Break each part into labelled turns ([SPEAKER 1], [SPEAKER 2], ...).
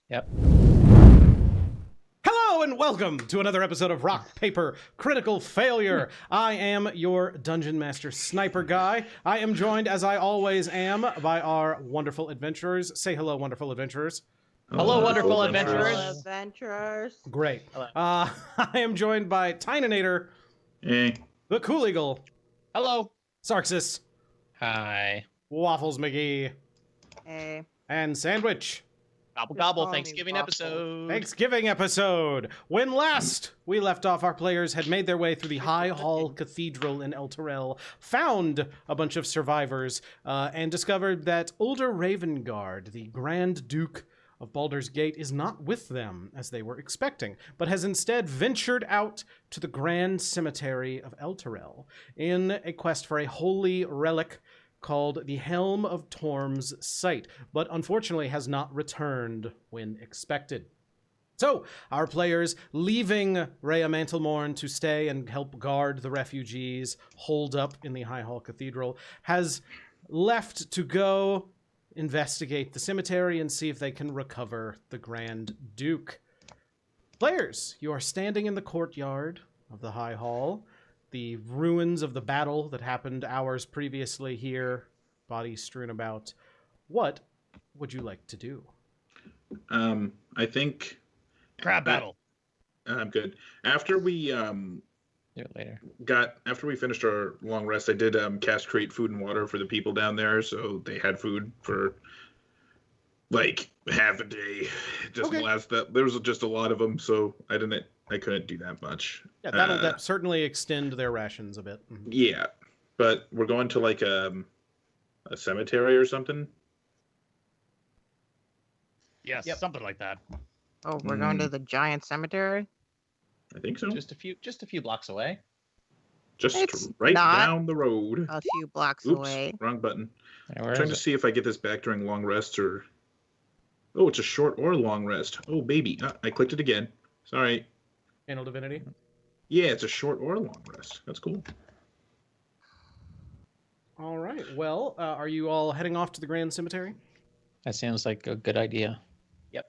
[SPEAKER 1] Yep.
[SPEAKER 2] Hello and welcome to another episode of Rock, Paper, Critical Failure. I am your Dungeon Master SniperGuy. I am joined, as I always am, by our wonderful adventurers. Say hello, wonderful adventurers.
[SPEAKER 1] Hello, wonderful adventurers.
[SPEAKER 3] Adventurers.
[SPEAKER 2] Great.
[SPEAKER 1] Hello.
[SPEAKER 2] I am joined by Tynanator, TheKoolEagle,
[SPEAKER 1] Hello.
[SPEAKER 2] Sarksus,
[SPEAKER 1] Hi.
[SPEAKER 2] wafflesmagee,
[SPEAKER 3] Hey.
[SPEAKER 2] and Sandwich.
[SPEAKER 1] Gobble
[SPEAKER 3] Just
[SPEAKER 1] gobble.
[SPEAKER 3] call me
[SPEAKER 1] Thanksgiving
[SPEAKER 3] Waffles.
[SPEAKER 1] episode.
[SPEAKER 2] Thanksgiving episode. When last we left off, our players had made their way through the High Hall Cathedral in Elturel, found a bunch of survivors, and discovered that older Ravengard, the Grand Duke of Baldur's Gate, is not with them as they were expecting, but has instead ventured out to the Grand Cemetery of Elturel in a quest for a holy relic called the Helm of Torm's Sight, but unfortunately has not returned when expected. So, our players, leaving Rhea Mantlemorn to stay and help guard the refugees holed up in the High Hall Cathedral, has left to go investigate the cemetery and see if they can recover the Grand Duke. Players, you are standing in the courtyard of the High Hall. The ruins of the battle that happened hours previously here, bodies strewn about. What would you like to do?
[SPEAKER 4] I think
[SPEAKER 1] Crab battle.
[SPEAKER 4] I'm good. After we
[SPEAKER 1] Do it later.
[SPEAKER 4] after we finished our long rest, I did cast create food and water for the people down there, so they had food for like half a day. It doesn't
[SPEAKER 2] Okay.
[SPEAKER 4] last that. There was just a lot of them, so I couldn't do that much.
[SPEAKER 2] Yeah, that certainly extend their rations a bit. Mhm.
[SPEAKER 4] Yeah, but we're going to like a cemetery or something.
[SPEAKER 1] Yes,
[SPEAKER 2] Yep.
[SPEAKER 1] something like that.
[SPEAKER 3] Oh, we're going to the giant cemetery?
[SPEAKER 4] I think so.
[SPEAKER 1] Just a few blocks away.
[SPEAKER 4] Just
[SPEAKER 3] It's
[SPEAKER 4] right
[SPEAKER 3] not
[SPEAKER 4] down the road.
[SPEAKER 3] A few blocks
[SPEAKER 4] Oops,
[SPEAKER 3] away.
[SPEAKER 4] wrong button.
[SPEAKER 1] Yeah, where
[SPEAKER 4] Trying
[SPEAKER 1] is
[SPEAKER 4] to
[SPEAKER 1] it?
[SPEAKER 4] see if I get this back during long rest or. Oh, it's a short or long rest. Oh, baby. I clicked it again. Sorry.
[SPEAKER 2] Channel Divinity.
[SPEAKER 4] Yeah, it's a short or long rest. That's cool.
[SPEAKER 2] All right. Well, are you all heading off to the Grand Cemetery?
[SPEAKER 5] That sounds like a good idea.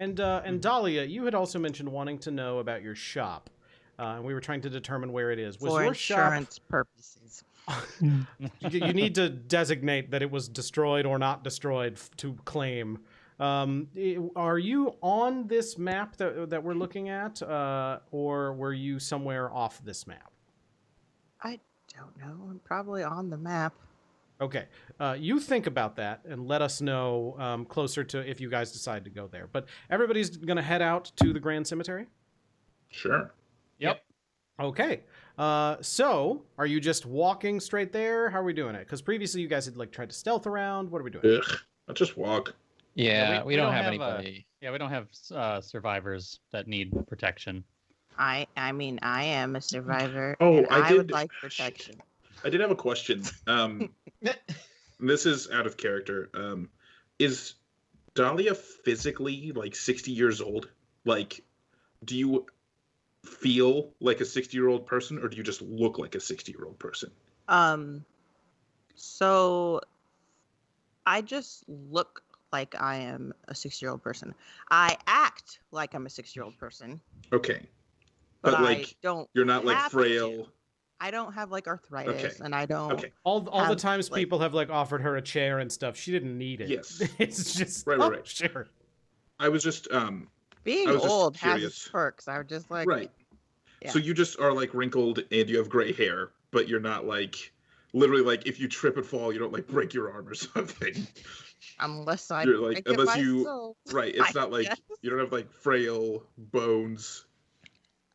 [SPEAKER 2] And Dahlia, you had also mentioned wanting to know about your shop. And we were trying to determine where it is. Was
[SPEAKER 3] For
[SPEAKER 2] your shop...
[SPEAKER 3] insurance purposes.
[SPEAKER 2] You need to designate that it was destroyed or not destroyed to claim. Are you on this map that we're looking at, or were you somewhere off this map?
[SPEAKER 3] I don't know. I'm probably on the map.
[SPEAKER 2] Okay, you think about that and let us know closer to if you guys decide to go there. But everybody's going to head out to the Grand Cemetery?
[SPEAKER 4] Sure.
[SPEAKER 1] Yep.
[SPEAKER 2] Okay. So, are you just walking straight there? How are we doing it? Because previously you guys had like tried to stealth around. What are we doing?
[SPEAKER 4] Ugh. I'll just walk.
[SPEAKER 5] Yeah, we don't have
[SPEAKER 1] have
[SPEAKER 5] anybody.
[SPEAKER 1] Yeah, we don't have survivors that need protection.
[SPEAKER 3] I mean, I am a survivor.
[SPEAKER 4] Oh,
[SPEAKER 3] and
[SPEAKER 4] I
[SPEAKER 3] would
[SPEAKER 4] did-
[SPEAKER 3] like protection.
[SPEAKER 4] I did have a question. This is out of character. Is Dahlia physically like 60 years old? Like, do you feel like a 60-year-old person, or do you just look like a 60-year-old person?
[SPEAKER 3] So I just look like I am a 6-year-old person. I act like I'm a 6-year-old person,
[SPEAKER 4] Okay.
[SPEAKER 3] but
[SPEAKER 4] But,
[SPEAKER 3] I
[SPEAKER 4] like,
[SPEAKER 3] don't.
[SPEAKER 4] You're not like
[SPEAKER 3] have
[SPEAKER 4] frail.
[SPEAKER 3] to. I don't have like arthritis,
[SPEAKER 4] Okay.
[SPEAKER 3] and I don't.
[SPEAKER 4] Okay.
[SPEAKER 2] All the
[SPEAKER 3] have,
[SPEAKER 2] times
[SPEAKER 3] like-
[SPEAKER 2] people have like offered her a chair and stuff, she didn't need it.
[SPEAKER 4] Yes.
[SPEAKER 2] It's just
[SPEAKER 4] Right,
[SPEAKER 2] oh,
[SPEAKER 4] right.
[SPEAKER 2] sure.
[SPEAKER 4] I was just
[SPEAKER 3] Being
[SPEAKER 4] I was just
[SPEAKER 3] old has
[SPEAKER 4] curious.
[SPEAKER 3] its perks. I was just like,
[SPEAKER 4] right.
[SPEAKER 3] Yeah.
[SPEAKER 4] So you just are like wrinkled and you have gray hair, but you're not like literally like if you trip and fall, you don't like break your arm or something.
[SPEAKER 3] unless I
[SPEAKER 4] You're like-
[SPEAKER 3] break it
[SPEAKER 4] unless you-
[SPEAKER 3] myself.
[SPEAKER 4] Right. It's
[SPEAKER 3] I
[SPEAKER 4] not like
[SPEAKER 3] guess.
[SPEAKER 4] you don't have like frail bones.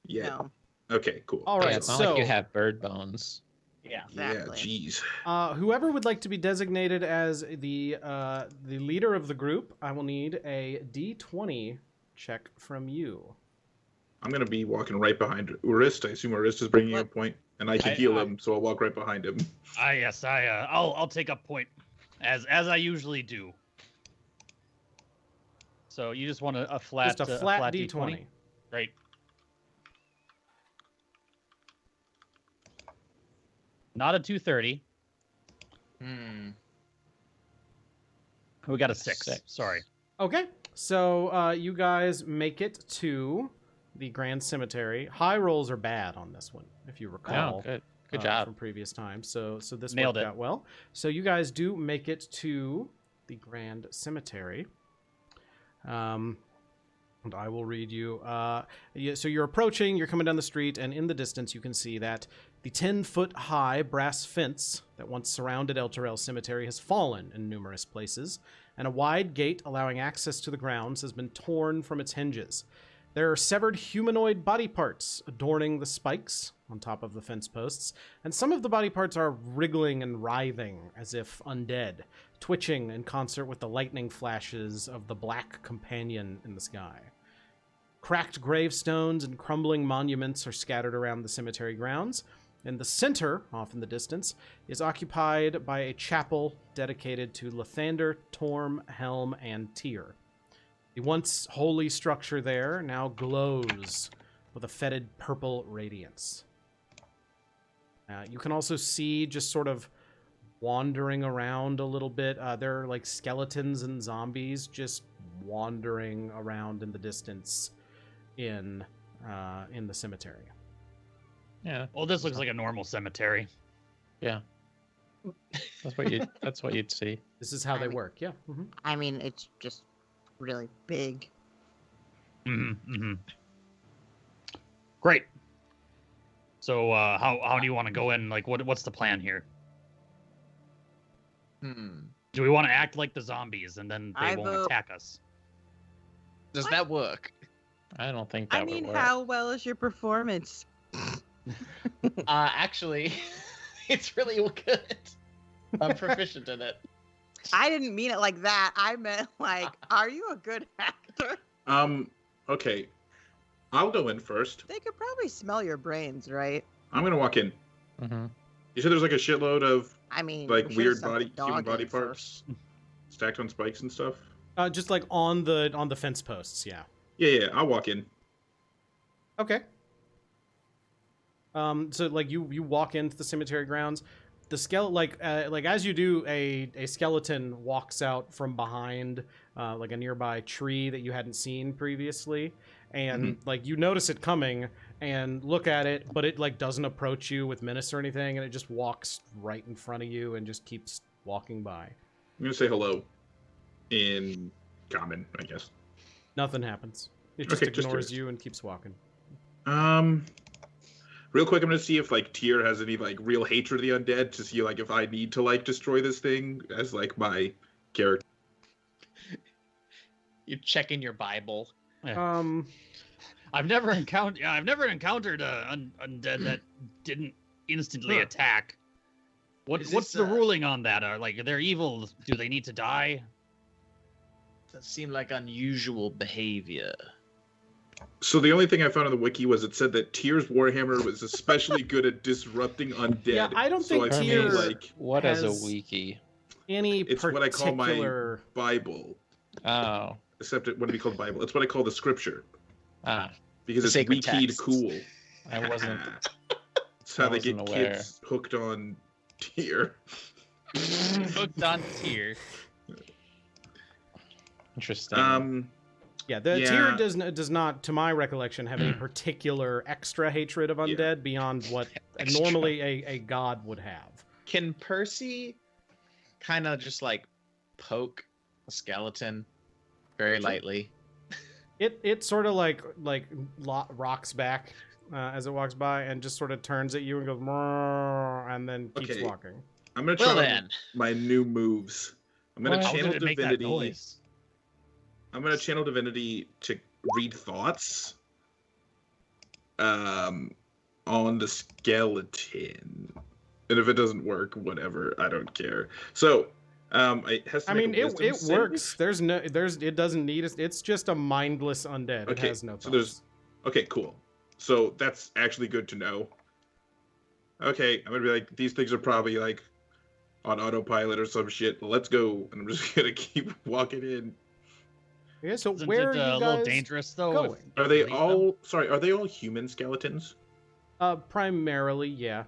[SPEAKER 4] Yeah.
[SPEAKER 3] No,
[SPEAKER 4] Okay, cool.
[SPEAKER 2] All
[SPEAKER 5] Yeah,
[SPEAKER 2] right,
[SPEAKER 5] it's not
[SPEAKER 2] so
[SPEAKER 5] like you have bird bones.
[SPEAKER 1] Yeah.
[SPEAKER 3] exactly.
[SPEAKER 4] Yeah, jeez.
[SPEAKER 2] whoever would like to be designated as the leader of the group, I will need a D20 check from you.
[SPEAKER 4] I'm gonna be walking right behind Urist. I assume Urist is bringing
[SPEAKER 3] What?
[SPEAKER 4] a point, and I can
[SPEAKER 1] I-
[SPEAKER 4] heal
[SPEAKER 1] I-
[SPEAKER 4] him, so I'll walk right behind him.
[SPEAKER 1] Yes, I'll take a point, as I usually do. So you just want a flat,
[SPEAKER 2] Just a flat D20.
[SPEAKER 1] Great. Not a 230.
[SPEAKER 5] Hmm.
[SPEAKER 1] We got a 6.
[SPEAKER 5] Six.
[SPEAKER 1] Sorry.
[SPEAKER 2] Okay. So you guys make it to the Grand Cemetery. High rolls are bad on this one, if you recall.
[SPEAKER 5] Oh, good job.
[SPEAKER 2] From previous times. So this
[SPEAKER 1] Nailed
[SPEAKER 2] worked
[SPEAKER 1] it.
[SPEAKER 2] out well. So you guys do make it to the Grand Cemetery. And I will read you. So you're approaching, you're coming down the street, and in the distance you can see that the 10-foot-high brass fence that once surrounded Elturel Cemetery has fallen in numerous places, and a wide gate allowing access to the grounds has been torn from its hinges. There are severed humanoid body parts adorning the spikes on top of the fence posts, and some of the body parts are wriggling and writhing as if undead, twitching in concert with the lightning flashes of the black companion in the sky. Cracked gravestones and crumbling monuments are scattered around the cemetery grounds. In the center, off in the distance, is occupied by a chapel dedicated to Lathander, Torm, Helm, and Tyr. The once holy structure there now glows with a fetid purple radiance. You can also see just sort of wandering around a little bit. There are like skeletons and zombies just wandering around in the distance in the cemetery.
[SPEAKER 5] Yeah.
[SPEAKER 1] Well, this looks like a normal cemetery.
[SPEAKER 5] Yeah. That's what you'd see.
[SPEAKER 2] This is how they work. Yeah. Mm-hmm.
[SPEAKER 3] I mean, it's just really big.
[SPEAKER 1] Mm-hmm. Mm-hmm. Great. So, how do you want to go in? Like, what's the plan here? Do we want to act like the zombies and then they won't attack us?
[SPEAKER 6] Does that work?
[SPEAKER 5] I don't think that
[SPEAKER 3] I mean,
[SPEAKER 5] would work.
[SPEAKER 3] how well is your performance?
[SPEAKER 6] Actually, it's really good. I'm proficient in it.
[SPEAKER 3] I didn't mean it like that. I meant like, are you a good actor?
[SPEAKER 4] Okay. I'll go in first.
[SPEAKER 3] They could probably smell your brains, right?
[SPEAKER 4] I'm gonna walk in.
[SPEAKER 5] Mm-hmm.
[SPEAKER 4] You said there's like a shitload of
[SPEAKER 3] I mean,
[SPEAKER 4] like
[SPEAKER 3] we should've
[SPEAKER 4] weird
[SPEAKER 3] sent the
[SPEAKER 4] human
[SPEAKER 3] dog
[SPEAKER 4] body
[SPEAKER 3] in
[SPEAKER 4] parts stacked on spikes and stuff.
[SPEAKER 2] Just like on the fence posts. Yeah.
[SPEAKER 4] Yeah, I'll walk in.
[SPEAKER 2] Okay. So like you walk into the cemetery grounds, the skeleton like as you do, a skeleton walks out from behind like a nearby tree that you hadn't seen previously, and like you notice it coming and look at it, but it like doesn't approach you with menace or anything, and it just walks right in front of you and just keeps walking by.
[SPEAKER 4] I'm gonna say hello in common, I guess.
[SPEAKER 2] Nothing happens. It just
[SPEAKER 4] Okay, just
[SPEAKER 2] ignores
[SPEAKER 4] curious.
[SPEAKER 2] you and keeps walking.
[SPEAKER 4] Real quick, I'm gonna see if like Tyr has any like real hatred of the undead to see like if I need to like destroy this thing as like my character.
[SPEAKER 6] You check in your Bible.
[SPEAKER 1] I've never encountered undead that didn't instantly attack. What's
[SPEAKER 6] this,
[SPEAKER 1] the ruling on that? Like, they're evil. Do they need to die?
[SPEAKER 6] That seemed like unusual behavior.
[SPEAKER 4] So the only thing I found on the wiki was it said that Tyr's Warhammer was especially good at disrupting undead.
[SPEAKER 2] Yeah, I don't think
[SPEAKER 4] I
[SPEAKER 2] Tyr
[SPEAKER 4] feel like
[SPEAKER 5] What is
[SPEAKER 2] has
[SPEAKER 5] a wiki?
[SPEAKER 2] any
[SPEAKER 4] it's
[SPEAKER 2] particular...
[SPEAKER 4] what I call my Bible.
[SPEAKER 5] Oh.
[SPEAKER 4] Except it wouldn't be called Bible. It's what I call the scripture.
[SPEAKER 5] Ah.
[SPEAKER 4] Because
[SPEAKER 6] The
[SPEAKER 4] it's
[SPEAKER 6] sacred
[SPEAKER 4] wikied
[SPEAKER 6] texts.
[SPEAKER 4] cool.
[SPEAKER 5] I wasn't.
[SPEAKER 4] It's how
[SPEAKER 5] I
[SPEAKER 4] they get
[SPEAKER 5] wasn't aware.
[SPEAKER 4] kids hooked on Tyr.
[SPEAKER 6] Hooked on Tyr.
[SPEAKER 5] Interesting.
[SPEAKER 2] Yeah, the
[SPEAKER 4] Yeah.
[SPEAKER 2] Tyr does not, to my recollection, have any particular extra hatred of undead beyond what
[SPEAKER 6] Extra.
[SPEAKER 2] normally a god would have.
[SPEAKER 6] Can Percy kind of just like poke a skeleton very lightly?
[SPEAKER 2] It sort of like rocks back as it walks by and just sort of turns at you and goes "Mrrr," and then keeps
[SPEAKER 4] Okay.
[SPEAKER 2] walking.
[SPEAKER 4] I'm gonna try
[SPEAKER 6] Well then.
[SPEAKER 4] my new moves. I'm gonna
[SPEAKER 5] What?
[SPEAKER 1] How
[SPEAKER 4] channel
[SPEAKER 1] did it make that
[SPEAKER 4] divinity.
[SPEAKER 1] noise?
[SPEAKER 4] I'm gonna channel divinity to read thoughts. On the skeleton, and if it doesn't work, whatever. I don't care. So, it has to
[SPEAKER 2] I
[SPEAKER 4] make
[SPEAKER 2] mean,
[SPEAKER 4] a wisdom
[SPEAKER 2] it
[SPEAKER 4] save.
[SPEAKER 2] works. It doesn't need it. It's just a mindless undead. It
[SPEAKER 4] Okay,
[SPEAKER 2] has no
[SPEAKER 4] so
[SPEAKER 2] thoughts.
[SPEAKER 4] there's okay, cool. So that's actually good to know. Okay, I'm gonna be like, these things are probably like on autopilot or some shit. Let's go, and I'm just gonna keep walking in.
[SPEAKER 2] Yeah, so
[SPEAKER 1] Isn't
[SPEAKER 2] where
[SPEAKER 1] it
[SPEAKER 2] are you
[SPEAKER 1] a
[SPEAKER 2] guys
[SPEAKER 1] little dangerous though?
[SPEAKER 2] going?
[SPEAKER 4] Are they
[SPEAKER 1] leave them?
[SPEAKER 4] all? Sorry, are they all human skeletons?
[SPEAKER 2] Primarily, yeah.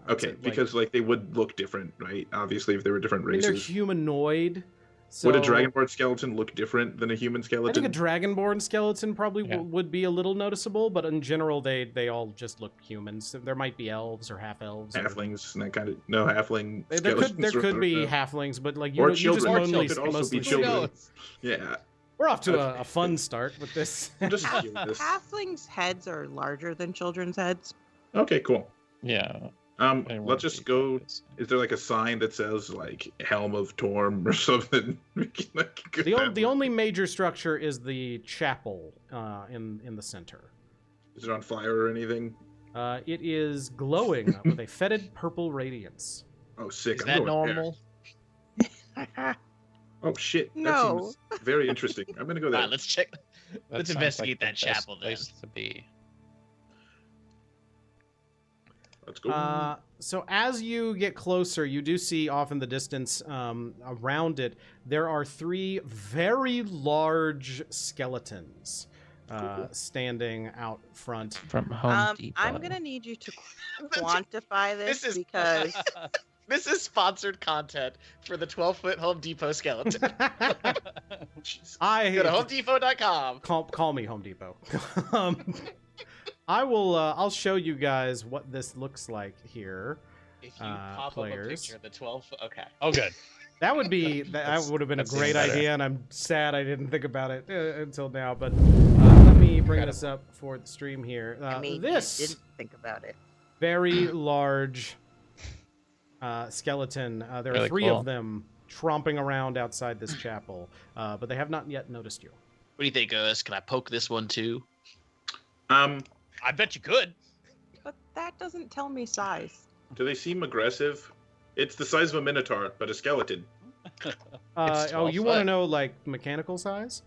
[SPEAKER 2] I'd
[SPEAKER 4] Okay,
[SPEAKER 2] say,
[SPEAKER 4] because like they would look different, right? Obviously, if they were different
[SPEAKER 2] I mean, they're
[SPEAKER 4] races.
[SPEAKER 2] humanoid, So,
[SPEAKER 4] Would a dragonborn skeleton look different than a human
[SPEAKER 2] I
[SPEAKER 4] skeleton?
[SPEAKER 2] think a dragonborn skeleton probably
[SPEAKER 5] Yeah.
[SPEAKER 2] would be a little noticeable, but in general, they all just look humans. There might be elves or half elves.
[SPEAKER 4] Halflings and that kind of halfling.
[SPEAKER 2] There could be
[SPEAKER 4] no.
[SPEAKER 2] halflings, but like
[SPEAKER 4] Or
[SPEAKER 2] you just
[SPEAKER 4] children.
[SPEAKER 2] mostly,
[SPEAKER 4] Could also
[SPEAKER 2] mostly
[SPEAKER 4] be children.
[SPEAKER 5] knows?
[SPEAKER 4] Yeah.
[SPEAKER 2] We're off to
[SPEAKER 4] Okay.
[SPEAKER 2] a fun start with this.
[SPEAKER 4] I'm just curious.
[SPEAKER 3] Halflings' heads are larger than children's heads.
[SPEAKER 4] Okay, cool.
[SPEAKER 5] Yeah.
[SPEAKER 4] Let's just go. Is there like a sign that says like Helm of Torm or something? We can, like, go
[SPEAKER 2] The
[SPEAKER 4] that way.
[SPEAKER 2] only major structure is the chapel in the center.
[SPEAKER 4] Is it on fire or anything?
[SPEAKER 2] It is glowing with a fetid purple radiance.
[SPEAKER 4] Oh, sick!
[SPEAKER 6] Is
[SPEAKER 4] I'm
[SPEAKER 6] that
[SPEAKER 4] going there.
[SPEAKER 6] normal?
[SPEAKER 4] Oh shit! That
[SPEAKER 3] No.
[SPEAKER 4] seems very interesting. I'm gonna go there.
[SPEAKER 6] Alright, let's check. Let's
[SPEAKER 5] sounds
[SPEAKER 6] investigate
[SPEAKER 5] the
[SPEAKER 6] that
[SPEAKER 5] best
[SPEAKER 6] chapel then.
[SPEAKER 5] place to be.
[SPEAKER 4] Let's go.
[SPEAKER 2] So as you get closer, you do see off in the distance around it, there are 3 very large skeletons standing out front.
[SPEAKER 5] From Home Depot.
[SPEAKER 3] I'm gonna need you to quantify this,
[SPEAKER 6] This is-
[SPEAKER 3] because
[SPEAKER 6] This is sponsored content for the 12-foot Home Depot skeleton.
[SPEAKER 4] Jeez.
[SPEAKER 6] Go to HomeDepot.com.
[SPEAKER 2] Call me Home Depot. I'll show you guys what this looks like here.
[SPEAKER 6] If you pop
[SPEAKER 2] players.
[SPEAKER 6] up a picture of the 12-foot, okay.
[SPEAKER 1] Oh, good.
[SPEAKER 2] That would would have been a
[SPEAKER 5] that's even
[SPEAKER 2] great
[SPEAKER 5] better.
[SPEAKER 2] idea, and I'm sad I didn't think about it until now. But let me bring this up for the stream here.
[SPEAKER 3] I mean,
[SPEAKER 2] This
[SPEAKER 3] you didn't think about it.
[SPEAKER 2] very large skeleton. There are
[SPEAKER 5] Really
[SPEAKER 2] 3
[SPEAKER 5] cool.
[SPEAKER 2] of them tromping around outside this chapel, but they have not yet noticed you.
[SPEAKER 6] What do you think, Urist? Can I poke this one too?
[SPEAKER 1] I bet you could.
[SPEAKER 3] But that doesn't tell me size.
[SPEAKER 4] Do they seem aggressive? It's the size of a minotaur, but a skeleton.
[SPEAKER 5] It's
[SPEAKER 2] Oh,
[SPEAKER 5] 12
[SPEAKER 2] you want to
[SPEAKER 5] foot.
[SPEAKER 2] know like mechanical size?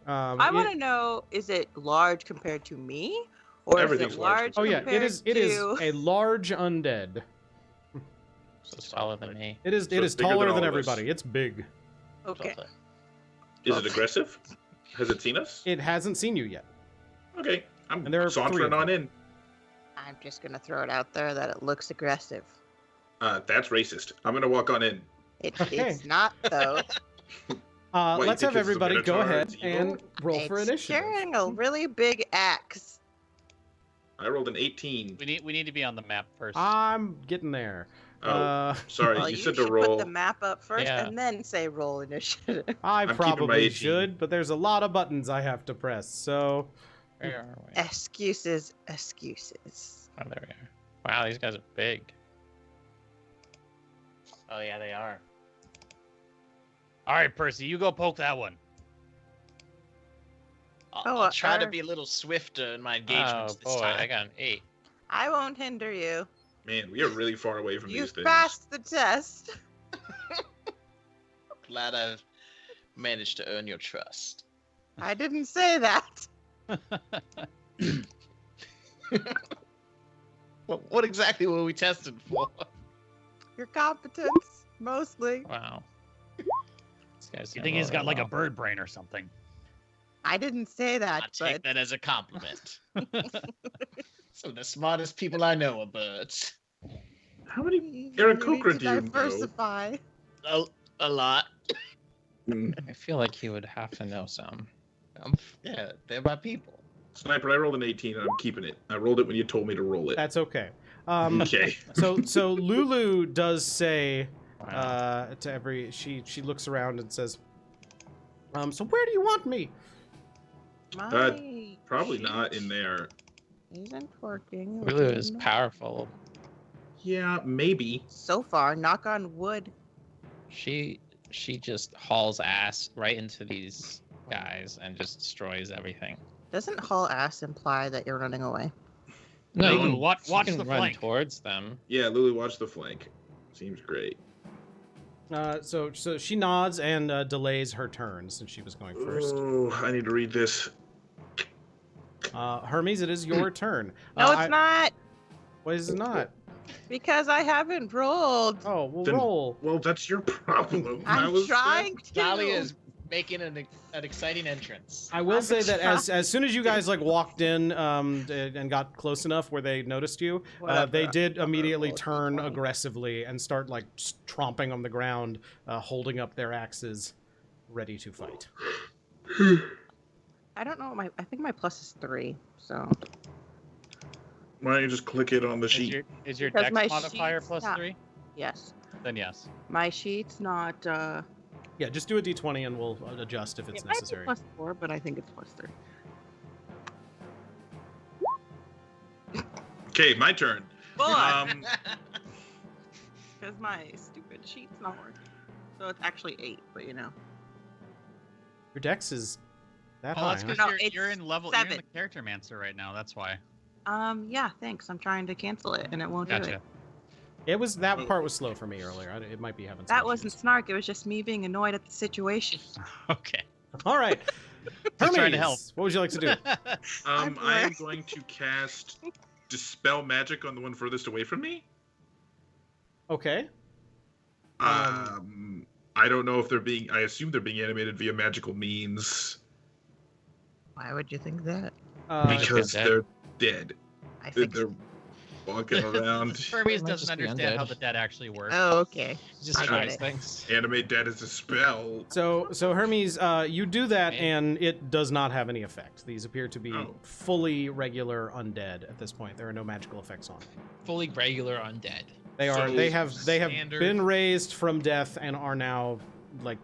[SPEAKER 3] I want to know: is it large compared to me, or is
[SPEAKER 4] Everything's
[SPEAKER 3] it
[SPEAKER 4] large
[SPEAKER 3] large?
[SPEAKER 2] Oh yeah,
[SPEAKER 3] compared
[SPEAKER 2] it is
[SPEAKER 3] to...
[SPEAKER 2] a large undead.
[SPEAKER 5] So taller than me.
[SPEAKER 2] It is
[SPEAKER 4] So
[SPEAKER 2] it
[SPEAKER 4] it's
[SPEAKER 2] is
[SPEAKER 4] bigger
[SPEAKER 2] taller
[SPEAKER 4] than
[SPEAKER 2] than
[SPEAKER 4] all of us.
[SPEAKER 2] everybody. It's big.
[SPEAKER 3] Okay.
[SPEAKER 4] Is it aggressive? Has it seen us?
[SPEAKER 2] It hasn't seen you yet.
[SPEAKER 4] Okay, I'm
[SPEAKER 2] And there are 3 of
[SPEAKER 4] sauntering
[SPEAKER 2] them.
[SPEAKER 4] on in.
[SPEAKER 3] I'm just gonna throw it out there that it looks aggressive.
[SPEAKER 4] That's racist. I'm gonna walk on in.
[SPEAKER 2] Okay.
[SPEAKER 3] It's not though.
[SPEAKER 4] What, you
[SPEAKER 2] Let's
[SPEAKER 4] think
[SPEAKER 2] have
[SPEAKER 4] it's the
[SPEAKER 2] everybody go
[SPEAKER 4] Minotaur?
[SPEAKER 2] ahead
[SPEAKER 4] It's evil?
[SPEAKER 2] and roll for
[SPEAKER 3] It's
[SPEAKER 2] initiative.
[SPEAKER 3] carrying a really big axe.
[SPEAKER 4] I rolled an 18.
[SPEAKER 1] We need to be on the map first.
[SPEAKER 2] I'm getting there.
[SPEAKER 4] Oh, sorry.
[SPEAKER 3] Well,
[SPEAKER 4] you
[SPEAKER 3] you
[SPEAKER 4] said
[SPEAKER 3] should
[SPEAKER 4] to roll.
[SPEAKER 3] put the map up first
[SPEAKER 5] Yeah.
[SPEAKER 3] and then say roll initiative.
[SPEAKER 2] I
[SPEAKER 4] keeping my
[SPEAKER 2] probably
[SPEAKER 4] 18.
[SPEAKER 2] should, but there's a lot of buttons I have to press. So
[SPEAKER 5] Where are we?
[SPEAKER 3] Excuses, excuses.
[SPEAKER 5] Oh, there we are. Wow, these guys are big.
[SPEAKER 6] Oh yeah, they are.
[SPEAKER 1] All right, Percy, you go poke that one.
[SPEAKER 6] I'll try to
[SPEAKER 3] our-
[SPEAKER 6] be a little swifter in my
[SPEAKER 5] Oh
[SPEAKER 6] engagements this
[SPEAKER 5] boy,
[SPEAKER 6] time.
[SPEAKER 5] I got an 8.
[SPEAKER 3] I won't hinder you.
[SPEAKER 4] Man, we are really far away from
[SPEAKER 3] You
[SPEAKER 4] these things.
[SPEAKER 3] passed the test.
[SPEAKER 6] Glad I've managed to earn your trust.
[SPEAKER 3] I didn't say that.
[SPEAKER 6] What exactly were we tested for?
[SPEAKER 3] Your competence, mostly.
[SPEAKER 5] Wow. These guys
[SPEAKER 1] You
[SPEAKER 5] are
[SPEAKER 1] think he's got like a
[SPEAKER 5] well.
[SPEAKER 1] bird brain or something?
[SPEAKER 3] I didn't say
[SPEAKER 6] I
[SPEAKER 3] that,
[SPEAKER 6] take
[SPEAKER 3] but
[SPEAKER 6] that as a compliment. Some of the smartest people I know are birds.
[SPEAKER 4] How many
[SPEAKER 3] you
[SPEAKER 4] Aarakocra
[SPEAKER 3] need
[SPEAKER 4] do
[SPEAKER 3] to
[SPEAKER 4] you know?
[SPEAKER 3] diversify.
[SPEAKER 6] A lot.
[SPEAKER 4] Mm.
[SPEAKER 5] I feel like he would have to know some.
[SPEAKER 6] Yeah, they're my people.
[SPEAKER 4] Sniper, I rolled an 18 and I'm keeping it. I rolled it when you told me to roll it.
[SPEAKER 2] that's okay.
[SPEAKER 4] Okay.
[SPEAKER 2] So Lulu does say
[SPEAKER 5] Wow.
[SPEAKER 2] to every she looks around and says, so where do you want me?
[SPEAKER 3] My
[SPEAKER 4] Probably not in
[SPEAKER 3] sheet
[SPEAKER 4] there.
[SPEAKER 3] Isn't working.
[SPEAKER 5] Lulu is powerful.
[SPEAKER 4] Yeah, maybe.
[SPEAKER 3] So far, knock on wood.
[SPEAKER 5] She just hauls ass right into these guys and just destroys everything.
[SPEAKER 3] Doesn't haul ass imply that you're running away?
[SPEAKER 5] No,
[SPEAKER 4] No,
[SPEAKER 5] you can
[SPEAKER 1] watch
[SPEAKER 5] you can
[SPEAKER 1] the
[SPEAKER 5] run
[SPEAKER 1] flank.
[SPEAKER 5] towards them.
[SPEAKER 4] Yeah, Lulu, watch the flank. Seems great.
[SPEAKER 2] So she nods and delays her turn since she was going first.
[SPEAKER 4] Oh, I need to read this.
[SPEAKER 2] Hermes, it is your turn.
[SPEAKER 3] No, it's not.
[SPEAKER 2] Why is it not?
[SPEAKER 3] Because I haven't rolled.
[SPEAKER 2] Oh, well,
[SPEAKER 4] Then-
[SPEAKER 2] roll.
[SPEAKER 4] Well, that's your problem. I
[SPEAKER 3] I'm
[SPEAKER 4] was,
[SPEAKER 3] trying to.
[SPEAKER 6] Dahlia is making an exciting entrance.
[SPEAKER 2] I will
[SPEAKER 3] I'm
[SPEAKER 2] say that as
[SPEAKER 3] trying.
[SPEAKER 2] soon as you guys like walked in and got close enough where they noticed you, they
[SPEAKER 3] Whatever.
[SPEAKER 2] did immediately
[SPEAKER 3] roll
[SPEAKER 2] turn
[SPEAKER 3] d20.
[SPEAKER 2] aggressively and start like just tromping on the ground, holding up their axes. ready to fight.
[SPEAKER 3] I don't know. I think my plus is 3. So
[SPEAKER 4] Why don't you just click it on the
[SPEAKER 1] Is
[SPEAKER 4] sheet?
[SPEAKER 1] your
[SPEAKER 3] Because
[SPEAKER 1] dex
[SPEAKER 3] my
[SPEAKER 1] modifier
[SPEAKER 3] sheet's
[SPEAKER 1] plus
[SPEAKER 3] not-
[SPEAKER 1] 3?
[SPEAKER 3] yes,
[SPEAKER 1] Then yes.
[SPEAKER 3] my sheet's not.
[SPEAKER 2] Yeah, just do a d20 and we'll adjust if it's
[SPEAKER 3] It might be
[SPEAKER 2] necessary.
[SPEAKER 3] plus 4, but I think it's plus 3.
[SPEAKER 4] Okay, my turn.
[SPEAKER 3] But because my stupid sheet's not working, so it's actually 8. But you know,
[SPEAKER 2] Your dex is that
[SPEAKER 1] Oh,
[SPEAKER 2] high.
[SPEAKER 1] that's
[SPEAKER 2] Huh?
[SPEAKER 1] because
[SPEAKER 3] No,
[SPEAKER 1] you're
[SPEAKER 3] it's
[SPEAKER 1] in level. You're in
[SPEAKER 3] 7.
[SPEAKER 1] the character mancer right now. That's why.
[SPEAKER 3] yeah, thanks. I'm trying to cancel it, and it won't do
[SPEAKER 1] Gotcha.
[SPEAKER 3] it.
[SPEAKER 2] It was that part was slow for me earlier. It might be having some
[SPEAKER 3] That wasn't
[SPEAKER 2] issues.
[SPEAKER 3] snark. It was just me being annoyed at the situation.
[SPEAKER 1] Okay.
[SPEAKER 2] All right.
[SPEAKER 1] Just trying to
[SPEAKER 2] Hermes,
[SPEAKER 1] help.
[SPEAKER 2] what would you like to do?
[SPEAKER 3] I'm
[SPEAKER 4] I am
[SPEAKER 3] blessed.
[SPEAKER 4] going to cast Dispel Magic on the one furthest away from me.
[SPEAKER 2] Okay.
[SPEAKER 4] I don't know if they're being. I assume they're being animated via magical means
[SPEAKER 3] Why would you think that?
[SPEAKER 4] because
[SPEAKER 5] dead.
[SPEAKER 4] they're dead.
[SPEAKER 3] I think.
[SPEAKER 4] They're walking around.
[SPEAKER 1] Hermes
[SPEAKER 5] might
[SPEAKER 1] doesn't
[SPEAKER 5] just be
[SPEAKER 1] understand how
[SPEAKER 5] undead.
[SPEAKER 1] the dead actually work.
[SPEAKER 3] Oh, okay.
[SPEAKER 5] Just
[SPEAKER 3] I get
[SPEAKER 5] tries
[SPEAKER 3] it.
[SPEAKER 5] things.
[SPEAKER 4] Animate dead as a spell.
[SPEAKER 2] So Hermes, you do that,
[SPEAKER 5] Okay.
[SPEAKER 2] and it does not have any effect. These appear to be
[SPEAKER 4] Oh.
[SPEAKER 2] fully regular undead at this point. There are no magical effects on.
[SPEAKER 5] Fully regular undead.
[SPEAKER 2] They are.
[SPEAKER 4] So
[SPEAKER 2] They have
[SPEAKER 5] standard-
[SPEAKER 2] been raised from death and are now like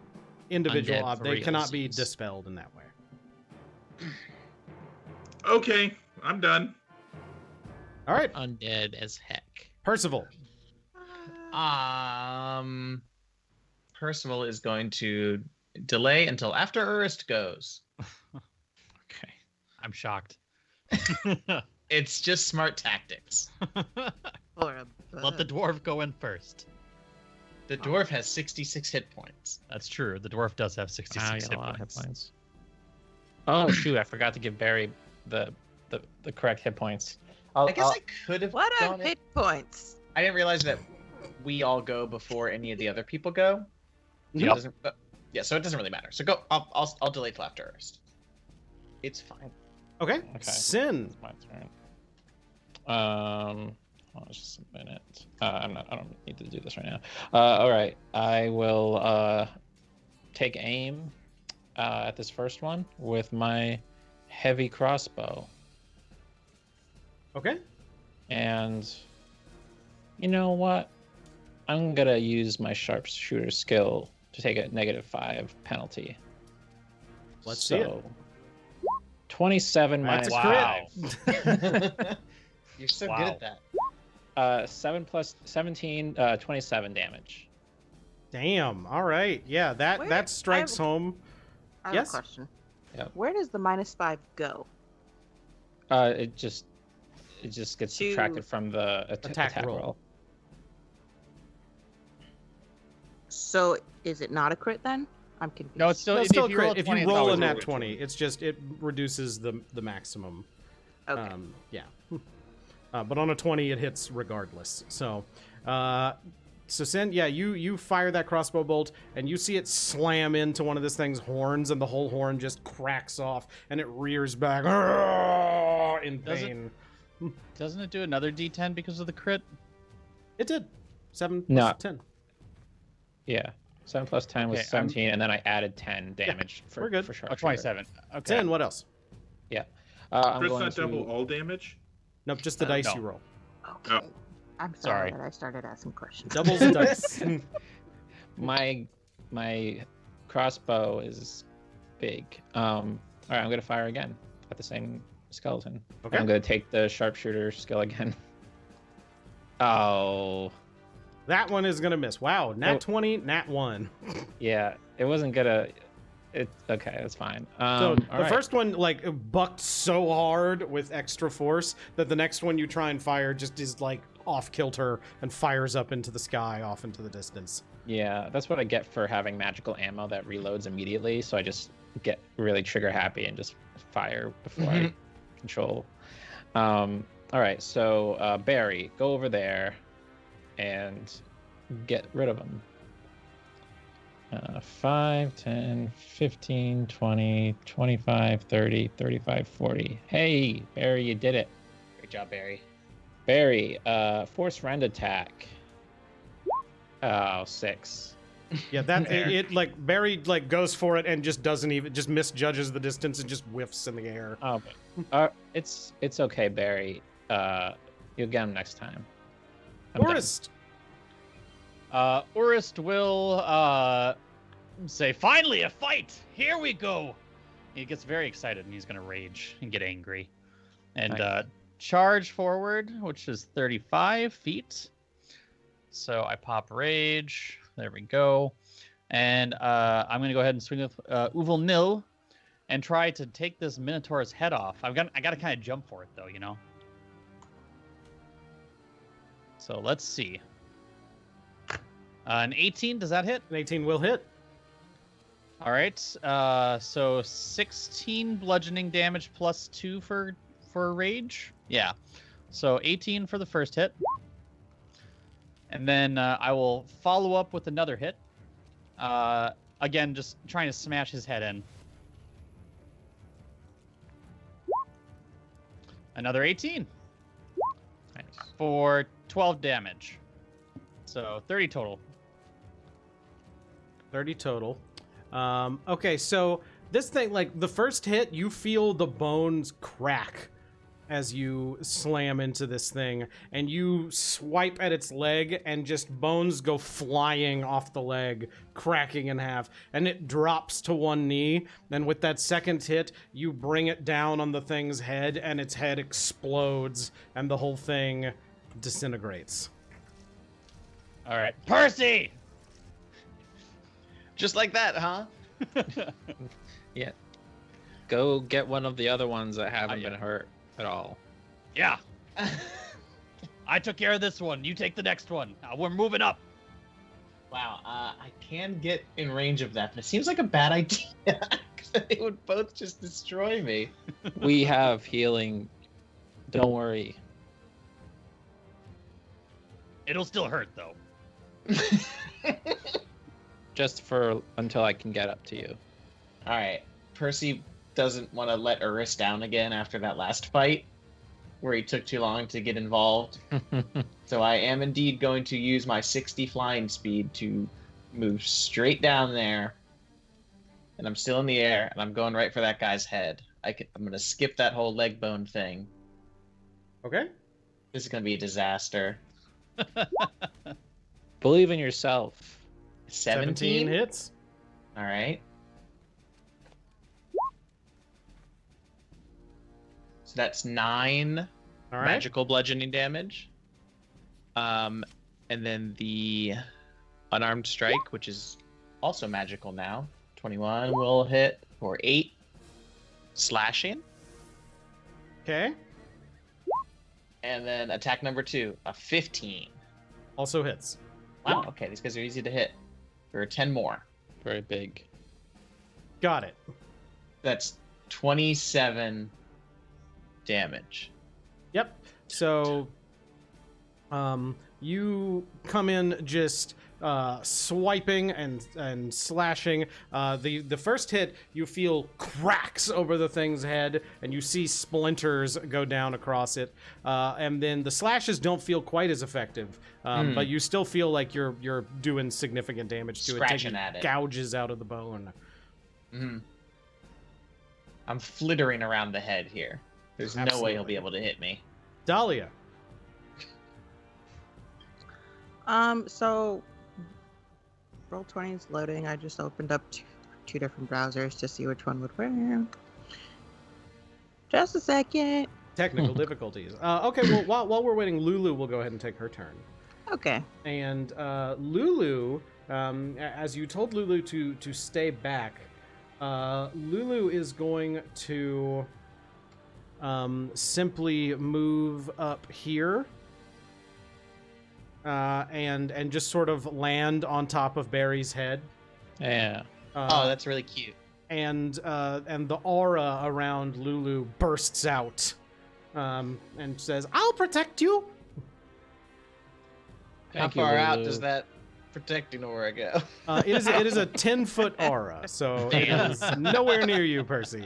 [SPEAKER 2] individual.
[SPEAKER 5] Undead for
[SPEAKER 2] They cannot be
[SPEAKER 5] realsies.
[SPEAKER 2] dispelled in that way.
[SPEAKER 4] Okay, I'm done.
[SPEAKER 2] All right,
[SPEAKER 5] Undead as heck.
[SPEAKER 2] Percival.
[SPEAKER 6] Percival is going to delay until after Urist goes.
[SPEAKER 5] Okay.
[SPEAKER 1] I'm shocked.
[SPEAKER 6] It's just smart tactics.
[SPEAKER 3] Or a
[SPEAKER 1] Let the dwarf go in first.
[SPEAKER 6] The dwarf has 66 hit points.
[SPEAKER 1] That's true. The dwarf does have 66
[SPEAKER 5] Wow, you
[SPEAKER 1] hit
[SPEAKER 5] got a lot of
[SPEAKER 1] points.
[SPEAKER 5] hit points. Oh shoot! I forgot to give Barry the correct hit points.
[SPEAKER 6] I guess I could have
[SPEAKER 3] What are
[SPEAKER 6] done it.
[SPEAKER 3] hit points?
[SPEAKER 6] I didn't realize that we all go before any of the other people go. So it
[SPEAKER 1] Yep.
[SPEAKER 6] doesn't- yeah, so it doesn't really matter. So go. I'll delay till after Urist. It's fine.
[SPEAKER 2] Okay.
[SPEAKER 5] Okay.
[SPEAKER 2] Sin.
[SPEAKER 5] It's my turn. Hold on just a minute. I don't need to do this right now. All right. I will take aim at this first one with my heavy crossbow.
[SPEAKER 2] Okay.
[SPEAKER 5] And you know what? I'm gonna use my sharpshooter skill to take a -5 penalty.
[SPEAKER 2] Let's see it.
[SPEAKER 5] 27
[SPEAKER 2] That's
[SPEAKER 5] minus
[SPEAKER 2] a crit.
[SPEAKER 5] 5.
[SPEAKER 6] You're so
[SPEAKER 1] Wow.
[SPEAKER 6] good at that.
[SPEAKER 5] 7 plus 17, 27 damage.
[SPEAKER 2] Damn. All right. Yeah. That
[SPEAKER 3] Where-
[SPEAKER 2] that strikes
[SPEAKER 3] I have-
[SPEAKER 2] home.
[SPEAKER 3] I have
[SPEAKER 2] Yes?
[SPEAKER 3] a question.
[SPEAKER 5] Yep.
[SPEAKER 3] Where does the -5 go?
[SPEAKER 5] It just gets
[SPEAKER 3] To-
[SPEAKER 5] subtracted from the
[SPEAKER 2] Attack
[SPEAKER 5] attack
[SPEAKER 2] roll.
[SPEAKER 5] roll.
[SPEAKER 3] So is it not a crit then? I'm confused.
[SPEAKER 1] No, it's still.
[SPEAKER 2] No,
[SPEAKER 1] If,
[SPEAKER 2] still
[SPEAKER 1] if you roll a
[SPEAKER 2] crit.
[SPEAKER 1] 20,
[SPEAKER 2] If
[SPEAKER 1] it's
[SPEAKER 2] you roll a
[SPEAKER 1] always
[SPEAKER 2] nat
[SPEAKER 4] roll a
[SPEAKER 2] 20, it's just it reduces the maximum.
[SPEAKER 3] Okay.
[SPEAKER 2] Yeah. But on a 20, it hits regardless. So, Sin, yeah, you fire that crossbow bolt, and you see it slam into one of this thing's horns, and the whole horn just cracks off, and it rears back in
[SPEAKER 1] Does it?
[SPEAKER 2] pain.
[SPEAKER 1] Doesn't it do another D10 because of the crit?
[SPEAKER 2] It did. 7 plus
[SPEAKER 5] No.
[SPEAKER 2] 10.
[SPEAKER 5] Yeah. 7 plus 10 was
[SPEAKER 1] Okay,
[SPEAKER 5] 17, and then I added 10 damage for
[SPEAKER 2] we're good.
[SPEAKER 5] for sure.
[SPEAKER 1] Oh, 27. Okay.
[SPEAKER 2] 10, what else?
[SPEAKER 5] I'm
[SPEAKER 4] Crit's
[SPEAKER 5] going
[SPEAKER 4] not
[SPEAKER 5] to
[SPEAKER 4] double all damage.
[SPEAKER 2] Nope, just the dice
[SPEAKER 1] no.
[SPEAKER 2] you roll.
[SPEAKER 3] Okay. I'm sorry
[SPEAKER 1] Sorry.
[SPEAKER 3] that I started asking questions.
[SPEAKER 2] Doubles the dice.
[SPEAKER 5] my crossbow is big. All right, I'm gonna fire again at the same skeleton.
[SPEAKER 2] Okay.
[SPEAKER 5] I'm gonna take the sharpshooter skill again. Oh,
[SPEAKER 2] That one is going to miss. Wow, nat
[SPEAKER 5] Oh.
[SPEAKER 2] 20, nat 1.
[SPEAKER 5] yeah, it wasn't gonna. It okay, that's fine.
[SPEAKER 2] So
[SPEAKER 5] All
[SPEAKER 2] the
[SPEAKER 5] right.
[SPEAKER 2] first one like bucked so hard with extra force that the next one you try and fire just is like off kilter and fires up into the sky, off into the distance.
[SPEAKER 5] Yeah, that's what I get for having magical ammo that reloads immediately. So I just get really trigger happy and just fire before I control. All right, so Barry, go over there and get rid of him. 5, 10, 15, 20, 25, 30, 35, 40. Hey, Barry, you did it.
[SPEAKER 6] Great job, Barry.
[SPEAKER 5] Barry, force rend attack. Oh, 6.
[SPEAKER 2] Yeah, that
[SPEAKER 1] Fair.
[SPEAKER 2] it like Barry like goes for it and just doesn't even just misjudges the distance and just whiffs in the air.
[SPEAKER 5] Oh, it's okay, Barry. You'll get him next time. I'm done.
[SPEAKER 2] Urist.
[SPEAKER 1] Urist will say, "Finally, a fight! Here we go!" He gets very excited and he's gonna rage and get angry, and
[SPEAKER 5] Nice.
[SPEAKER 1] charge forward, which is 35 feet. So I pop rage. There we go, and I'm gonna go ahead and swing with Uval Nil, and try to take this Minotaur's head off. I got to kind of jump for it though, you know. So let's see. An 18, does that hit?
[SPEAKER 2] An 18 will hit.
[SPEAKER 1] All right. So 16 bludgeoning damage plus 2 for rage. Yeah. So 18 for the first hit. And then I will follow up with another hit. Again, just trying to smash his head in. Another 18
[SPEAKER 5] Nice.
[SPEAKER 1] for 12 damage. So 30 total.
[SPEAKER 2] 30 total. Okay, so this thing, like the first hit, you feel the bones crack as you slam into this thing, and you swipe at its leg, and just bones go flying off the leg, cracking in half, and it drops to one knee. Then with that second hit, you bring it down on the thing's head, and its head explodes, and the whole thing disintegrates.
[SPEAKER 1] All right. Percy!
[SPEAKER 6] Just like that, huh?
[SPEAKER 5] Yeah. Go get one of the other ones that haven't
[SPEAKER 1] yeah.
[SPEAKER 5] been hurt at all.
[SPEAKER 1] Yeah. I took care of this one. You take the next one. We're moving up.
[SPEAKER 6] Wow, I can get in range of that, but it seems like a bad idea. 'Cause they would both just destroy me.
[SPEAKER 5] We have healing. Don't worry.
[SPEAKER 1] It'll still hurt, though.
[SPEAKER 5] Just for until I can get up to you.
[SPEAKER 6] All right, Percy doesn't want to let Urist down again after that last fight, where he took too long to get involved. So I am indeed going to use my 60 flying speed to move straight down there. And I'm still in the air, and I'm going right for that guy's head. I'm going to skip that whole leg bone thing.
[SPEAKER 2] Okay?
[SPEAKER 6] This is going to be a disaster.
[SPEAKER 5] Believe in yourself.
[SPEAKER 6] 17
[SPEAKER 2] hits.
[SPEAKER 6] All right. So that's 9
[SPEAKER 2] All right.
[SPEAKER 6] magical bludgeoning damage. And then the unarmed strike, which is also magical now, 21 will hit for 8 slashing.
[SPEAKER 2] Okay.
[SPEAKER 6] And then attack number 2, a 15.
[SPEAKER 2] Also hits.
[SPEAKER 6] Wow, okay, these guys are easy to hit. There are 10 more.
[SPEAKER 5] Very big.
[SPEAKER 2] Got it.
[SPEAKER 6] That's 27 damage.
[SPEAKER 2] Yep. So, you come in just swiping and slashing. The first hit, you feel cracks over the thing's head, and you see splinters go down across it. And then the slashes don't feel quite as effective, but you still feel like you're doing significant damage to
[SPEAKER 6] Scratching
[SPEAKER 2] it, taking
[SPEAKER 6] at it.
[SPEAKER 2] gouges out of the bone.
[SPEAKER 6] Mm-hmm. I'm flittering around the head here. There's no way he'll be able to hit me.
[SPEAKER 2] Dahlia.
[SPEAKER 3] So Roll20 is loading. I just opened up two different browsers to see which one would work. Just a second.
[SPEAKER 2] Technical difficulties. Okay, well, while we're waiting, Lulu will go ahead and take her turn.
[SPEAKER 3] Okay.
[SPEAKER 2] And Lulu, as you told Lulu to stay back, Lulu is going to simply move up here and just sort of land on top of Barry's head.
[SPEAKER 5] Yeah.
[SPEAKER 6] Oh, that's really cute.
[SPEAKER 2] And the aura around Lulu bursts out and says, "I'll protect you."
[SPEAKER 6] How far out does that protecting aura go?
[SPEAKER 2] It is a 10-foot aura, so it is nowhere near you, Percy.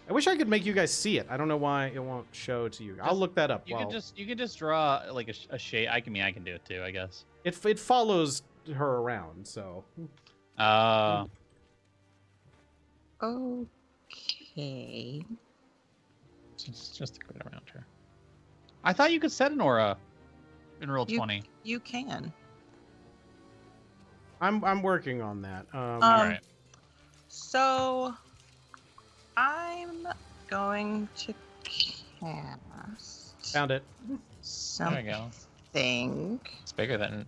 [SPEAKER 2] I wish I could make you guys see it. I don't know why it won't show to you. I'll look that up.
[SPEAKER 1] You can just draw like a shade. I can do it too, I guess.
[SPEAKER 2] It follows her around. So
[SPEAKER 3] Okay.
[SPEAKER 5] It's just a grid around her.
[SPEAKER 1] I thought you could set an aura in roll 20.
[SPEAKER 3] You can.
[SPEAKER 2] I'm working on that.
[SPEAKER 1] All right.
[SPEAKER 3] So I'm going to cast
[SPEAKER 2] Found it.
[SPEAKER 5] There
[SPEAKER 3] something.
[SPEAKER 5] we go. It's bigger than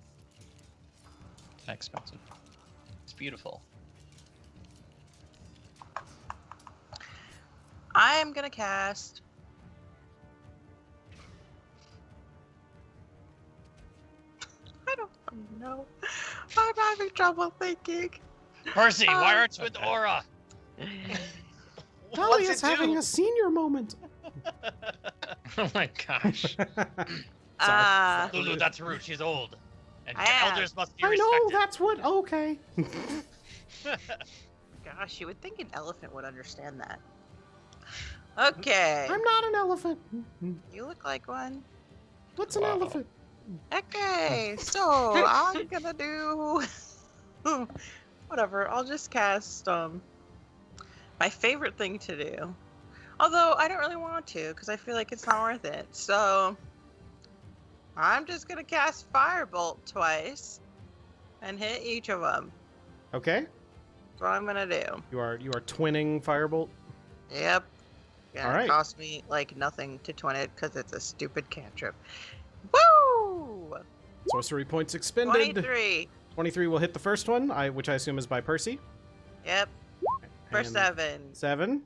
[SPEAKER 5] I expected.
[SPEAKER 6] It's beautiful.
[SPEAKER 3] I'm gonna cast. I don't know. I'm having trouble thinking.
[SPEAKER 1] Percy, why aren't you with Aura?
[SPEAKER 2] Dahlia's having a senior moment.
[SPEAKER 5] Oh my gosh.
[SPEAKER 1] Lulu, that's rude. She's old. And
[SPEAKER 3] I
[SPEAKER 1] elders must be
[SPEAKER 2] I
[SPEAKER 1] respected.
[SPEAKER 2] know, that's what. Okay.
[SPEAKER 3] Gosh, you would think an elephant would understand that. Okay.
[SPEAKER 2] I'm not an elephant.
[SPEAKER 3] You look like one.
[SPEAKER 2] What's an
[SPEAKER 5] Wow.
[SPEAKER 2] elephant?
[SPEAKER 3] Okay, so I'm gonna do whatever. I'll just cast my favorite thing to do. Although I don't really want to because I feel like it's not worth it. So I'm just gonna cast Firebolt twice and hit each of them.
[SPEAKER 2] Okay.
[SPEAKER 3] That's what I'm gonna do.
[SPEAKER 2] You are twinning Firebolt.
[SPEAKER 3] Yep. Yeah,
[SPEAKER 2] All right.
[SPEAKER 3] It cost me like nothing to twin it because it's a stupid cantrip. Woo!
[SPEAKER 2] Sorcery points expended.
[SPEAKER 3] 23.
[SPEAKER 2] 23 will hit the first one, which I assume is by Percy.
[SPEAKER 3] Yep. For
[SPEAKER 2] And
[SPEAKER 3] 7.
[SPEAKER 2] 7.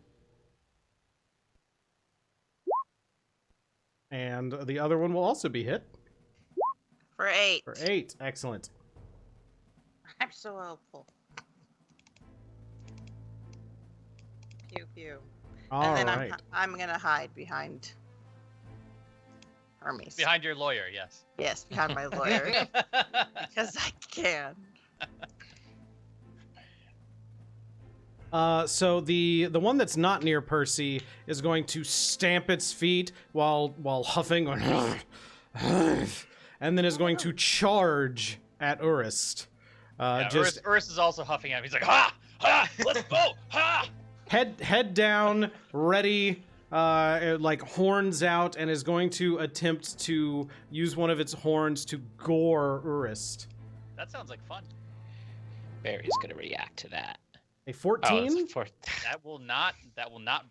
[SPEAKER 2] And the other one will also be hit
[SPEAKER 3] For 8.
[SPEAKER 2] for 8. Excellent.
[SPEAKER 3] I'm so helpful. Pew pew.
[SPEAKER 2] All
[SPEAKER 3] And then
[SPEAKER 2] right.
[SPEAKER 3] I'm gonna hide behind Hermes.
[SPEAKER 1] Behind your lawyer, yes.
[SPEAKER 3] Yes, behind my lawyer. Because I can.
[SPEAKER 2] So the one that's not near Percy is going to stamp its feet while huffing, and then is going to charge at Urist. Just
[SPEAKER 1] Urist is also huffing at him. He's like, ha! Ha! Let's go! Ha!
[SPEAKER 2] head down, ready, like horns out, and is going to attempt to use one of its horns to gore Urist.
[SPEAKER 1] That sounds like fun.
[SPEAKER 5] Barry's gonna react to that.
[SPEAKER 2] A 14.
[SPEAKER 5] Oh, it's for...
[SPEAKER 1] That will not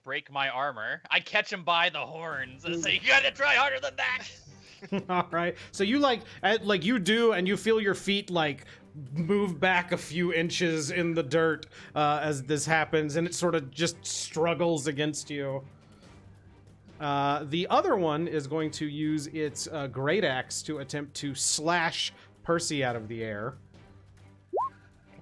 [SPEAKER 1] break my armor. I catch him by the horns and say, you gotta try harder than that!
[SPEAKER 2] All right. So you like you do, and you feel your feet like move back a few inches in the dirt as this happens, and it sort of just struggles against you. The other one is going to use its great axe to attempt to slash Percy out of the air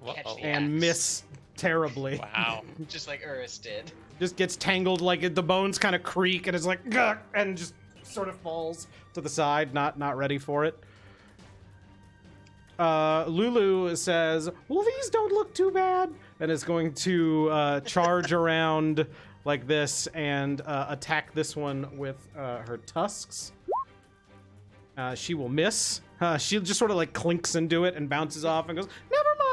[SPEAKER 5] Whoa.
[SPEAKER 2] and miss terribly.
[SPEAKER 5] Wow.
[SPEAKER 6] Just like Urist did.
[SPEAKER 2] Just gets tangled, like the bones kind of creak, and it's like, "Gah!" and just sort of falls to the side, not ready for it. Lulu says, well, these don't look too bad, and is going to charge around like this and attack this one with her tusks. She will miss. She just sort of like clinks into it and bounces off and goes, never mind.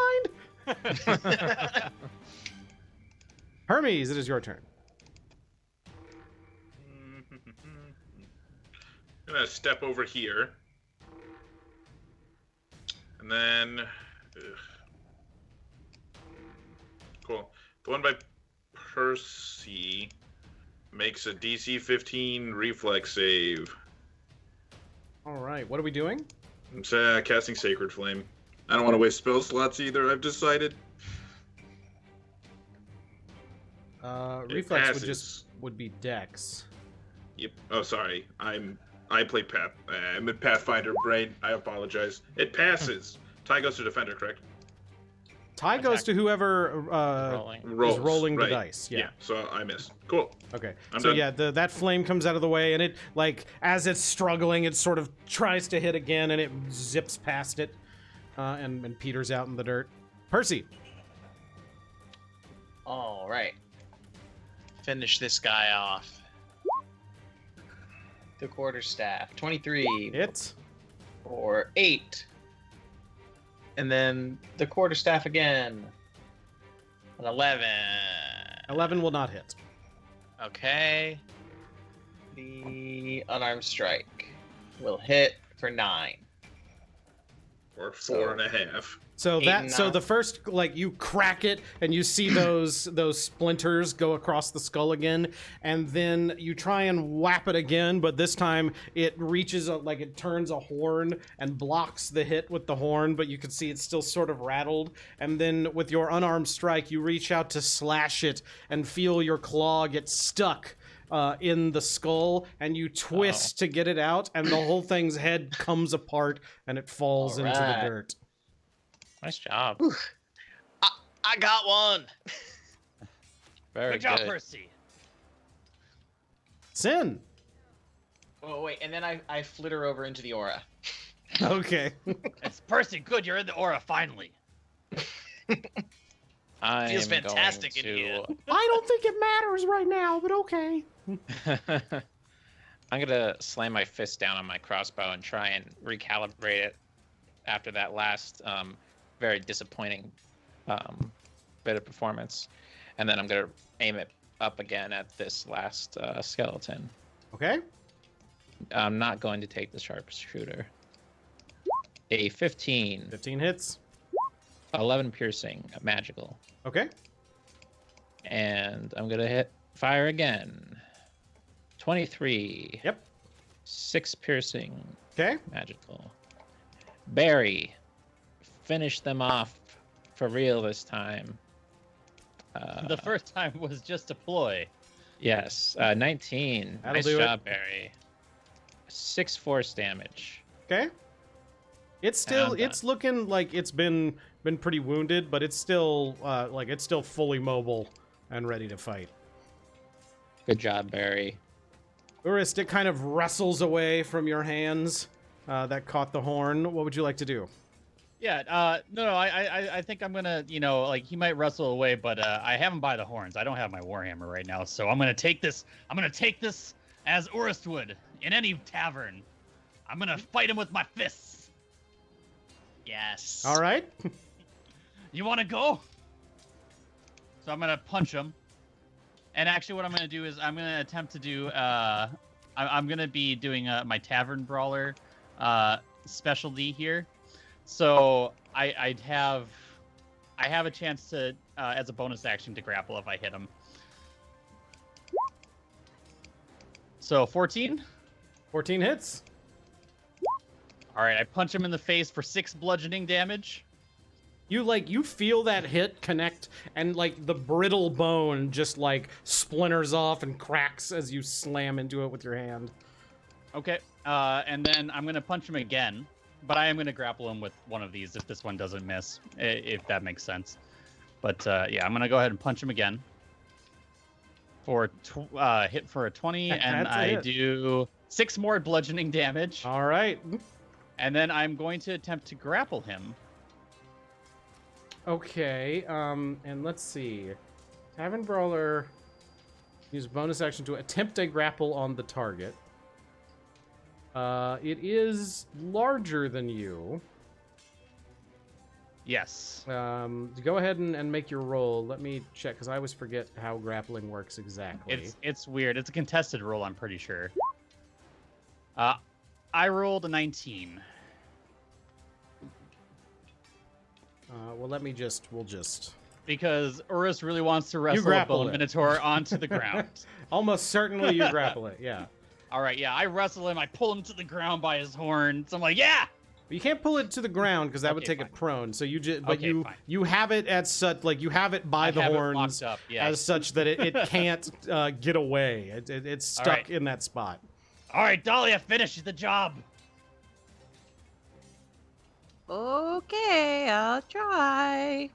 [SPEAKER 2] Hermes, it is your turn.
[SPEAKER 4] I'm gonna step over here. And then... Cool. The one by Percy makes a DC 15 reflex save.
[SPEAKER 2] All right, what are we doing?
[SPEAKER 4] I'm casting Sacred Flame. I don't want to waste spell slots either, I've decided.
[SPEAKER 2] Reflex would be Dex.
[SPEAKER 4] Yep. Oh, sorry. I play Path. I'm a Pathfinder brain. I apologize. It passes. Ty goes to Defender, correct?
[SPEAKER 2] Tie goes to whoever
[SPEAKER 5] Rolling.
[SPEAKER 2] is rolling
[SPEAKER 4] right.
[SPEAKER 2] the dice. Yeah.
[SPEAKER 4] So I missed. Cool.
[SPEAKER 2] Okay.
[SPEAKER 4] I'm
[SPEAKER 2] so
[SPEAKER 4] done.
[SPEAKER 2] yeah, that flame comes out of the way, and it, like, as it's struggling, it sort of tries to hit again, and it zips past it, and peters out in the dirt. Percy.
[SPEAKER 6] All right. Finish this guy off. The quarterstaff. 23
[SPEAKER 2] Hit.
[SPEAKER 6] for 8. And then the quarterstaff again. An 11.
[SPEAKER 2] 11 will not hit.
[SPEAKER 6] Okay. The unarmed strike will hit for 9.
[SPEAKER 4] Or 4.5.
[SPEAKER 2] So
[SPEAKER 6] Eight
[SPEAKER 2] that
[SPEAKER 6] and
[SPEAKER 2] so
[SPEAKER 6] nine.
[SPEAKER 2] the first, like, you crack it and you see those splinters go across the skull again, and then you try and whap it again, but this time it reaches like it turns a horn and blocks the hit with the horn, but you can see it's still sort of rattled. And then with your unarmed strike, you reach out to slash it and feel your claw get stuck in the skull, and you twist to get it out, and the whole thing's head comes apart and it falls into the
[SPEAKER 6] Alright.
[SPEAKER 2] dirt.
[SPEAKER 5] Nice job.
[SPEAKER 6] I got one.
[SPEAKER 5] Very
[SPEAKER 1] Good job,
[SPEAKER 5] good.
[SPEAKER 1] Percy.
[SPEAKER 2] Sin.
[SPEAKER 6] Oh wait, and then I flitter over into the aura.
[SPEAKER 2] Okay.
[SPEAKER 1] It's Percy. Good, you're in the aura finally.
[SPEAKER 5] I
[SPEAKER 6] Feels
[SPEAKER 5] am
[SPEAKER 6] fantastic
[SPEAKER 5] going
[SPEAKER 6] in here.
[SPEAKER 2] I don't think it matters right now, but okay.
[SPEAKER 5] I'm gonna slam my fist down on my crossbow and try and recalibrate it after that last very disappointing bit of performance, and then I'm gonna aim it up again at this last skeleton.
[SPEAKER 2] Okay.
[SPEAKER 5] I'm not going to take the sharpshooter. A 15,
[SPEAKER 2] 15 hits.
[SPEAKER 5] 11 piercing, magical,
[SPEAKER 2] Okay.
[SPEAKER 5] and I'm gonna fire again. 23.
[SPEAKER 2] Yep.
[SPEAKER 5] 6 piercing,
[SPEAKER 2] Okay.
[SPEAKER 5] magical. Barry, finish them off for real this time.
[SPEAKER 1] The first time was just a ploy.
[SPEAKER 5] Yes, 19.
[SPEAKER 2] That'll
[SPEAKER 5] Nice
[SPEAKER 2] do it.
[SPEAKER 5] job, Barry. 6 force damage.
[SPEAKER 2] Okay. It's still
[SPEAKER 5] I'm
[SPEAKER 2] it's looking like it's been pretty wounded, but it's still it's still fully mobile and ready to fight.
[SPEAKER 5] Good job, Barry.
[SPEAKER 2] Urist, it kind of wrestles away from your hands that caught the horn. What would you like to do?
[SPEAKER 1] Yeah, no, I think I'm gonna, like he might wrestle away, but I have him by the horns. I don't have my warhammer right now, so I'm gonna take this. I'm gonna take this as Urist would in any tavern. I'm gonna fight him with my fists.
[SPEAKER 6] Yes.
[SPEAKER 2] All right.
[SPEAKER 1] You want to go? So I'm gonna punch him. And actually, what I'm gonna do is I'm gonna attempt to do. I'm gonna be doing my tavern brawler specialty here. So I have a chance to as a bonus action to grapple if I hit him. So 14.
[SPEAKER 2] 14 hits.
[SPEAKER 1] All right, I punch him in the face for 6 bludgeoning damage.
[SPEAKER 2] You feel that hit connect, and like the brittle bone just like splinters off and cracks as you slam into it with your hand.
[SPEAKER 1] Okay, and then I'm gonna punch him again, but I am gonna grapple him with one of these if this one doesn't miss, if that makes sense. But yeah, I'm gonna go ahead and punch him again for hit for a 20, and
[SPEAKER 2] That's a
[SPEAKER 1] I
[SPEAKER 2] hit.
[SPEAKER 1] do 6 more bludgeoning damage,
[SPEAKER 2] All right.
[SPEAKER 1] and then I'm going to attempt to grapple him.
[SPEAKER 2] Okay, and let's see. Tavern Brawler, use bonus action to attempt a grapple on the target. It is larger than you.
[SPEAKER 1] Yes.
[SPEAKER 2] Go ahead and make your roll. Let me check, because I always forget how grappling works exactly.
[SPEAKER 1] It's weird. It's a contested roll, I'm pretty sure. I rolled a 19.
[SPEAKER 2] Well, we'll just...
[SPEAKER 1] Because Urist really wants to wrestle a
[SPEAKER 2] grapple
[SPEAKER 1] bone
[SPEAKER 2] it.
[SPEAKER 1] minotaur onto the ground.
[SPEAKER 2] Almost certainly you grapple it, yeah.
[SPEAKER 1] All right, yeah, I wrestle him. I pull him to the ground by his horns. I'm like, yeah.
[SPEAKER 2] But you can't pull it to the ground because that would
[SPEAKER 1] Okay,
[SPEAKER 2] take it
[SPEAKER 1] fine.
[SPEAKER 2] prone. So you just, but
[SPEAKER 1] Okay,
[SPEAKER 2] you
[SPEAKER 1] fine.
[SPEAKER 2] you have it at such like you have it by
[SPEAKER 1] I
[SPEAKER 2] the
[SPEAKER 1] have it
[SPEAKER 2] horns
[SPEAKER 1] locked up, yeah.
[SPEAKER 2] as such that it can't get away. It's stuck
[SPEAKER 1] right.
[SPEAKER 2] in that spot.
[SPEAKER 1] All right, Dahlia, finish the job.
[SPEAKER 3] Okay, I'll try.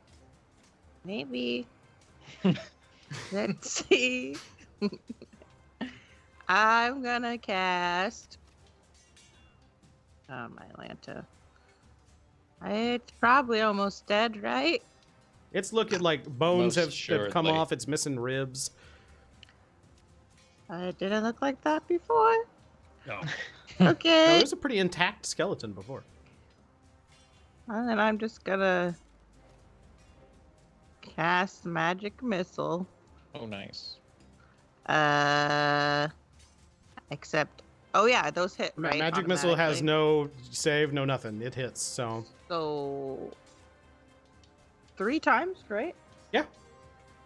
[SPEAKER 3] Maybe. Let's see. I'm gonna cast. Oh, my Lanta. It's probably almost dead, right?
[SPEAKER 2] It's looking like bones
[SPEAKER 5] Most
[SPEAKER 2] have come
[SPEAKER 5] assuredly.
[SPEAKER 2] off. It's missing ribs.
[SPEAKER 3] It didn't look like that before.
[SPEAKER 1] No.
[SPEAKER 2] No,
[SPEAKER 3] Okay.
[SPEAKER 2] it was a pretty intact skeleton before.
[SPEAKER 3] And then I'm just gonna cast magic missile.
[SPEAKER 5] Oh, nice.
[SPEAKER 3] Except, oh yeah, those hit, right?
[SPEAKER 2] Magic missile has
[SPEAKER 3] automatically?
[SPEAKER 2] no save, no nothing. It hits, so
[SPEAKER 3] So 3 times, right?
[SPEAKER 2] yeah.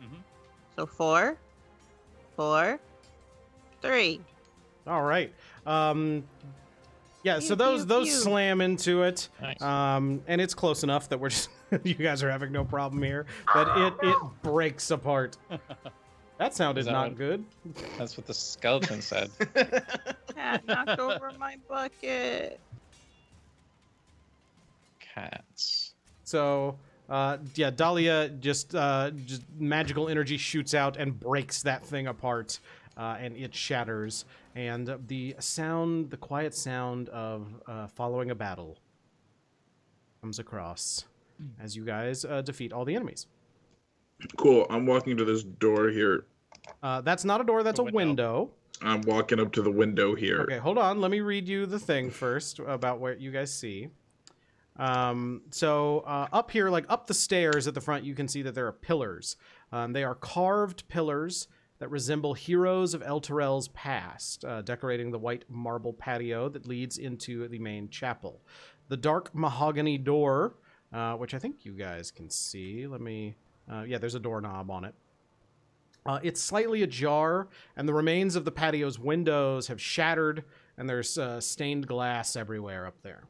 [SPEAKER 1] Mhm.
[SPEAKER 3] So 4, 4, 3.
[SPEAKER 2] All right. Yeah, so
[SPEAKER 3] Pew,
[SPEAKER 2] those
[SPEAKER 3] pew, pew.
[SPEAKER 2] slam into it.
[SPEAKER 5] Nice.
[SPEAKER 2] And it's close enough that we're just you guys are having no problem here. But it breaks apart. That sounded
[SPEAKER 5] Is that
[SPEAKER 2] not
[SPEAKER 5] what-
[SPEAKER 2] good.
[SPEAKER 5] That's what the skeleton said.
[SPEAKER 3] Cat knocked over my bucket.
[SPEAKER 5] Cats.
[SPEAKER 2] So yeah, Dahlia just magical energy shoots out and breaks that thing apart, and it shatters. And the quiet sound of following a battle comes across as you guys defeat all the enemies.
[SPEAKER 4] Cool. I'm walking to this door here.
[SPEAKER 2] That's not a door, that's
[SPEAKER 1] A
[SPEAKER 2] a window.
[SPEAKER 4] I'm walking up to the window here.
[SPEAKER 2] Okay, hold on. Let me read you the thing first about what you guys see. So up here, like up the stairs at the front, you can see that there are pillars. They are carved pillars that resemble heroes of Elturel's past, decorating the white marble patio that leads into the main chapel. The dark mahogany door, which I think you guys can see. Let me... yeah, there's a doorknob on it. It's slightly ajar, and the remains of the patio's windows have shattered, and there's stained glass everywhere up there.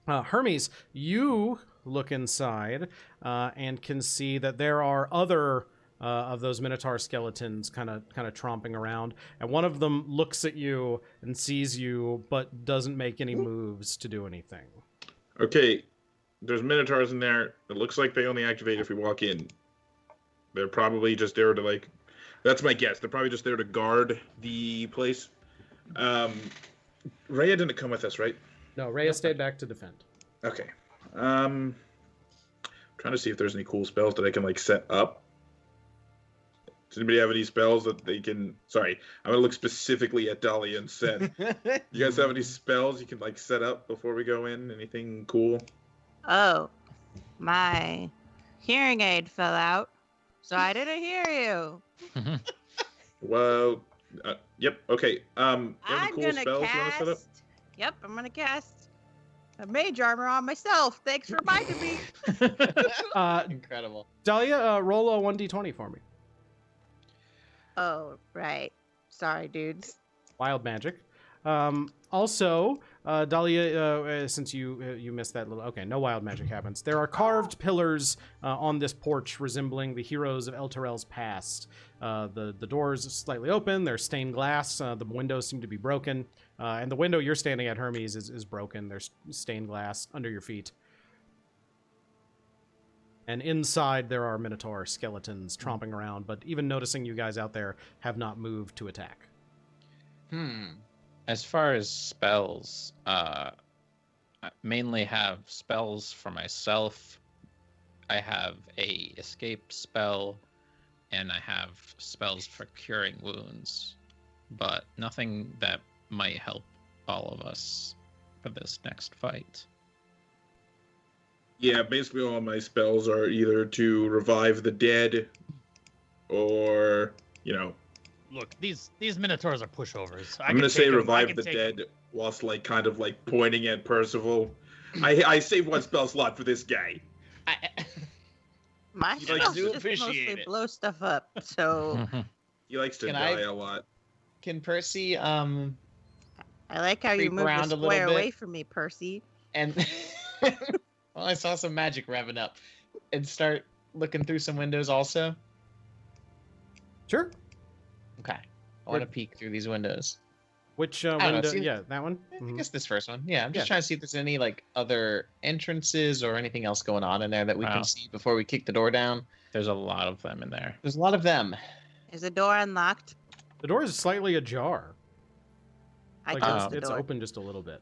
[SPEAKER 2] Hermes, you look inside and can see that there are other of those Minotaur skeletons kind of tromping around, and one of them looks at you and sees you, but doesn't make any moves to do anything.
[SPEAKER 4] Okay, there's minotaurs in there. It looks like they only activate if we walk in. They're probably just there to, like... That's my guess. They're probably just there to guard the place. Rhea didn't come with us, right?
[SPEAKER 2] No, Rhea stayed back to defend.
[SPEAKER 4] Okay. Trying to see if there's any cool spells that I can, like, set up. Does anybody have any spells that they can... Sorry, I'm going to look specifically at Dahlia and Seth. You guys have any spells you can, like, set up before we go in? Anything cool?
[SPEAKER 3] Oh, my hearing aid fell out, so I didn't hear you.
[SPEAKER 4] Well, yep, okay. You have any
[SPEAKER 3] I'm
[SPEAKER 4] cool
[SPEAKER 3] gonna
[SPEAKER 4] spells you want to set up?
[SPEAKER 3] cast. Yep, I'm gonna cast a mage armor on myself. Thanks for reminding me.
[SPEAKER 6] Incredible.
[SPEAKER 2] Dahlia, roll a 1d20 for me.
[SPEAKER 3] Oh, right. Sorry, dudes.
[SPEAKER 2] Wild magic. Also, Dahlia, since you missed that little... Okay, no wild magic happens. There are carved pillars on this porch resembling the heroes of Elturel's past. The doors are slightly open. They're stained glass. The windows seem to be broken. And the window you're standing at, Hermes, is broken. There's stained glass under your feet. And inside, there are Minotaur skeletons tromping around, but even noticing you guys out there have not moved to attack.
[SPEAKER 5] As far as spells, I mainly have spells for myself. I have a escape spell, and I have spells for curing wounds, but nothing that might help all of us for this next fight.
[SPEAKER 4] Yeah, basically all my spells are either to revive the dead or, you know...
[SPEAKER 1] Look, these Minotaurs are pushovers.
[SPEAKER 4] I'm going to say revive the dead whilst, like, kind of, like, pointing at Percival. I save one spell slot for this guy.
[SPEAKER 3] My
[SPEAKER 4] You like
[SPEAKER 3] spells
[SPEAKER 4] to
[SPEAKER 3] just
[SPEAKER 1] appreciate
[SPEAKER 3] mostly
[SPEAKER 1] it.
[SPEAKER 3] blow stuff up, so
[SPEAKER 4] He likes to
[SPEAKER 6] Can
[SPEAKER 4] die
[SPEAKER 6] I-
[SPEAKER 4] a lot.
[SPEAKER 6] Can Percy
[SPEAKER 3] I like how you
[SPEAKER 6] Creep
[SPEAKER 3] moved
[SPEAKER 6] around
[SPEAKER 3] the
[SPEAKER 6] a little
[SPEAKER 3] square
[SPEAKER 6] bit.
[SPEAKER 3] away from me, Percy.
[SPEAKER 6] and well, I saw some magic revving up and start looking through some windows also.
[SPEAKER 2] Sure.
[SPEAKER 6] Okay. I want to peek through these windows.
[SPEAKER 2] Which
[SPEAKER 6] don't know,
[SPEAKER 2] window?
[SPEAKER 6] see-
[SPEAKER 2] Yeah, that one.
[SPEAKER 6] I
[SPEAKER 2] Mhm.
[SPEAKER 6] guess this first one. Yeah, I'm just
[SPEAKER 2] Yeah.
[SPEAKER 6] trying to see if there's any like other entrances or anything else going on in there that we
[SPEAKER 5] Wow.
[SPEAKER 6] can see before we kick the door down.
[SPEAKER 5] There's a lot of them in there.
[SPEAKER 6] There's a lot of them.
[SPEAKER 3] Is the door unlocked?
[SPEAKER 2] The door is slightly ajar.
[SPEAKER 3] I
[SPEAKER 2] Like
[SPEAKER 3] closed
[SPEAKER 2] it's,
[SPEAKER 3] the
[SPEAKER 2] it's
[SPEAKER 3] door.
[SPEAKER 2] open just a little bit.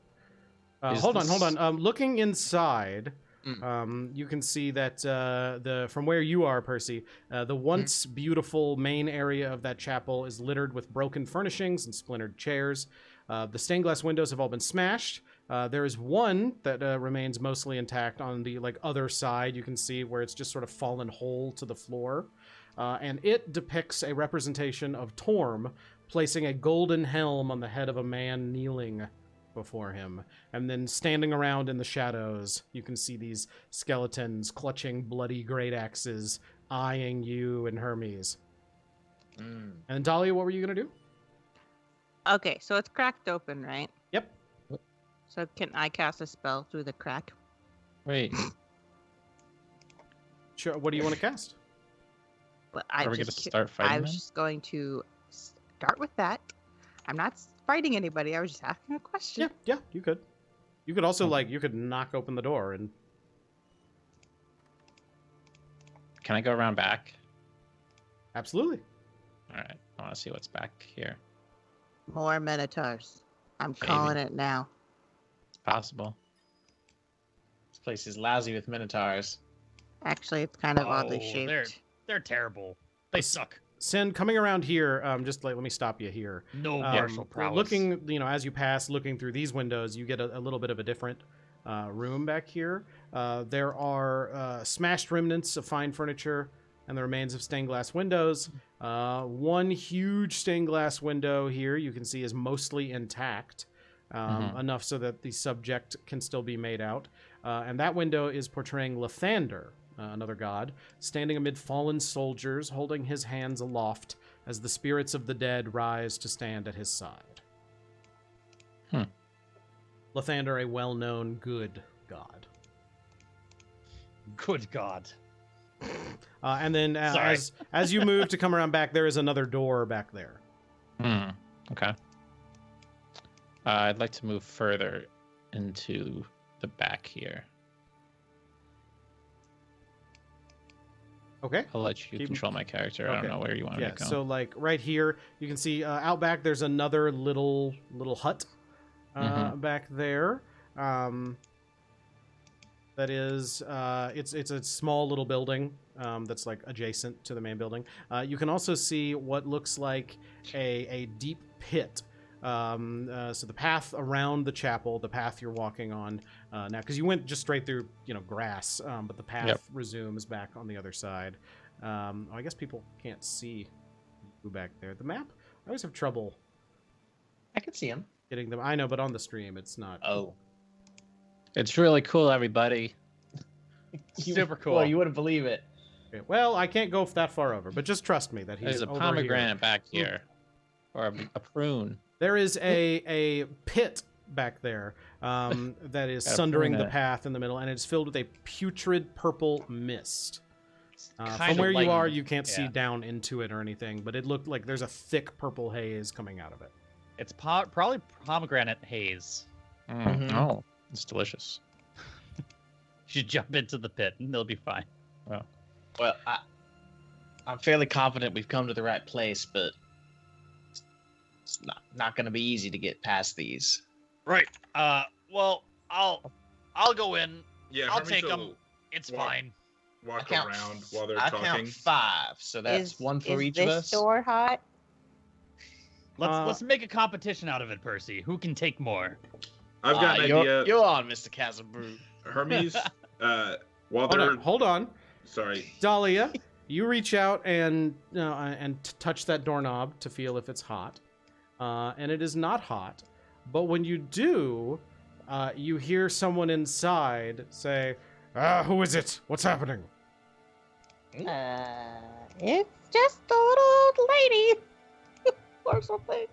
[SPEAKER 5] Is
[SPEAKER 2] Hold on.
[SPEAKER 5] this-
[SPEAKER 2] Looking inside,
[SPEAKER 6] Mm.
[SPEAKER 2] you can see that from where you are, Percy, the once beautiful main area of that chapel is littered with broken furnishings and splintered chairs. The stained glass windows have all been smashed, There is one that remains mostly intact on the other side. You can see where it's just sort of fallen whole to the floor. And it depicts a representation of Torm placing a golden helm on the head of a man kneeling before him. And then standing around in the shadows, you can see these skeletons clutching bloody great axes, eyeing you and Hermes. And Dahlia, what were you going to do?
[SPEAKER 3] Okay, so it's cracked open, right?
[SPEAKER 2] Yep.
[SPEAKER 3] So can I cast a spell through the crack?
[SPEAKER 5] Wait,
[SPEAKER 2] Sure. What do you want to cast?
[SPEAKER 3] But
[SPEAKER 5] are we going to start fighting
[SPEAKER 3] I was
[SPEAKER 5] them?
[SPEAKER 3] just going to start with that. I'm not fighting anybody. I was just asking a question.
[SPEAKER 2] Yeah, you could. You could also, you could knock open the door and...
[SPEAKER 5] Can I go around back?
[SPEAKER 2] Absolutely.
[SPEAKER 5] All right, I want to see what's back here.
[SPEAKER 3] More Minotaurs. I'm
[SPEAKER 5] Maybe.
[SPEAKER 3] calling it now.
[SPEAKER 5] It's possible.
[SPEAKER 6] This place is lousy with minotaurs.
[SPEAKER 3] Actually, it's kind of oddly
[SPEAKER 1] Oh,
[SPEAKER 3] shaped.
[SPEAKER 1] They're terrible. They suck.
[SPEAKER 2] Sin, coming around here, just let me stop you here.
[SPEAKER 1] No martial prowess.
[SPEAKER 2] Looking, as you pass, looking through these windows, you get a little bit of a different room back here. There are smashed remnants of fine furniture and the remains of stained glass windows. One huge stained glass window here you can see is mostly intact, enough so that the subject can still be made out. And that window is portraying Lathander, another god, standing amid fallen soldiers, holding his hands aloft as the spirits of the dead rise to stand at his side. Lathander, a well-known good god.
[SPEAKER 1] Good God.
[SPEAKER 2] And then
[SPEAKER 1] Sorry.
[SPEAKER 2] as you move to come around back, there is another door back there.
[SPEAKER 5] Okay. I'd like to move further into the back here.
[SPEAKER 2] Okay.
[SPEAKER 5] I'll let you
[SPEAKER 2] Keep-
[SPEAKER 5] control my character. I
[SPEAKER 2] Okay.
[SPEAKER 5] don't know where you want me
[SPEAKER 2] Yeah,
[SPEAKER 5] to go.
[SPEAKER 2] so right here, you can see out back, there's another little hut back there. That is, it's a small little building that's adjacent to the main building. You can also see what looks like a deep pit. So the path around the chapel, the path you're walking on now, because you went just straight through, grass, but the path resumes back on the other side. I guess people can't see you back there. The map, I always have trouble
[SPEAKER 6] I can see him.
[SPEAKER 2] getting them. I know, but on the stream, it's not.
[SPEAKER 6] Oh.
[SPEAKER 5] It's really cool, everybody.
[SPEAKER 1] Super cool.
[SPEAKER 6] Well, you wouldn't believe it.
[SPEAKER 2] Okay, well, I can't go that far over, but just trust me that he's
[SPEAKER 5] There's a
[SPEAKER 2] over
[SPEAKER 5] pomegranate
[SPEAKER 2] here.
[SPEAKER 5] back here, or a prune.
[SPEAKER 2] There is a pit back there that is
[SPEAKER 5] Got a
[SPEAKER 2] sundering
[SPEAKER 5] prune
[SPEAKER 2] the
[SPEAKER 5] in it.
[SPEAKER 2] path in the middle, and it's filled with a putrid purple mist. From
[SPEAKER 1] Kinda
[SPEAKER 2] where you
[SPEAKER 1] like-
[SPEAKER 2] are, you can't see
[SPEAKER 1] yeah.
[SPEAKER 2] down into it or anything, but it looked like there's a thick purple haze coming out of it.
[SPEAKER 1] It's probably pomegranate haze.
[SPEAKER 5] Oh, it's delicious.
[SPEAKER 1] You should jump into the pit and they'll be fine.
[SPEAKER 6] Well, I'm fairly confident we've come to the right place, but it's not going to be easy to get past these.
[SPEAKER 1] Right. Well, I'll go in.
[SPEAKER 4] Yeah,
[SPEAKER 1] I'll
[SPEAKER 4] Hermes
[SPEAKER 1] take
[SPEAKER 4] will
[SPEAKER 1] them. It's
[SPEAKER 4] walk-
[SPEAKER 1] fine.
[SPEAKER 4] Walk
[SPEAKER 6] count-
[SPEAKER 4] around while they're
[SPEAKER 6] I
[SPEAKER 4] talking.
[SPEAKER 6] count 5, so that's one for each of us.
[SPEAKER 3] door hot?
[SPEAKER 1] Let's make a competition out of it, Percy. Who can take more?
[SPEAKER 4] I've got an idea.
[SPEAKER 6] You're on, Mr. Chasmbrew.
[SPEAKER 4] Hermes, while
[SPEAKER 2] Hold
[SPEAKER 4] they're
[SPEAKER 2] on, hold on.
[SPEAKER 4] sorry,
[SPEAKER 2] Dahlia, you reach out and touch that doorknob to feel if it's hot, and it is not hot. But when you do, you hear someone inside say, "Who is it? What's happening?"
[SPEAKER 3] It's just a little old lady. Or something.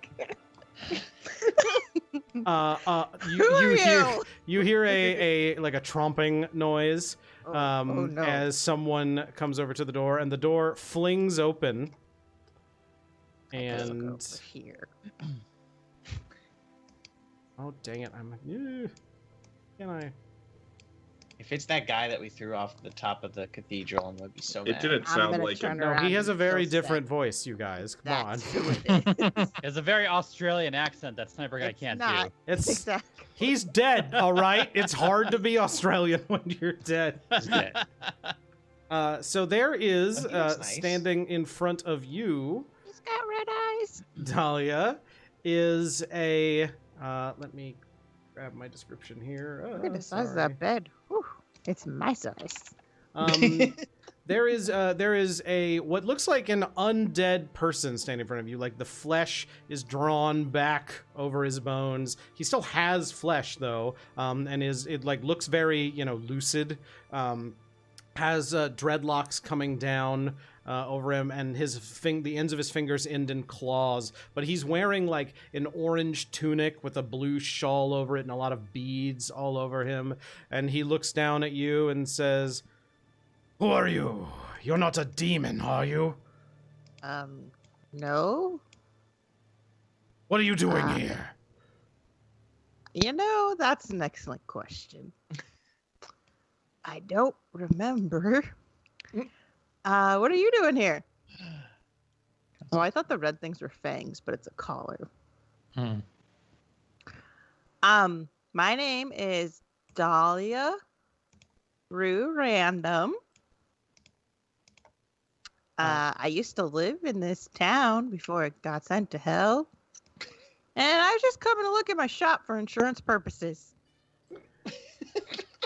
[SPEAKER 2] You hear a tromping noise
[SPEAKER 3] Oh, no.
[SPEAKER 2] as someone comes over to the door, and the door flings open.
[SPEAKER 3] I guess I'll go
[SPEAKER 2] And
[SPEAKER 3] over here.
[SPEAKER 2] oh dang it! Can I?
[SPEAKER 6] If it's that guy that we threw off the top of the cathedral, I'm going to be so
[SPEAKER 4] it
[SPEAKER 6] mad.
[SPEAKER 4] didn't
[SPEAKER 3] I'm
[SPEAKER 4] sound
[SPEAKER 3] gonna
[SPEAKER 4] like
[SPEAKER 3] turn
[SPEAKER 4] him.
[SPEAKER 2] No,
[SPEAKER 3] around
[SPEAKER 2] he has a
[SPEAKER 3] and
[SPEAKER 2] very
[SPEAKER 3] feel
[SPEAKER 2] different
[SPEAKER 3] sad.
[SPEAKER 2] voice. You guys, come on.
[SPEAKER 3] That's who it is.
[SPEAKER 1] It's a very Australian accent that SniperGuy
[SPEAKER 3] It's
[SPEAKER 1] can't
[SPEAKER 3] not.
[SPEAKER 1] do.
[SPEAKER 2] It's
[SPEAKER 3] Exactly.
[SPEAKER 2] he's dead. All right, it's hard to be Australian when you're dead. So there is
[SPEAKER 6] Oh, he looks nice.
[SPEAKER 2] standing in front of you,
[SPEAKER 3] He's got red eyes.
[SPEAKER 2] Dahlia, is a let me grab my description here.
[SPEAKER 7] Look at the size of
[SPEAKER 2] sorry.
[SPEAKER 7] that bed. Whew, it's my size.
[SPEAKER 2] There is a what looks like an undead person standing in front of you. Like the flesh is drawn back over his bones. He still has flesh though, and it looks very lucid. Has dreadlocks coming down over him, and the ends of his fingers end in claws. But he's wearing like an orange tunic with a blue shawl over it and a lot of beads all over him. And he looks down at you and says, "Who are you? You're not a demon, are you?
[SPEAKER 7] No.
[SPEAKER 2] What are you doing here?"
[SPEAKER 7] That's an excellent question. I don't remember. What are you doing here? Oh, I thought the red things were fangs, but it's a collar. My name is Dahlia Roux Random. I used to live in this town before it got sent to hell. And I was just coming to look at my shop for insurance purposes.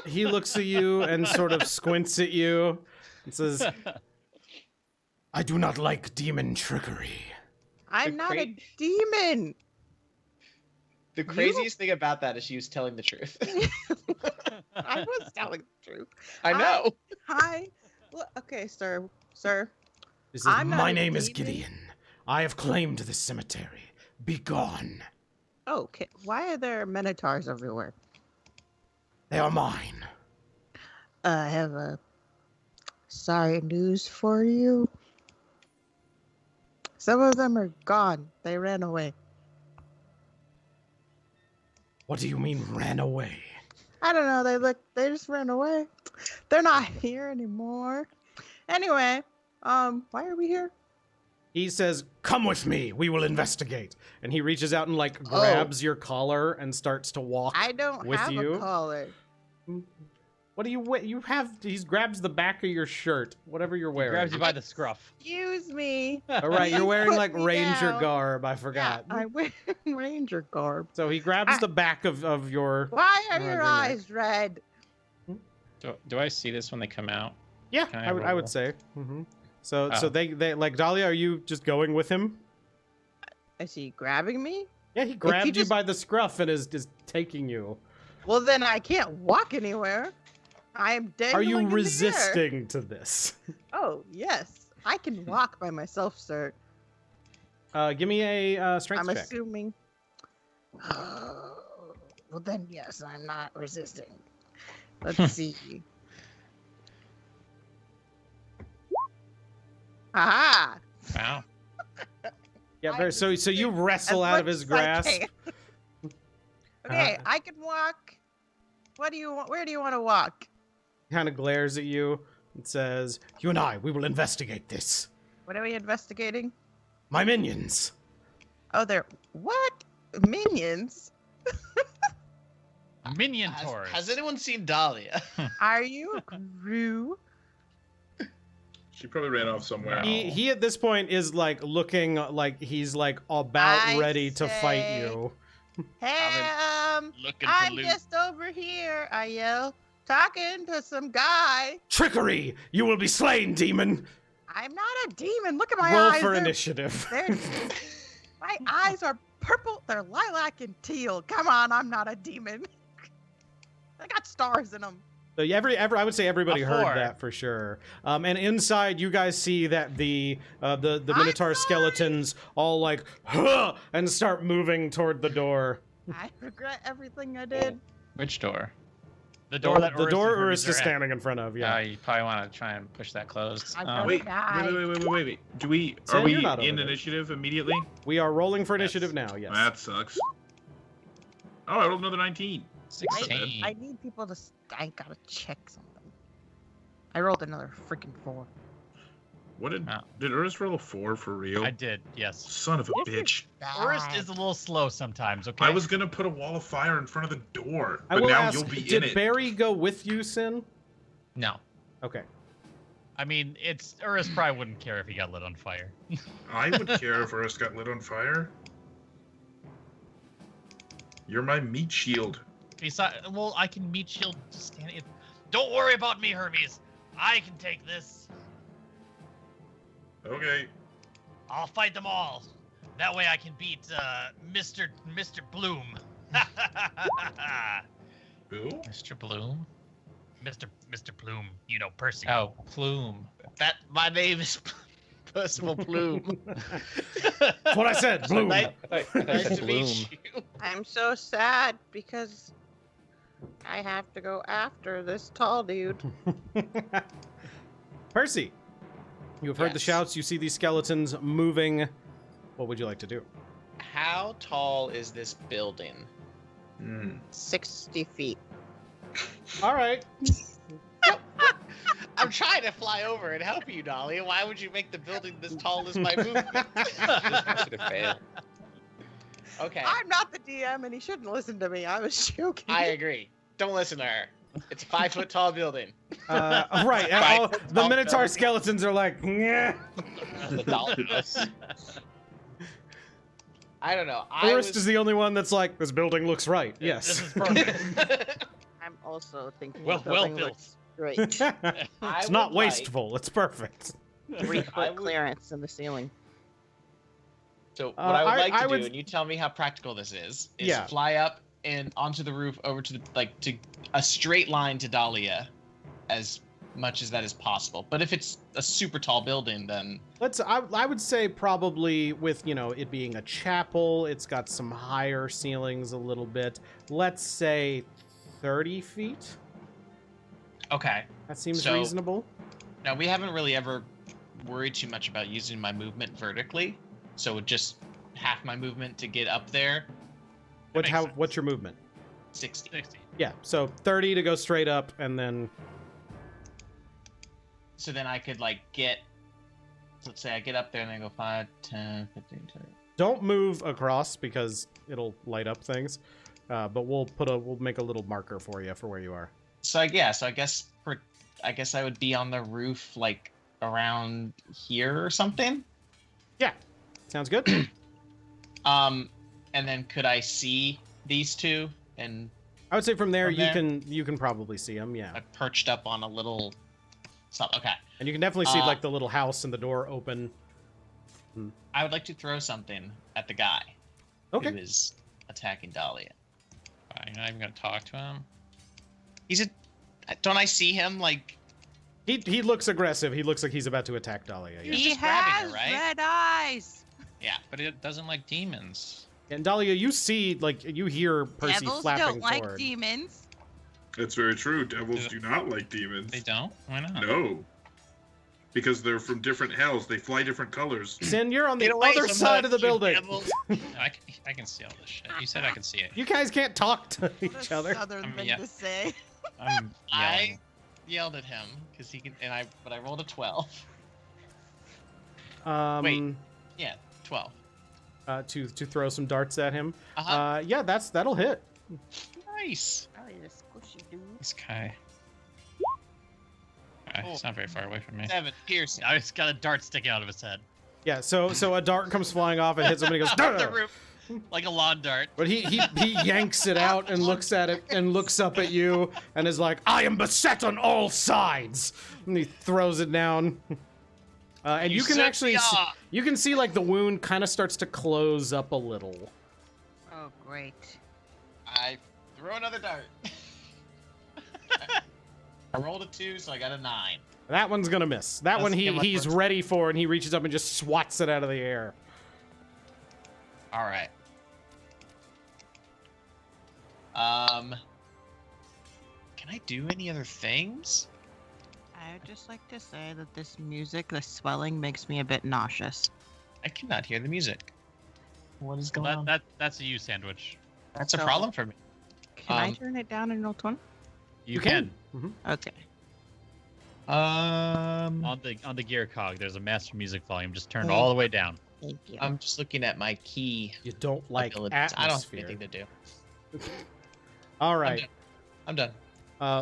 [SPEAKER 2] He looks at you and sort of squints at you and says, "I do not like demon trickery."
[SPEAKER 7] I'm not a demon.
[SPEAKER 6] The craziest thing about that is she was telling the truth.
[SPEAKER 7] I was telling the truth.
[SPEAKER 6] I know.
[SPEAKER 7] Hi. Look, okay, sir.
[SPEAKER 2] He says,
[SPEAKER 7] I'm not
[SPEAKER 2] "My
[SPEAKER 7] a
[SPEAKER 2] name is
[SPEAKER 7] demon."
[SPEAKER 2] Gideon. I have claimed this cemetery. Be gone.
[SPEAKER 7] Oh, okay. Why are there minotaurs everywhere?
[SPEAKER 2] They are mine."
[SPEAKER 7] I have a sorry news for you. Some of them are gone. They ran away.
[SPEAKER 2] What do you mean ran away?
[SPEAKER 7] I don't know. They just ran away. They're not here anymore. Anyway, why are we here?
[SPEAKER 2] He says, "Come with me. We will investigate." And he reaches out and grabs your collar and starts to walk
[SPEAKER 7] I don't
[SPEAKER 2] with
[SPEAKER 7] have
[SPEAKER 2] you.
[SPEAKER 7] a collar.
[SPEAKER 2] What do you have? He grabs the back of your shirt, whatever you're wearing.
[SPEAKER 1] Grabs you by the scruff.
[SPEAKER 7] Excuse me.
[SPEAKER 2] All right, you're wearing
[SPEAKER 7] Put
[SPEAKER 2] like
[SPEAKER 7] me
[SPEAKER 2] ranger
[SPEAKER 7] down.
[SPEAKER 2] garb. I forgot.
[SPEAKER 7] Yeah, I wear ranger garb.
[SPEAKER 2] So he grabs the back of your.
[SPEAKER 7] Why are
[SPEAKER 2] Oh,
[SPEAKER 7] your
[SPEAKER 2] goodness.
[SPEAKER 7] eyes red?
[SPEAKER 5] Do I see this when they come out?
[SPEAKER 2] Yeah,
[SPEAKER 5] Can I
[SPEAKER 2] I would
[SPEAKER 5] roll?
[SPEAKER 2] say. So
[SPEAKER 5] Oh.
[SPEAKER 2] they like Dahlia. Are you just going with him?
[SPEAKER 7] Is he grabbing me?
[SPEAKER 2] Yeah, he grabbed you
[SPEAKER 7] just-
[SPEAKER 2] by the scruff and is taking you.
[SPEAKER 7] Well, then I can't walk anywhere. I am dangling
[SPEAKER 2] Are you
[SPEAKER 7] in the air.
[SPEAKER 2] resisting to this?
[SPEAKER 7] Oh, yes. I can walk by myself, sir.
[SPEAKER 2] Give me a strength
[SPEAKER 7] I'm
[SPEAKER 2] check.
[SPEAKER 7] assuming. Well, then, yes, I'm not resisting. Let's see. Aha!
[SPEAKER 5] Wow.
[SPEAKER 2] Yeah, so you wrestle
[SPEAKER 7] As
[SPEAKER 2] out of
[SPEAKER 7] much
[SPEAKER 2] his
[SPEAKER 7] as I
[SPEAKER 2] grasp.
[SPEAKER 7] can. Okay, I can walk. What do you want? Where do you want to walk?
[SPEAKER 2] Kind of glares at you and says, "You and I, we will investigate this.
[SPEAKER 7] What are we investigating?
[SPEAKER 2] My minions."
[SPEAKER 7] Oh, they're what? Minions?
[SPEAKER 1] Minion tours.
[SPEAKER 6] Has anyone seen Dahlia?
[SPEAKER 7] Are you a crew?
[SPEAKER 4] She probably ran off somewhere.
[SPEAKER 2] He at this point is like looking like he's like about
[SPEAKER 7] I
[SPEAKER 2] ready to fight
[SPEAKER 7] say-
[SPEAKER 2] you.
[SPEAKER 7] Hey,
[SPEAKER 1] Looking
[SPEAKER 7] I'm just over here, I yell, talking to some guy.
[SPEAKER 2] Trickery! You will be slain, demon.
[SPEAKER 7] I'm not a demon. Look at my
[SPEAKER 2] Roll
[SPEAKER 7] eyes.
[SPEAKER 2] for
[SPEAKER 7] They're-
[SPEAKER 2] initiative.
[SPEAKER 7] My eyes are purple. They're lilac and teal. Come on, I'm not a demon. They got stars in them.
[SPEAKER 2] So I would say everybody
[SPEAKER 1] A
[SPEAKER 2] heard
[SPEAKER 1] 4.
[SPEAKER 2] that for sure. And inside, you guys see that the Minotaur
[SPEAKER 7] sorry.
[SPEAKER 2] skeletons all like huh, and start moving toward the door.
[SPEAKER 7] I regret everything I did.
[SPEAKER 5] Which door?
[SPEAKER 1] The door that
[SPEAKER 2] the
[SPEAKER 1] Urist
[SPEAKER 2] door
[SPEAKER 1] and Hermes
[SPEAKER 2] Urist
[SPEAKER 1] are
[SPEAKER 2] is
[SPEAKER 1] at.
[SPEAKER 2] standing in front of. Yeah.
[SPEAKER 5] You probably want to try and push that closed.
[SPEAKER 7] I'm gonna
[SPEAKER 4] Wait,
[SPEAKER 7] die.
[SPEAKER 4] wait.
[SPEAKER 2] Sam,
[SPEAKER 4] Are we
[SPEAKER 2] you're not over
[SPEAKER 4] in
[SPEAKER 2] there.
[SPEAKER 4] initiative immediately?
[SPEAKER 2] We are rolling for initiative now. Yes.
[SPEAKER 4] That sucks. Oh, I rolled another 19.
[SPEAKER 5] 16.
[SPEAKER 7] I need people to. I gotta check something. I rolled another freaking 4.
[SPEAKER 4] What did
[SPEAKER 5] Oh.
[SPEAKER 4] Urist roll a 4 for real?
[SPEAKER 1] I did, yes.
[SPEAKER 4] Son of a bitch.
[SPEAKER 1] Urist is a little slow sometimes, okay?
[SPEAKER 4] I was gonna put a wall of fire in front of the door,
[SPEAKER 2] I
[SPEAKER 4] but
[SPEAKER 2] will
[SPEAKER 4] now
[SPEAKER 2] ask,
[SPEAKER 4] you'll be
[SPEAKER 2] did
[SPEAKER 4] in it.
[SPEAKER 2] Barry go with you, Sin?
[SPEAKER 5] No.
[SPEAKER 2] Okay.
[SPEAKER 1] I mean, Urist probably wouldn't care if he got lit on fire.
[SPEAKER 4] I would care if Urist got lit on fire. You're my meat shield.
[SPEAKER 1] Besides, well, I can meat shield standing. Don't worry about me, Hermes. I can take this.
[SPEAKER 4] Okay.
[SPEAKER 1] I'll fight them all. That way I can beat Mr. Plume.
[SPEAKER 4] Who?
[SPEAKER 5] Mr. Bloom.
[SPEAKER 1] Mr. Plume. You know, Percy.
[SPEAKER 5] Oh, Plume.
[SPEAKER 6] My name is Percival Plume.
[SPEAKER 2] That's what I said. Bloom.
[SPEAKER 6] Nice,
[SPEAKER 5] I thought you
[SPEAKER 6] nice
[SPEAKER 5] said
[SPEAKER 6] to
[SPEAKER 5] Bloom.
[SPEAKER 6] meet you.
[SPEAKER 7] I'm so sad because I have to go after this tall dude.
[SPEAKER 2] Percy, you have heard the
[SPEAKER 6] Yes.
[SPEAKER 2] shouts. You see these skeletons moving. What would you like to do?
[SPEAKER 6] How tall is this building?
[SPEAKER 7] 60 feet.
[SPEAKER 2] All right.
[SPEAKER 6] I'm trying to fly over and help you, Dahlia. Why would you make the building this tall as my movement?
[SPEAKER 5] Should have failed.
[SPEAKER 6] Okay,
[SPEAKER 7] I'm not the DM and he shouldn't listen to me. I was joking.
[SPEAKER 6] I agree. Don't listen to her. It's a 5 foot tall building.
[SPEAKER 2] Right. And
[SPEAKER 6] Right.
[SPEAKER 2] all, the Minotaur skeletons are like, yeah.
[SPEAKER 5] The dollhouse.
[SPEAKER 6] I don't know.
[SPEAKER 2] Urist is the only one that's like, this building looks right.
[SPEAKER 1] This
[SPEAKER 2] Yes.
[SPEAKER 1] is perfect.
[SPEAKER 7] I'm also thinking
[SPEAKER 1] Well
[SPEAKER 7] the building
[SPEAKER 1] built.
[SPEAKER 7] looks great.
[SPEAKER 2] It's
[SPEAKER 6] I
[SPEAKER 2] not
[SPEAKER 6] would like-
[SPEAKER 2] wasteful. It's perfect.
[SPEAKER 7] 3
[SPEAKER 6] I
[SPEAKER 7] foot
[SPEAKER 6] would-
[SPEAKER 7] clearance in the ceiling.
[SPEAKER 6] So what I would like to
[SPEAKER 2] I
[SPEAKER 6] do,
[SPEAKER 2] would-
[SPEAKER 6] and you tell me how practical this is
[SPEAKER 2] Yeah.
[SPEAKER 6] fly up and onto the roof over to to a straight line to Dahlia, as much as that is possible. But if it's a super tall building, then
[SPEAKER 2] I would say probably with, it being a chapel, it's got some higher ceilings a little bit. Let's say 30 feet.
[SPEAKER 6] okay.
[SPEAKER 2] That seems
[SPEAKER 6] So-
[SPEAKER 2] reasonable.
[SPEAKER 6] Now we haven't really ever worried too much about using my movement vertically, so just half my movement to get up there,
[SPEAKER 1] makes sense.
[SPEAKER 2] What's your movement?
[SPEAKER 6] 60.
[SPEAKER 1] 60.
[SPEAKER 2] Yeah, so 30 to go straight up, and then
[SPEAKER 6] So then I could get. Let's say I get up there and then go 5, 10, 15, 20.
[SPEAKER 2] don't move across because it'll light up things. But we'll make a little marker for you for where you are.
[SPEAKER 6] So I guess I would be on the roof around here or something.
[SPEAKER 2] Yeah, sounds good.
[SPEAKER 6] And then could I see these two? And
[SPEAKER 2] I would say from there,
[SPEAKER 6] From there?
[SPEAKER 2] you can probably see them. Yeah,
[SPEAKER 6] I perched up on a little. Something. Okay.
[SPEAKER 2] and you can definitely see
[SPEAKER 6] Uh,
[SPEAKER 2] the little house and the door open.
[SPEAKER 6] I would like to throw something at the guy
[SPEAKER 2] Okay.
[SPEAKER 6] who is attacking Dahlia.
[SPEAKER 5] You're not even gonna talk to him.
[SPEAKER 6] Don't I see him
[SPEAKER 2] He looks aggressive. He looks like he's about to attack Dahlia. Yeah.
[SPEAKER 6] He's just grabbing her, right?
[SPEAKER 7] red eyes.
[SPEAKER 6] Yeah.
[SPEAKER 5] But it doesn't like demons.
[SPEAKER 2] And Dahlia, you see, you hear Percy
[SPEAKER 8] Devils
[SPEAKER 2] flapping
[SPEAKER 8] don't like
[SPEAKER 2] forward.
[SPEAKER 8] demons.
[SPEAKER 4] That's very true. Devils do not like demons.
[SPEAKER 5] They don't? Why not?
[SPEAKER 4] No. Because they're from different hells. They fly different colors.
[SPEAKER 2] Sin, you're on the
[SPEAKER 6] Get away
[SPEAKER 2] other
[SPEAKER 6] from
[SPEAKER 2] side of
[SPEAKER 6] us,
[SPEAKER 2] the
[SPEAKER 6] you
[SPEAKER 2] building.
[SPEAKER 6] devils.
[SPEAKER 5] No, I can see all this shit. You said I could see it.
[SPEAKER 2] You guys can't talk to each
[SPEAKER 8] What a
[SPEAKER 2] other.
[SPEAKER 8] southern thing
[SPEAKER 5] yeah.
[SPEAKER 8] to say.
[SPEAKER 5] I'm
[SPEAKER 6] I
[SPEAKER 5] yelling.
[SPEAKER 6] yelled at him because he can, but I rolled a 12.
[SPEAKER 2] Wait.
[SPEAKER 6] Yeah, 12.
[SPEAKER 2] To throw some darts at him.
[SPEAKER 6] Uh-huh.
[SPEAKER 2] Yeah, that'll hit.
[SPEAKER 6] Nice.
[SPEAKER 7] Oh, you squishy dude.
[SPEAKER 5] This guy. He's not very far away from me.
[SPEAKER 6] 7 piercing.
[SPEAKER 1] Now he's got a dart sticking out of his head.
[SPEAKER 2] Yeah, so a dart comes flying off and hits him, and he goes,
[SPEAKER 1] Off the
[SPEAKER 2] "Duh!"
[SPEAKER 1] roof, like a lawn dart.
[SPEAKER 2] But he yanks it out and looks at it and looks up at you and is like, "I am beset on all sides." And he throws it down. And you can
[SPEAKER 6] certainly
[SPEAKER 2] actually see,
[SPEAKER 6] are.
[SPEAKER 2] you can see the wound kind of starts to close up a little.
[SPEAKER 8] Oh, great.
[SPEAKER 6] I throw another dart. I rolled a 2, so I got a 9.
[SPEAKER 2] That one's gonna miss. That
[SPEAKER 6] Let's
[SPEAKER 2] one
[SPEAKER 6] get my
[SPEAKER 2] he's
[SPEAKER 6] first-
[SPEAKER 2] ready for, and he reaches up and just swats it out of the air.
[SPEAKER 6] All right. Can I do any other things?
[SPEAKER 8] I would just like to say that this music, the swelling, makes me a bit nauseous.
[SPEAKER 6] I cannot hear the music. What is going on?
[SPEAKER 1] That's a you sandwich.
[SPEAKER 6] That's a
[SPEAKER 8] So-
[SPEAKER 6] problem for me.
[SPEAKER 8] Can I
[SPEAKER 6] Um,
[SPEAKER 8] turn it down in roll 20?
[SPEAKER 1] You can.
[SPEAKER 8] Okay.
[SPEAKER 1] On the gear cog, there's a master music volume. Just turn it all the way down.
[SPEAKER 8] Thank you.
[SPEAKER 6] I'm just looking at my key
[SPEAKER 2] You don't like
[SPEAKER 6] abilities. I don't have
[SPEAKER 2] atmosphere.
[SPEAKER 6] anything to do.
[SPEAKER 2] All right.
[SPEAKER 6] I'm done.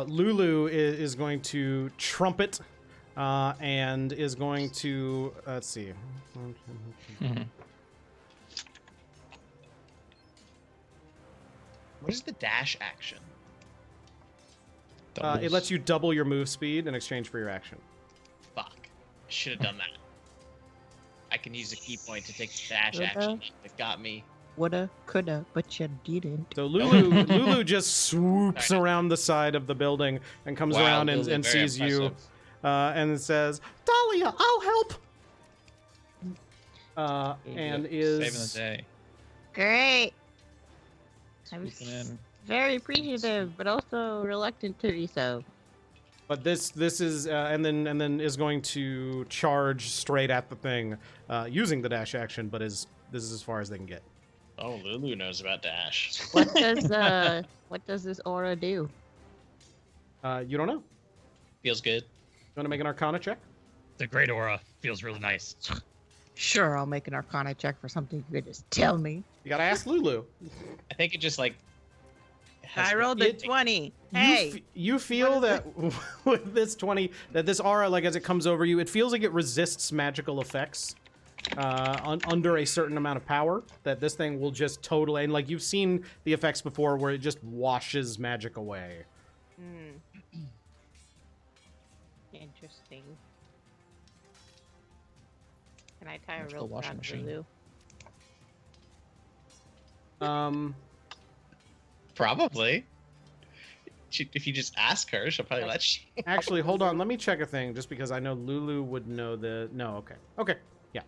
[SPEAKER 2] Lulu is going to trumpet and is going to, let's see.
[SPEAKER 6] What is the dash action?
[SPEAKER 2] It lets you double your move speed in exchange for your action.
[SPEAKER 6] Fuck. I should have done that. I can use a key point to take the dash action. It got me.
[SPEAKER 7] Woulda, coulda, but you didn't.
[SPEAKER 2] So Lulu just swoops around the side of the building and comes around and
[SPEAKER 5] Lulu, very
[SPEAKER 2] sees you,
[SPEAKER 5] impressive.
[SPEAKER 2] and says, "Dahlia, I'll help." And is
[SPEAKER 5] saving the day.
[SPEAKER 7] Great. I'm
[SPEAKER 5] Squeezing in.
[SPEAKER 7] very appreciative, but also reluctant to be so.
[SPEAKER 2] But this is and then is going to charge straight at the thing, using the dash action. But this is as far as they can get.
[SPEAKER 6] Oh, Lulu knows about dash.
[SPEAKER 7] What does this aura do?
[SPEAKER 2] You don't know.
[SPEAKER 6] Feels good.
[SPEAKER 2] You want to make an Arcana check?
[SPEAKER 1] The great aura feels really nice.
[SPEAKER 7] Sure, I'll make an Arcana check for something you could just tell me.
[SPEAKER 2] You gotta ask Lulu.
[SPEAKER 6] I think it just like. has
[SPEAKER 7] I rolled a
[SPEAKER 2] it-
[SPEAKER 7] 20. Hey,
[SPEAKER 2] You feel that with this 20, that this aura, like as it comes over you, it feels like it resists magical effects under a certain amount of power. That this thing will just totally, and like you've seen the effects before, where it just washes magic away.
[SPEAKER 7] Interesting. Can I tie a
[SPEAKER 5] Magical
[SPEAKER 7] rope
[SPEAKER 5] washing
[SPEAKER 7] around
[SPEAKER 5] machine.
[SPEAKER 7] Lulu?
[SPEAKER 6] Probably. If you just ask her, she'll probably let you.
[SPEAKER 2] Actually, hold on. Let me check a thing, just because I know Lulu would know the. No, okay, yeah.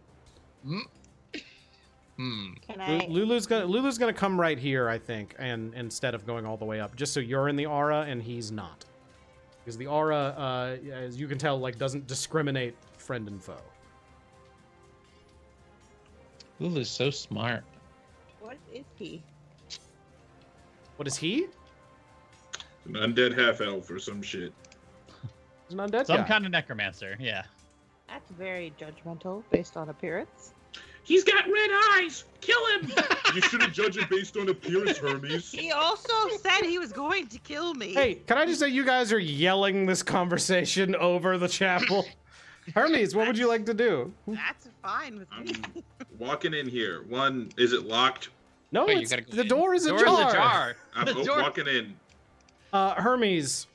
[SPEAKER 7] Can I?
[SPEAKER 2] Lulu's gonna come right here, I think, and instead of going all the way up, just so you're in the aura and he's not, because the aura, as you can tell, like doesn't discriminate friend and foe.
[SPEAKER 5] Lulu's so smart.
[SPEAKER 7] What is he?
[SPEAKER 2] What is he?
[SPEAKER 4] An undead half elf or some shit.
[SPEAKER 2] He's an undead
[SPEAKER 1] Some
[SPEAKER 2] guy.
[SPEAKER 1] kind of necromancer, yeah.
[SPEAKER 7] That's very judgmental based on appearance.
[SPEAKER 4] He's got red eyes! Kill him! You shouldn't judge it based on appearance, Hermes.
[SPEAKER 7] He also said he was going to kill me.
[SPEAKER 2] Hey, can I just say you guys are yelling this conversation over the chapel? Hermes, what would you like to do?
[SPEAKER 7] That's fine with me.
[SPEAKER 4] I'm walking in here. One, is it locked?
[SPEAKER 2] No,
[SPEAKER 5] Wait, you
[SPEAKER 2] it's,
[SPEAKER 5] gotta go
[SPEAKER 2] the
[SPEAKER 5] in.
[SPEAKER 2] door is
[SPEAKER 1] Door's
[SPEAKER 2] ajar.
[SPEAKER 4] I'm
[SPEAKER 1] The door-
[SPEAKER 4] walking in.
[SPEAKER 2] Hermes,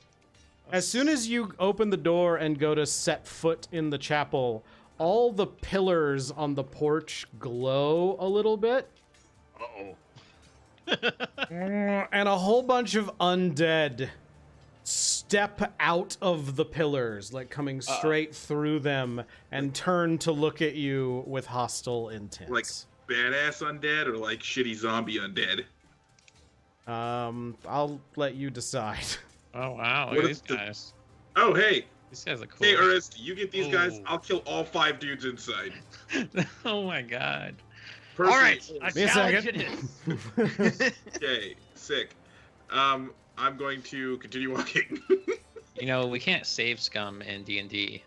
[SPEAKER 2] as soon as you open the door and go to set foot in the chapel, all the pillars on the porch glow a little bit. And a whole bunch of undead step out of the pillars, like coming straight through them, and turn to look at you with hostile intent.
[SPEAKER 4] Like badass undead or like shitty zombie undead?
[SPEAKER 2] I'll let you decide.
[SPEAKER 5] Oh wow,
[SPEAKER 4] What
[SPEAKER 5] look at
[SPEAKER 4] is
[SPEAKER 5] these
[SPEAKER 4] the-
[SPEAKER 5] guys.
[SPEAKER 4] Oh, hey.
[SPEAKER 5] These guys are cool.
[SPEAKER 4] Hey, Urist, you get these guys,
[SPEAKER 1] Ooh.
[SPEAKER 4] I'll kill all 5 dudes inside.
[SPEAKER 5] Oh my god.
[SPEAKER 4] Percy,
[SPEAKER 1] All right, a
[SPEAKER 2] Give me a
[SPEAKER 1] challenge
[SPEAKER 2] second.
[SPEAKER 1] it is.
[SPEAKER 4] Okay, sick. I'm going to continue walking.
[SPEAKER 5] You know, we can't save scum in D&D.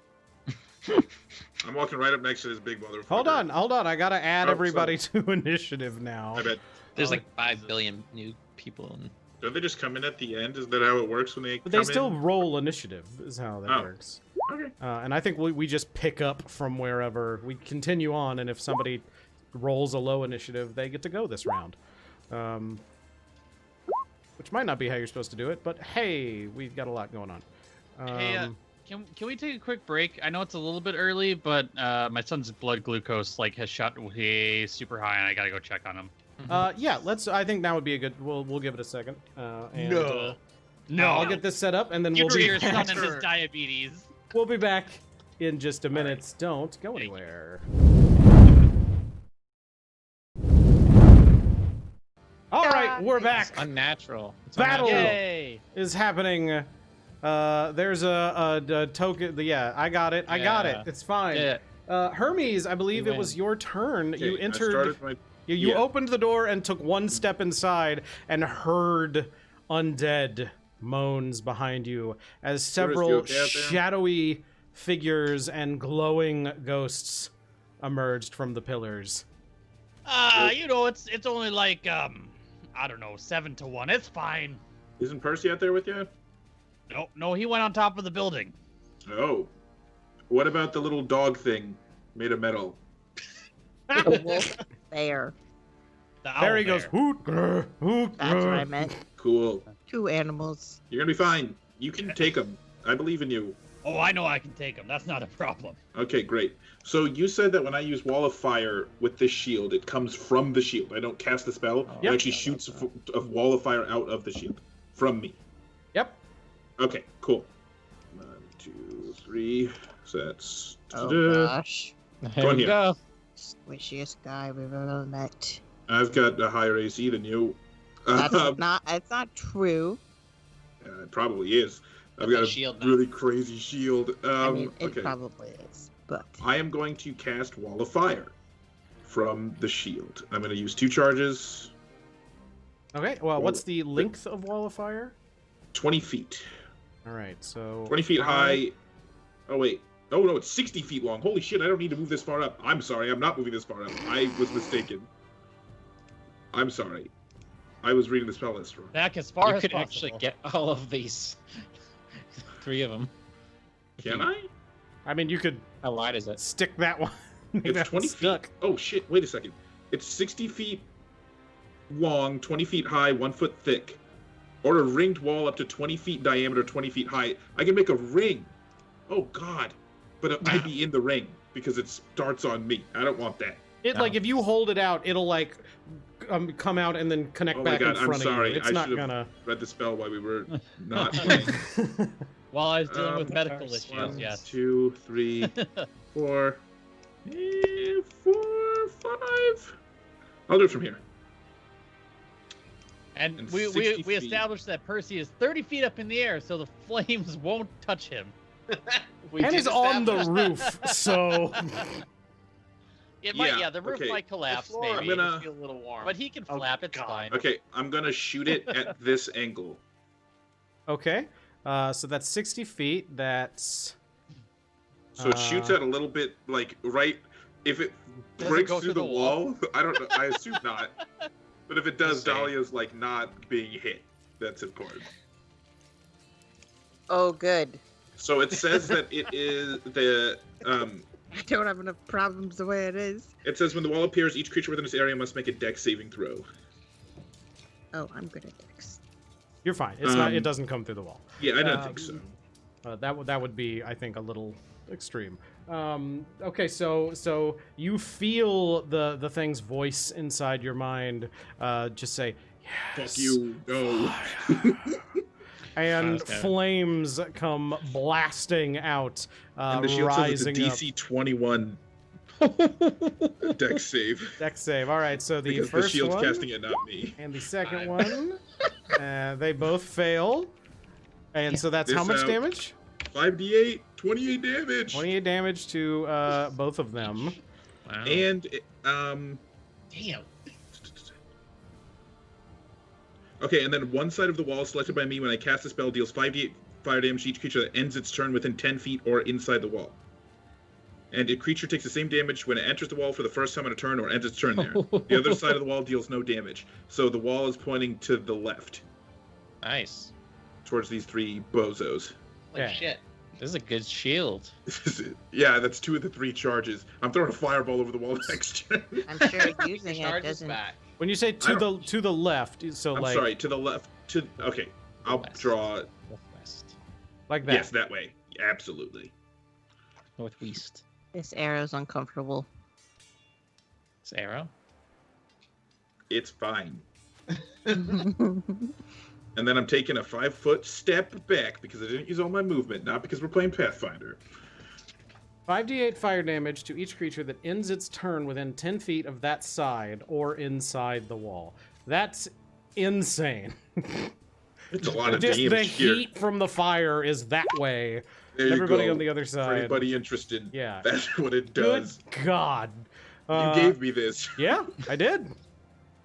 [SPEAKER 4] I'm walking right up next to this big motherfucker.
[SPEAKER 2] Hold on. I gotta add
[SPEAKER 4] Oh,
[SPEAKER 2] everybody to initiative now.
[SPEAKER 4] I bet.
[SPEAKER 5] There's like 5 billion new people in...
[SPEAKER 4] Don't they just come in at the end? Is that how it works when they
[SPEAKER 2] But
[SPEAKER 4] come
[SPEAKER 2] they still
[SPEAKER 4] in?
[SPEAKER 2] roll initiative, is how that
[SPEAKER 4] Oh.
[SPEAKER 2] works.
[SPEAKER 4] Okay.
[SPEAKER 2] And I think we just pick up from wherever we continue on, and if somebody rolls a low initiative, they get to go this round. Which might not be how you're supposed to do it, but hey, we've got a lot going on.
[SPEAKER 1] Hey, can we take a quick break? I know it's a little bit early, but my son's blood glucose like has shot way super high, and I gotta go check on him.
[SPEAKER 2] Yeah, let's. I think now would be a good. We'll give it a second. And,
[SPEAKER 1] No. No,
[SPEAKER 2] I'll get this set up, and then
[SPEAKER 1] Give
[SPEAKER 2] we'll
[SPEAKER 1] her
[SPEAKER 2] be
[SPEAKER 1] your son
[SPEAKER 2] back.
[SPEAKER 1] and his diabetes.
[SPEAKER 2] We'll be back in just a minute. Don't go anywhere. All right, we're back.
[SPEAKER 5] It's unnatural. It's
[SPEAKER 2] Battle
[SPEAKER 5] unnatural.
[SPEAKER 1] Yay!
[SPEAKER 2] is happening. There's a token. Yeah, I got it. I got it.
[SPEAKER 5] Yeah.
[SPEAKER 2] It's fine.
[SPEAKER 5] Yeah.
[SPEAKER 2] Hermes, I believe
[SPEAKER 5] You
[SPEAKER 2] it was
[SPEAKER 5] win.
[SPEAKER 2] your turn.
[SPEAKER 4] Okay,
[SPEAKER 2] You
[SPEAKER 4] I
[SPEAKER 2] entered.
[SPEAKER 4] started my-
[SPEAKER 2] You
[SPEAKER 4] yeah.
[SPEAKER 2] opened the door and took one step inside and heard undead moans behind you as several
[SPEAKER 4] you okay out there?
[SPEAKER 2] shadowy figures and glowing ghosts emerged from the pillars.
[SPEAKER 1] You know, it's only like I don't know, 7 to 1. It's fine.
[SPEAKER 4] Isn't Percy out there with you?
[SPEAKER 1] No, he went on top of the building.
[SPEAKER 4] Oh. What about the little dog thing made of metal?
[SPEAKER 7] The wolf bear.
[SPEAKER 2] There he goes. Hoot, grr, hoot,
[SPEAKER 7] That's what I
[SPEAKER 2] grr.
[SPEAKER 7] meant.
[SPEAKER 4] Cool.
[SPEAKER 7] 2 animals.
[SPEAKER 4] You're gonna be fine. You can take them. I believe in you.
[SPEAKER 1] Oh, I know I can take him. That's not a problem.
[SPEAKER 4] Okay, great. So you said that when I use Wall of Fire with this shield, it comes from the shield. I don't cast the spell.
[SPEAKER 2] Yep.
[SPEAKER 4] It actually shoots a Wall of Fire out of the shield from me.
[SPEAKER 2] Yep.
[SPEAKER 4] Okay, cool. 1, 2, 3. So that's.
[SPEAKER 7] Oh gosh.
[SPEAKER 5] Here
[SPEAKER 4] Go on
[SPEAKER 5] we
[SPEAKER 4] here.
[SPEAKER 5] go.
[SPEAKER 7] Squishiest guy we've ever met.
[SPEAKER 4] I've got a higher AC than you.
[SPEAKER 7] That's it's not true.
[SPEAKER 4] It probably is. I've
[SPEAKER 6] With
[SPEAKER 4] got
[SPEAKER 6] the
[SPEAKER 4] a
[SPEAKER 6] shield now.
[SPEAKER 4] really crazy shield.
[SPEAKER 7] I mean, it
[SPEAKER 4] Okay.
[SPEAKER 7] probably is, but
[SPEAKER 4] I am going to cast Wall of Fire from the shield. I'm going to use 2 charges,
[SPEAKER 2] Okay, well, what's the length of Wall of Fire?
[SPEAKER 4] 20 feet.
[SPEAKER 2] All right, so
[SPEAKER 4] 20 feet high. Oh, wait. Oh, no, it's 60 feet long. Holy shit, I don't need to move this far up. I'm sorry, I'm not moving this far up. I was mistaken. I'm sorry. I was reading the spell list wrong.
[SPEAKER 1] Back as far
[SPEAKER 5] You
[SPEAKER 1] as
[SPEAKER 5] could
[SPEAKER 1] possible.
[SPEAKER 5] actually get all of these. 3 of them.
[SPEAKER 4] Can I?
[SPEAKER 2] I mean, you could
[SPEAKER 5] How wide is it?
[SPEAKER 2] stick that one. Make
[SPEAKER 4] It's
[SPEAKER 2] that
[SPEAKER 4] 20
[SPEAKER 2] stuck.
[SPEAKER 4] feet. Oh, shit, wait a second. It's 60 feet long, 20 feet high, 1 foot thick. Or a ringed wall up to 20 feet diameter, 20 feet high. I can make a ring. Oh, God. But I'd be in the ring because it starts on me. I don't want that.
[SPEAKER 2] It like if you hold it out, it'll like come out and then connect
[SPEAKER 4] Oh my
[SPEAKER 2] back
[SPEAKER 4] God,
[SPEAKER 2] in
[SPEAKER 4] I'm
[SPEAKER 2] front of
[SPEAKER 4] sorry.
[SPEAKER 2] you. It's
[SPEAKER 4] I
[SPEAKER 2] not
[SPEAKER 4] should've-
[SPEAKER 2] gonna.
[SPEAKER 4] Read the spell while we were not playing.
[SPEAKER 1] While I was dealing with medical
[SPEAKER 5] Percival.
[SPEAKER 1] issues,
[SPEAKER 4] 1,
[SPEAKER 1] yes.
[SPEAKER 4] 2, 3, 4, 4, 5. I'll do it from here.
[SPEAKER 1] And
[SPEAKER 4] And
[SPEAKER 1] we
[SPEAKER 4] 60 feet.
[SPEAKER 1] established that Percy is 30 feet up in the air, so the flames won't touch him.
[SPEAKER 6] We
[SPEAKER 2] And
[SPEAKER 6] did
[SPEAKER 2] he's on the
[SPEAKER 6] establish
[SPEAKER 2] roof, so
[SPEAKER 1] It might,
[SPEAKER 4] Yeah,
[SPEAKER 1] the roof
[SPEAKER 4] okay.
[SPEAKER 1] might
[SPEAKER 6] The
[SPEAKER 1] collapse,
[SPEAKER 6] floor
[SPEAKER 1] maybe.
[SPEAKER 4] I'm gonna-
[SPEAKER 6] feel a little warm.
[SPEAKER 1] But he can
[SPEAKER 6] Oh,
[SPEAKER 1] flap, it's
[SPEAKER 6] God.
[SPEAKER 1] fine.
[SPEAKER 4] Okay, I'm gonna shoot it at this angle.
[SPEAKER 2] okay. So that's 60 feet. That's
[SPEAKER 4] So it shoots at a little bit, like, right... If it
[SPEAKER 1] Does it
[SPEAKER 4] breaks
[SPEAKER 1] go
[SPEAKER 4] through
[SPEAKER 1] through
[SPEAKER 4] the
[SPEAKER 1] the
[SPEAKER 4] wall, I don't know. I assume not. But if it does,
[SPEAKER 6] Just saying.
[SPEAKER 4] Dahlia's, like, not being hit. That's important.
[SPEAKER 7] oh good.
[SPEAKER 4] So it says that it is the...
[SPEAKER 7] I don't have enough problems the way it is.
[SPEAKER 4] It says when the wall appears, each creature within this area must make a dex saving throw.
[SPEAKER 7] Oh, I'm good at Dex.
[SPEAKER 2] you're fine. It's not. It
[SPEAKER 4] Um,
[SPEAKER 2] doesn't come through the wall.
[SPEAKER 4] Yeah, I don't think so.
[SPEAKER 2] That would be, I think, a little extreme. Okay, so you feel the thing's voice inside your mind, just say, "Yes,
[SPEAKER 4] Fuck you. No.
[SPEAKER 2] and
[SPEAKER 5] Okay.
[SPEAKER 2] flames come blasting out,
[SPEAKER 4] And the shield says
[SPEAKER 2] rising
[SPEAKER 4] it's a
[SPEAKER 2] up.
[SPEAKER 4] DC 21 dex save.
[SPEAKER 2] Dex save. All right, so the
[SPEAKER 4] Because the
[SPEAKER 2] first
[SPEAKER 4] shield's
[SPEAKER 2] one
[SPEAKER 4] casting it, not me.
[SPEAKER 2] and the second
[SPEAKER 6] Fine.
[SPEAKER 2] one, they both fail. And so that's how
[SPEAKER 4] This
[SPEAKER 2] much
[SPEAKER 4] out.
[SPEAKER 2] damage?
[SPEAKER 4] 5d8, 28 damage.
[SPEAKER 2] 28 damage to both of them.
[SPEAKER 5] Wow.
[SPEAKER 4] And,
[SPEAKER 6] Damn.
[SPEAKER 4] okay, and then one side of the wall selected by me when I cast a spell deals 5d8 fire damage to each creature that ends its turn within 10 feet or inside the wall. And a creature takes the same damage when it enters the wall for the first time on a turn or ends its turn there. The other side of the wall deals no damage. So the wall is pointing to the left,
[SPEAKER 5] Nice.
[SPEAKER 4] towards these 3 bozos.
[SPEAKER 6] Like
[SPEAKER 2] Yeah.
[SPEAKER 6] shit.
[SPEAKER 5] This is a good shield.
[SPEAKER 4] Yeah, that's 2 of the 3 charges. I'm throwing a fireball over the wall next turn.
[SPEAKER 7] I'm sure using it
[SPEAKER 6] Charges
[SPEAKER 7] doesn't.
[SPEAKER 6] back.
[SPEAKER 2] When you say to the left, so
[SPEAKER 4] I'm
[SPEAKER 2] like
[SPEAKER 4] sorry, to the left. Okay, I'll
[SPEAKER 5] West.
[SPEAKER 4] draw.
[SPEAKER 5] Northwest.
[SPEAKER 2] like that.
[SPEAKER 4] Yes, that way. Absolutely.
[SPEAKER 5] Northwest.
[SPEAKER 7] This arrow's uncomfortable.
[SPEAKER 5] This arrow.
[SPEAKER 4] It's fine. And then I'm taking a 5-foot step back because I didn't use all my movement, not because we're playing Pathfinder.
[SPEAKER 2] 5d8 fire damage to each creature that ends its turn within 10 feet of that side or inside the wall. That's insane.
[SPEAKER 4] It's a lot of
[SPEAKER 2] Just the
[SPEAKER 4] damage here.
[SPEAKER 2] heat from the fire is that way.
[SPEAKER 4] There you
[SPEAKER 2] Everybody
[SPEAKER 4] go.
[SPEAKER 2] on the other
[SPEAKER 4] For
[SPEAKER 2] side.
[SPEAKER 4] anybody interested,
[SPEAKER 2] Yeah.
[SPEAKER 4] that's what it
[SPEAKER 2] Good
[SPEAKER 4] does.
[SPEAKER 2] God.
[SPEAKER 4] You gave me this.
[SPEAKER 2] Yeah, I did.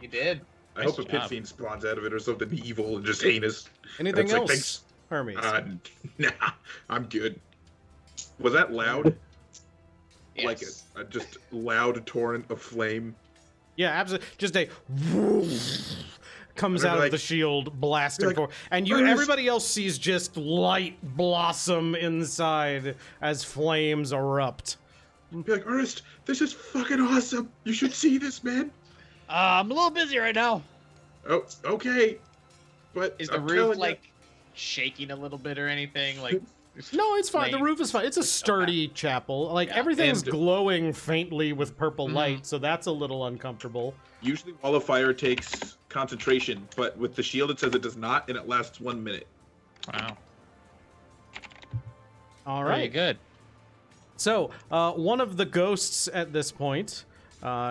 [SPEAKER 6] You did.
[SPEAKER 4] I
[SPEAKER 5] Nice
[SPEAKER 4] hope a
[SPEAKER 5] job.
[SPEAKER 4] pit fiend spawns out of it or something evil and just heinous.
[SPEAKER 2] Anything
[SPEAKER 4] That's like,
[SPEAKER 2] else,
[SPEAKER 4] thanks.
[SPEAKER 2] Hermes?
[SPEAKER 4] Nah, I'm good. Was that loud?
[SPEAKER 6] Yes.
[SPEAKER 4] Like a just loud torrent of flame?
[SPEAKER 2] Yeah, absolutely. Just a comes
[SPEAKER 4] And
[SPEAKER 2] out
[SPEAKER 4] like-
[SPEAKER 2] of the shield, blasting
[SPEAKER 4] like,
[SPEAKER 2] forward, and you.
[SPEAKER 4] "Where's-"
[SPEAKER 2] Everybody else sees just light blossom inside as flames erupt.
[SPEAKER 4] Be like, Urist, this is fucking awesome. You should see this, man.
[SPEAKER 1] I'm a little busy right now.
[SPEAKER 4] Oh, okay. But
[SPEAKER 6] Is the
[SPEAKER 4] I'm
[SPEAKER 6] roof
[SPEAKER 4] telling ya-
[SPEAKER 6] like shaking a little bit or anything? Like
[SPEAKER 2] No, it's fine. The
[SPEAKER 6] flame-
[SPEAKER 2] roof is fine. It's a sturdy chapel. Like
[SPEAKER 6] Yeah,
[SPEAKER 2] everything's
[SPEAKER 4] and-
[SPEAKER 2] glowing faintly with purple
[SPEAKER 6] Mhm.
[SPEAKER 2] light, so that's a little uncomfortable.
[SPEAKER 4] Usually Wall of Fire takes concentration, but with the shield it says it does not, and it lasts 1 minute.
[SPEAKER 5] Wow.
[SPEAKER 2] All
[SPEAKER 5] Very
[SPEAKER 2] right.
[SPEAKER 5] good.
[SPEAKER 2] So, one of the ghosts at this point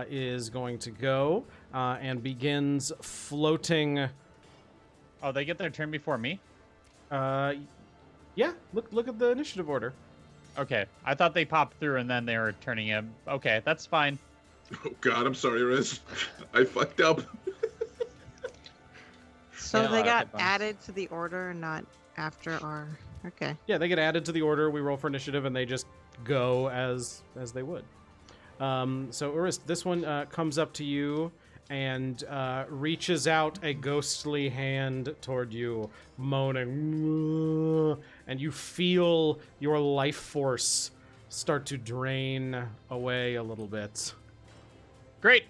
[SPEAKER 2] is going to go and begins floating.
[SPEAKER 1] Oh, they get their turn before me?
[SPEAKER 2] Yeah, look at the initiative order.
[SPEAKER 1] Okay. I thought they popped through and then they were turning him. Okay, that's fine.
[SPEAKER 4] Oh God, I'm sorry, Riz. I fucked up.
[SPEAKER 7] So
[SPEAKER 5] Yeah,
[SPEAKER 7] they got
[SPEAKER 5] hit buns.
[SPEAKER 7] added to the order, not after our. Okay.
[SPEAKER 2] Yeah, they get added to the order. We roll for initiative, and they just go as they would. So, Urist, this one comes up to you and reaches out a ghostly hand toward you, moaning, and you feel your life force start to drain away a little bit.
[SPEAKER 1] Great.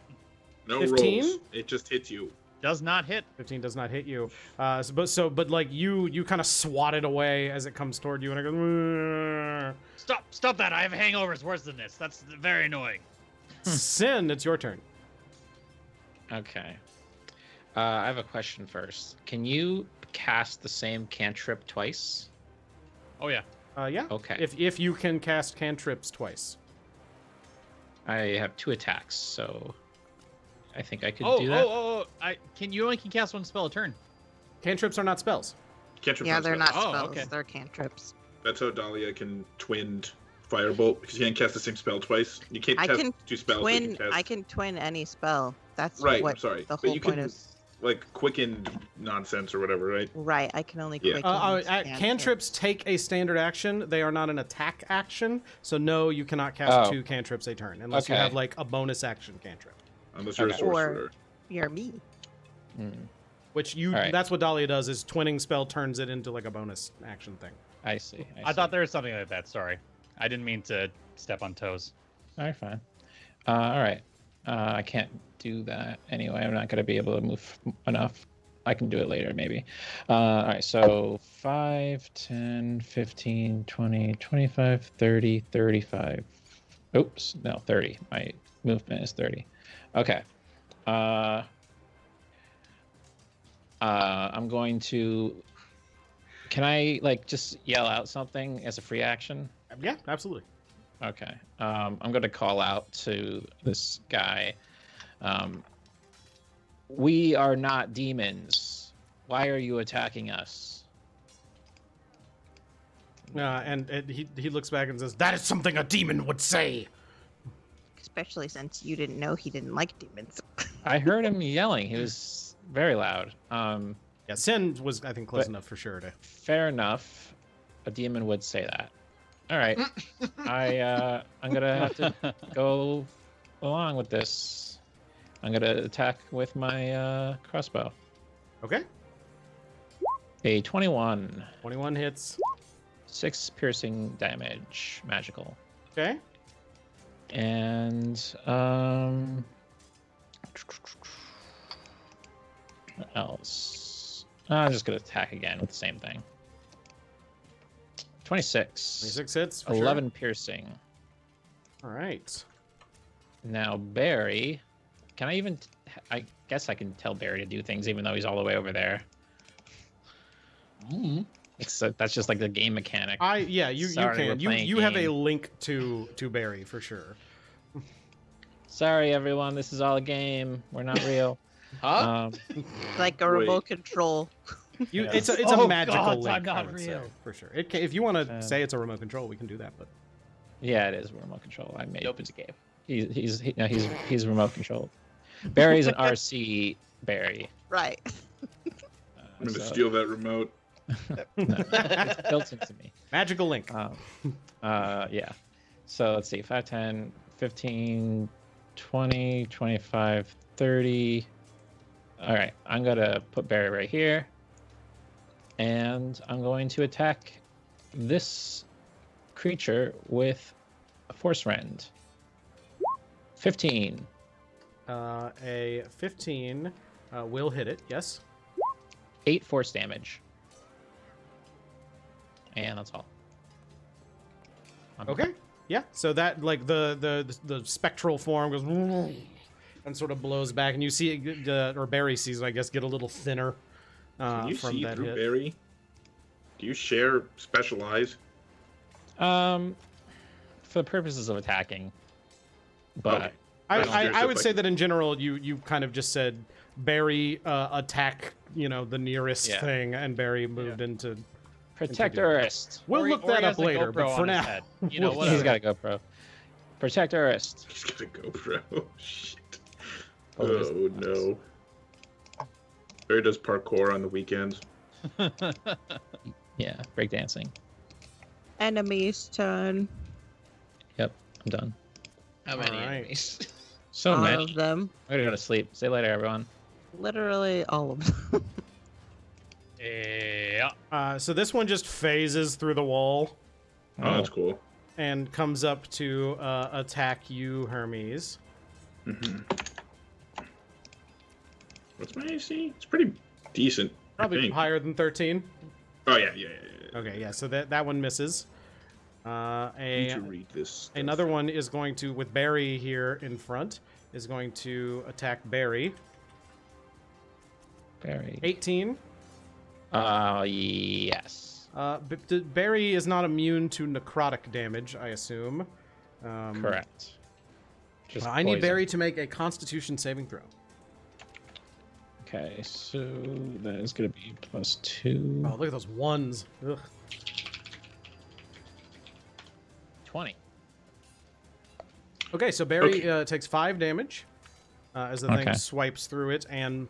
[SPEAKER 4] No
[SPEAKER 2] 15?
[SPEAKER 4] rolls. It just hits you.
[SPEAKER 1] Does not hit.
[SPEAKER 2] 15 does not hit you. But like you kind of swat it away as it comes toward you, and it goes.
[SPEAKER 1] Stop that. I have hangovers worse than this. That's very annoying.
[SPEAKER 2] Sin, it's your turn.
[SPEAKER 5] Okay. I have a question first. Can you cast the same cantrip twice?
[SPEAKER 1] Oh, yeah.
[SPEAKER 2] Yeah.
[SPEAKER 5] Okay.
[SPEAKER 2] If you can cast cantrips twice.
[SPEAKER 5] I have 2 attacks, so I think I could
[SPEAKER 1] Oh,
[SPEAKER 5] do that.
[SPEAKER 1] you only can cast one spell a turn.
[SPEAKER 2] Cantrips are not spells.
[SPEAKER 4] Cantrip
[SPEAKER 7] Yeah, they're not
[SPEAKER 1] Oh,
[SPEAKER 7] spells.
[SPEAKER 1] okay.
[SPEAKER 7] They're cantrips.
[SPEAKER 4] That's how Dahlia can twin Firebolt, because you can't cast the same spell twice. You can't
[SPEAKER 7] I
[SPEAKER 4] cast
[SPEAKER 7] can
[SPEAKER 4] 2 spells. but you
[SPEAKER 7] Twin.
[SPEAKER 4] can cast...
[SPEAKER 7] I can twin any spell. That's
[SPEAKER 4] Right,
[SPEAKER 7] what
[SPEAKER 4] I'm sorry.
[SPEAKER 7] the
[SPEAKER 4] But
[SPEAKER 7] whole
[SPEAKER 4] you
[SPEAKER 7] point
[SPEAKER 4] can,
[SPEAKER 7] is.
[SPEAKER 4] like, quickened nonsense or whatever, right?
[SPEAKER 7] Right. I can only
[SPEAKER 4] Yeah.
[SPEAKER 7] quicken.
[SPEAKER 2] Cantrips take a standard action. They are not an attack action. So no, you cannot cast
[SPEAKER 5] Oh.
[SPEAKER 2] 2 cantrips a turn unless you
[SPEAKER 5] Okay.
[SPEAKER 2] have like a bonus action cantrip.
[SPEAKER 4] Unless you're a
[SPEAKER 5] Okay.
[SPEAKER 4] sorcerer.
[SPEAKER 7] You're me.
[SPEAKER 5] Hmm,
[SPEAKER 2] Which you
[SPEAKER 5] All right.
[SPEAKER 2] that's what Dahlia does is twinning spell turns it into like a bonus action thing.
[SPEAKER 5] I see.
[SPEAKER 1] I thought there was something like that. Sorry. I didn't mean to step on toes.
[SPEAKER 5] All right, fine. All right. I can't do that anyway. I'm not going to be able to move enough. I can do it later, maybe. All right, so 5, 10, 15, 20, 25, 30, 35. Oops, no, 30. My movement is 30. Okay. I'm going to... Can I, like, just yell out something as a free action?
[SPEAKER 2] Yeah, absolutely.
[SPEAKER 5] Okay. I'm going to call out to this guy. We are not demons. Why are you attacking us?
[SPEAKER 2] And he looks back and says, "That is something a demon would say."
[SPEAKER 7] Especially since you didn't know he didn't like demons.
[SPEAKER 5] I heard him yelling. He was very loud.
[SPEAKER 2] Yeah, Sin was I think close
[SPEAKER 5] But-
[SPEAKER 2] enough for sure to.
[SPEAKER 5] Fair enough. A demon would say that. All right. I'm gonna have to go along with this. I'm gonna attack with my crossbow.
[SPEAKER 2] Okay.
[SPEAKER 5] A 21,
[SPEAKER 2] 21 hits.
[SPEAKER 5] 6 piercing damage, magical.
[SPEAKER 2] Okay.
[SPEAKER 5] And what else? I'm just gonna attack again with the same thing. 26.
[SPEAKER 2] 26 hits. For
[SPEAKER 5] 11 piercing.
[SPEAKER 2] Sure. All right.
[SPEAKER 5] Now Barry, can I even? I guess I can tell Barry to do things even though he's all the way over there. That's just like the game mechanic.
[SPEAKER 2] Yeah, you
[SPEAKER 5] Sorry, we're
[SPEAKER 2] can. You
[SPEAKER 5] playing
[SPEAKER 2] have a
[SPEAKER 5] game.
[SPEAKER 2] link to Barry for sure.
[SPEAKER 5] Sorry everyone, this is all a game. We're not real.
[SPEAKER 6] Huh?
[SPEAKER 7] Like a
[SPEAKER 4] Wait.
[SPEAKER 7] remote control.
[SPEAKER 2] It's a
[SPEAKER 1] Oh,
[SPEAKER 2] magical
[SPEAKER 1] God,
[SPEAKER 2] link.
[SPEAKER 1] I'm not
[SPEAKER 2] I would say,
[SPEAKER 1] real.
[SPEAKER 2] for sure. If you want to say it's a remote control, we can do that. But
[SPEAKER 5] Yeah, it is remote control. I made
[SPEAKER 6] Nope, it's a game.
[SPEAKER 5] he's remote controlled. Barry's an RC Barry.
[SPEAKER 7] Right.
[SPEAKER 4] I'm going to
[SPEAKER 5] So-
[SPEAKER 4] steal that remote.
[SPEAKER 5] No, it's built into me.
[SPEAKER 2] magical link.
[SPEAKER 5] Yeah. So let's see. 5, 10, 15, 20, 25, 30. All right. I'm going to put Barry right here. And I'm going to attack this creature with a Force Rend. 15.
[SPEAKER 2] A 15 will hit it. Yes.
[SPEAKER 5] 8 force damage. And that's all.
[SPEAKER 2] Okay. Yeah. So that like the spectral form goes and sort of blows back, and you see it, or Barry sees, I guess, get a little thinner
[SPEAKER 4] Can you
[SPEAKER 2] from
[SPEAKER 4] see
[SPEAKER 2] that
[SPEAKER 4] through
[SPEAKER 2] hit.
[SPEAKER 4] Barry? Do you share special eyes?
[SPEAKER 5] For the purposes of attacking. But
[SPEAKER 4] Okay.
[SPEAKER 2] I would say that in general, you kind of just said Barry attack, the nearest thing, and Barry moved into.
[SPEAKER 5] protect Urist.
[SPEAKER 2] We'll
[SPEAKER 1] Or
[SPEAKER 2] look
[SPEAKER 1] he
[SPEAKER 2] that
[SPEAKER 1] has
[SPEAKER 2] up
[SPEAKER 1] a
[SPEAKER 2] later,
[SPEAKER 1] GoPro
[SPEAKER 2] but for
[SPEAKER 1] on his
[SPEAKER 2] now,
[SPEAKER 1] head.
[SPEAKER 2] we'll-
[SPEAKER 1] Whatever.
[SPEAKER 5] He's got a GoPro. Protect Urist.
[SPEAKER 4] He's got a GoPro. Shit.
[SPEAKER 5] Oh,
[SPEAKER 4] Oh no. Barry does parkour on the weekends.
[SPEAKER 5] Yeah, breakdancing.
[SPEAKER 7] Enemy's turn.
[SPEAKER 5] Yep, I'm done.
[SPEAKER 6] How many
[SPEAKER 2] Alright.
[SPEAKER 6] enemies?
[SPEAKER 5] So
[SPEAKER 7] All
[SPEAKER 5] many.
[SPEAKER 7] of them.
[SPEAKER 5] I'm gonna go to sleep. See you later, everyone.
[SPEAKER 7] Literally all of them.
[SPEAKER 1] Yeah.
[SPEAKER 2] So this one just phases through the wall
[SPEAKER 4] Oh, that's cool.
[SPEAKER 2] and comes up to attack you, Hermes.
[SPEAKER 4] hmm What's my AC? It's pretty decent. I
[SPEAKER 2] Probably
[SPEAKER 4] think.
[SPEAKER 2] higher than 13.
[SPEAKER 4] Oh yeah.
[SPEAKER 2] Okay, yeah. So that one misses.
[SPEAKER 4] I need to read this. Stuff.
[SPEAKER 2] Another one is going to, with Barry here in front, is going to attack Barry.
[SPEAKER 5] Barry.
[SPEAKER 2] 18.
[SPEAKER 5] Yes.
[SPEAKER 2] Barry is not immune to necrotic damage, I assume.
[SPEAKER 5] Correct. Just
[SPEAKER 2] I need
[SPEAKER 5] poison.
[SPEAKER 2] Barry to make a Constitution saving throw.
[SPEAKER 5] Okay, so that is gonna be +2.
[SPEAKER 2] Oh, look at those ones. Ugh.
[SPEAKER 5] 20.
[SPEAKER 2] Okay, so Barry takes 5 damage as the thing
[SPEAKER 5] Okay.
[SPEAKER 2] swipes through it, and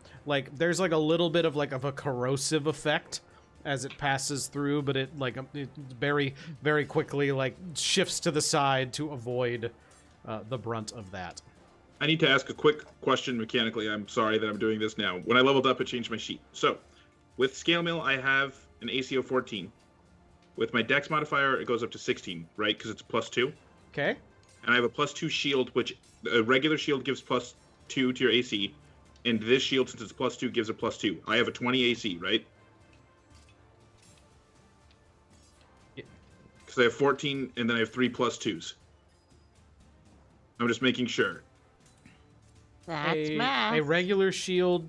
[SPEAKER 2] there's a little bit of a corrosive effect as it passes through, but it very very quickly shifts to the side to avoid the brunt of that.
[SPEAKER 4] I need to ask a quick question mechanically. I'm sorry that I'm doing this now. When I leveled up, it changed my sheet. So, with Scale Mill, I have an AC of 14. With my Dex modifier, it goes up to 16, right? Because it's +2.
[SPEAKER 2] Okay.
[SPEAKER 4] And I have a +2 shield, which a regular shield gives +2 to your AC, and this shield, since it's +2, gives a +2. I have a 20 AC, right?
[SPEAKER 2] Yeah.
[SPEAKER 4] Because I have 14, and then I have 3 +2s. I'm just making sure.
[SPEAKER 7] That's
[SPEAKER 2] a
[SPEAKER 7] math.
[SPEAKER 2] regular shield.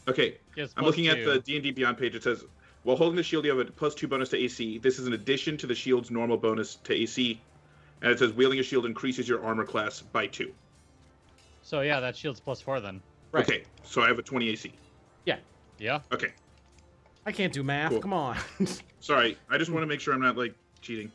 [SPEAKER 4] Okay,
[SPEAKER 1] Yes,
[SPEAKER 4] I'm looking at
[SPEAKER 1] +2.
[SPEAKER 4] the D&D Beyond page. It says, while holding the shield, you have a +2 bonus to AC. This is in addition to the shield's normal bonus to AC. And it says, wielding a shield increases your armor class by 2.
[SPEAKER 1] So yeah, that shield's +4 then.
[SPEAKER 2] Right.
[SPEAKER 4] Okay, so I have a 20 AC.
[SPEAKER 1] Yeah.
[SPEAKER 4] Okay,
[SPEAKER 2] I can't do math.
[SPEAKER 4] Cool.
[SPEAKER 2] Come on.
[SPEAKER 4] sorry. I just want to make sure I'm not, cheating.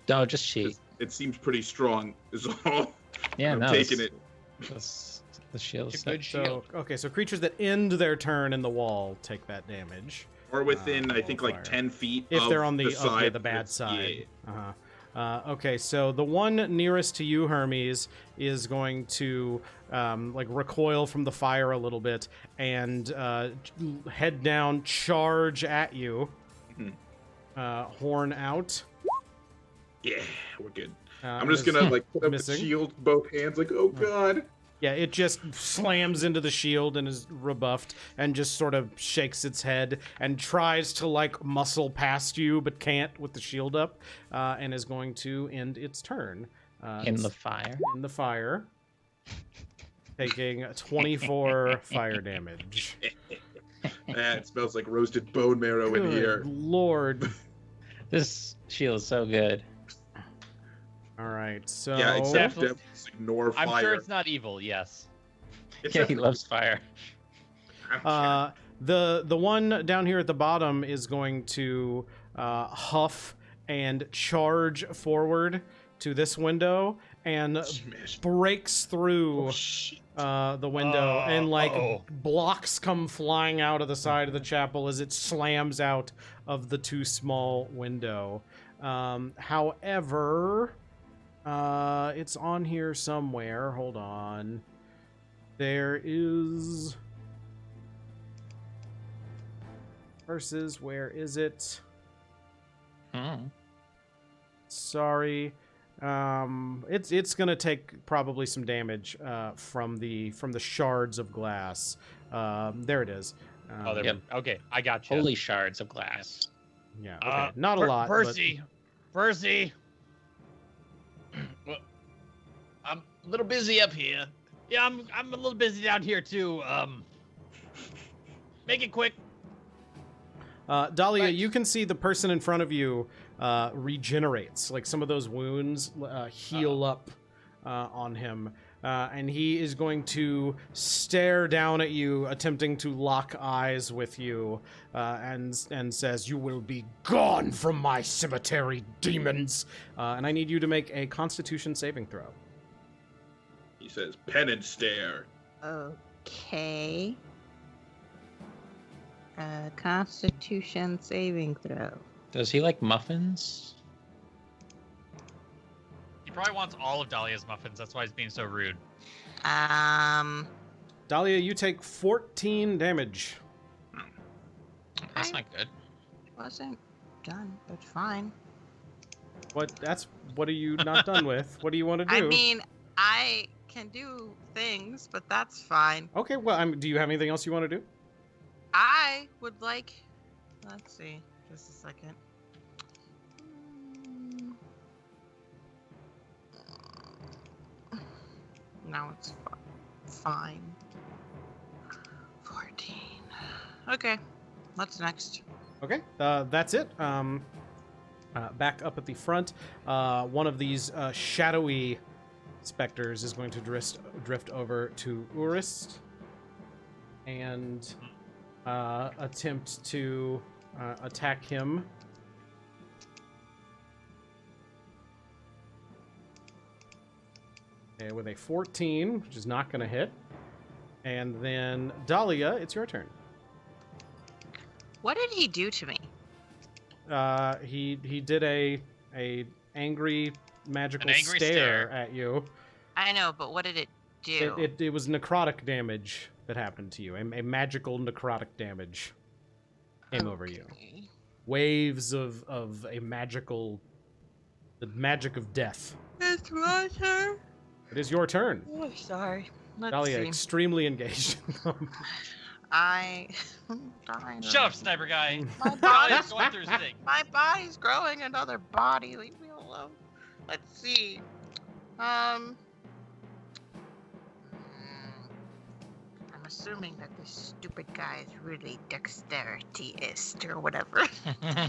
[SPEAKER 5] No, just cheat.
[SPEAKER 4] It seems pretty strong, is all.
[SPEAKER 5] Yeah,
[SPEAKER 4] I'm
[SPEAKER 5] no.
[SPEAKER 4] taking it.
[SPEAKER 5] The shield
[SPEAKER 1] It's
[SPEAKER 5] is
[SPEAKER 1] a good shield.
[SPEAKER 2] So creatures that end their turn in the wall take that damage.
[SPEAKER 4] Or within, I think,
[SPEAKER 2] fire.
[SPEAKER 4] 10 feet
[SPEAKER 2] If
[SPEAKER 4] of
[SPEAKER 2] they're on the
[SPEAKER 4] side.
[SPEAKER 2] the bad
[SPEAKER 4] that's-
[SPEAKER 2] side.
[SPEAKER 4] Yeah.
[SPEAKER 2] Okay, so the one nearest to you, Hermes, is going to recoil from the fire a little bit and head down, charge at you. Horn out.
[SPEAKER 4] Yeah, we're good. I'm
[SPEAKER 2] and
[SPEAKER 4] just
[SPEAKER 2] is
[SPEAKER 4] gonna put up
[SPEAKER 2] missing.
[SPEAKER 4] the shield, both hands, oh god.
[SPEAKER 2] Yeah, it just slams into the shield and is rebuffed and just sort of shakes its head and tries to muscle past you but can't with the shield up and is going to end its turn.
[SPEAKER 5] in the fire.
[SPEAKER 2] In the fire, taking 24 fire damage.
[SPEAKER 4] It smells like roasted bone marrow in
[SPEAKER 2] Good
[SPEAKER 4] here.
[SPEAKER 2] Lord.
[SPEAKER 5] This shield is so good.
[SPEAKER 2] All right, so
[SPEAKER 4] Yeah, except
[SPEAKER 1] Definitely-
[SPEAKER 4] devils ignore fire.
[SPEAKER 1] I'm sure it's not evil. Yes.
[SPEAKER 4] It's
[SPEAKER 5] Yeah, he
[SPEAKER 4] definitely-
[SPEAKER 5] loves fire.
[SPEAKER 2] the one down here at the bottom is going to huff and charge forward to this window and
[SPEAKER 4] Smash.
[SPEAKER 2] breaks through
[SPEAKER 4] Oh, shit.
[SPEAKER 2] the window and
[SPEAKER 1] uh-oh.
[SPEAKER 2] blocks come flying out of the side of the chapel as it slams out of the too small window. However, it's on here somewhere. Hold on. There is versus. Where is it?
[SPEAKER 5] Mm.
[SPEAKER 2] Sorry. It's gonna take probably some damage from the shards of glass. There it is.
[SPEAKER 1] Oh, there.
[SPEAKER 5] Yep.
[SPEAKER 1] Okay, I got you.
[SPEAKER 5] Holy shards of glass.
[SPEAKER 2] Yeah. Okay. Not a lot.
[SPEAKER 1] Percy. Percy. Well, I'm a little busy up here. Yeah, I'm a little busy down here too. Make it quick.
[SPEAKER 2] Dahlia,
[SPEAKER 1] Right.
[SPEAKER 2] you can see the person in front of you regenerates. Like some of those wounds heal up on him. And he is going to stare down at you, attempting to lock eyes with you, and says, "You will be gone from my cemetery, demons." And I need you to make a Constitution saving throw.
[SPEAKER 4] He says, "Pen and stare."
[SPEAKER 7] Okay. Constitution saving throw.
[SPEAKER 5] Does he like muffins?
[SPEAKER 1] He probably wants all of Dahlia's muffins. That's why he's being so rude.
[SPEAKER 2] Dahlia, you take 14 damage.
[SPEAKER 5] That's not good.
[SPEAKER 7] Wasn't done, but fine.
[SPEAKER 2] What are you not done with? What do you want to do?
[SPEAKER 7] I mean, I can do things, but that's fine.
[SPEAKER 2] Okay, well, do you have anything else you want to do?
[SPEAKER 7] I would like. Let's see. Just a second. Now it's fine. 14. Okay. What's next?
[SPEAKER 2] Okay, that's it. Back up at the front, one of these shadowy specters is going to drift over to Urist and attempt to attack him. Okay, with a 14, which is not going to hit. And then Dahlia, it's your turn.
[SPEAKER 7] What did he do to me?
[SPEAKER 2] He did a angry magical
[SPEAKER 1] angry
[SPEAKER 2] stare
[SPEAKER 1] stare.
[SPEAKER 2] at you.
[SPEAKER 7] I know, but what did it do?
[SPEAKER 2] It was necrotic damage that happened to you. A magical necrotic damage came over you. Waves of a magical, the magic of death.
[SPEAKER 7] It's my turn.
[SPEAKER 2] It is your turn.
[SPEAKER 7] Oh, sorry. Let's
[SPEAKER 2] Dahlia,
[SPEAKER 7] see.
[SPEAKER 2] extremely engaged.
[SPEAKER 7] I'm dying.
[SPEAKER 1] Shut up, Sniper Guy.
[SPEAKER 7] My
[SPEAKER 1] Dahlia's
[SPEAKER 7] body's,
[SPEAKER 1] going through his thing.
[SPEAKER 7] my body's growing another body. Leave me alone. Let's see. I'm assuming that this stupid guy is really dexterityist or whatever.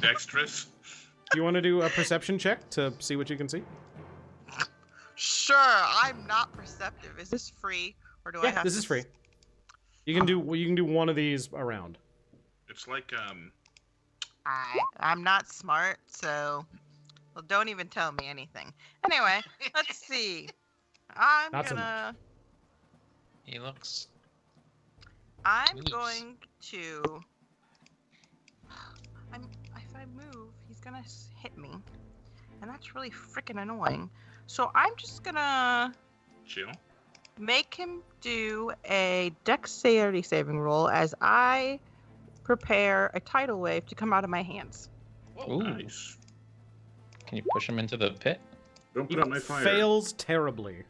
[SPEAKER 4] Dexterous.
[SPEAKER 2] Do you want to do a perception check to see what you can see?
[SPEAKER 7] Sure, I'm not perceptive. Is this free, or do I
[SPEAKER 2] Yeah,
[SPEAKER 7] have?
[SPEAKER 2] this is free. You can do one of these around.
[SPEAKER 4] It's like
[SPEAKER 7] I'm not smart, so well, don't even tell me anything. Anyway, let's see.
[SPEAKER 2] Not so
[SPEAKER 5] He looks.
[SPEAKER 7] I'm
[SPEAKER 5] Moves.
[SPEAKER 7] going to. If I move, he's gonna hit me, and that's really freaking annoying. So I'm just gonna
[SPEAKER 4] chill.
[SPEAKER 7] make him do a dexterity saving roll as I prepare a tidal wave to come out of my hands.
[SPEAKER 5] Ooh.
[SPEAKER 4] Nice.
[SPEAKER 5] Can you push him into the pit?
[SPEAKER 4] Don't put out my fire.
[SPEAKER 2] Fails terribly.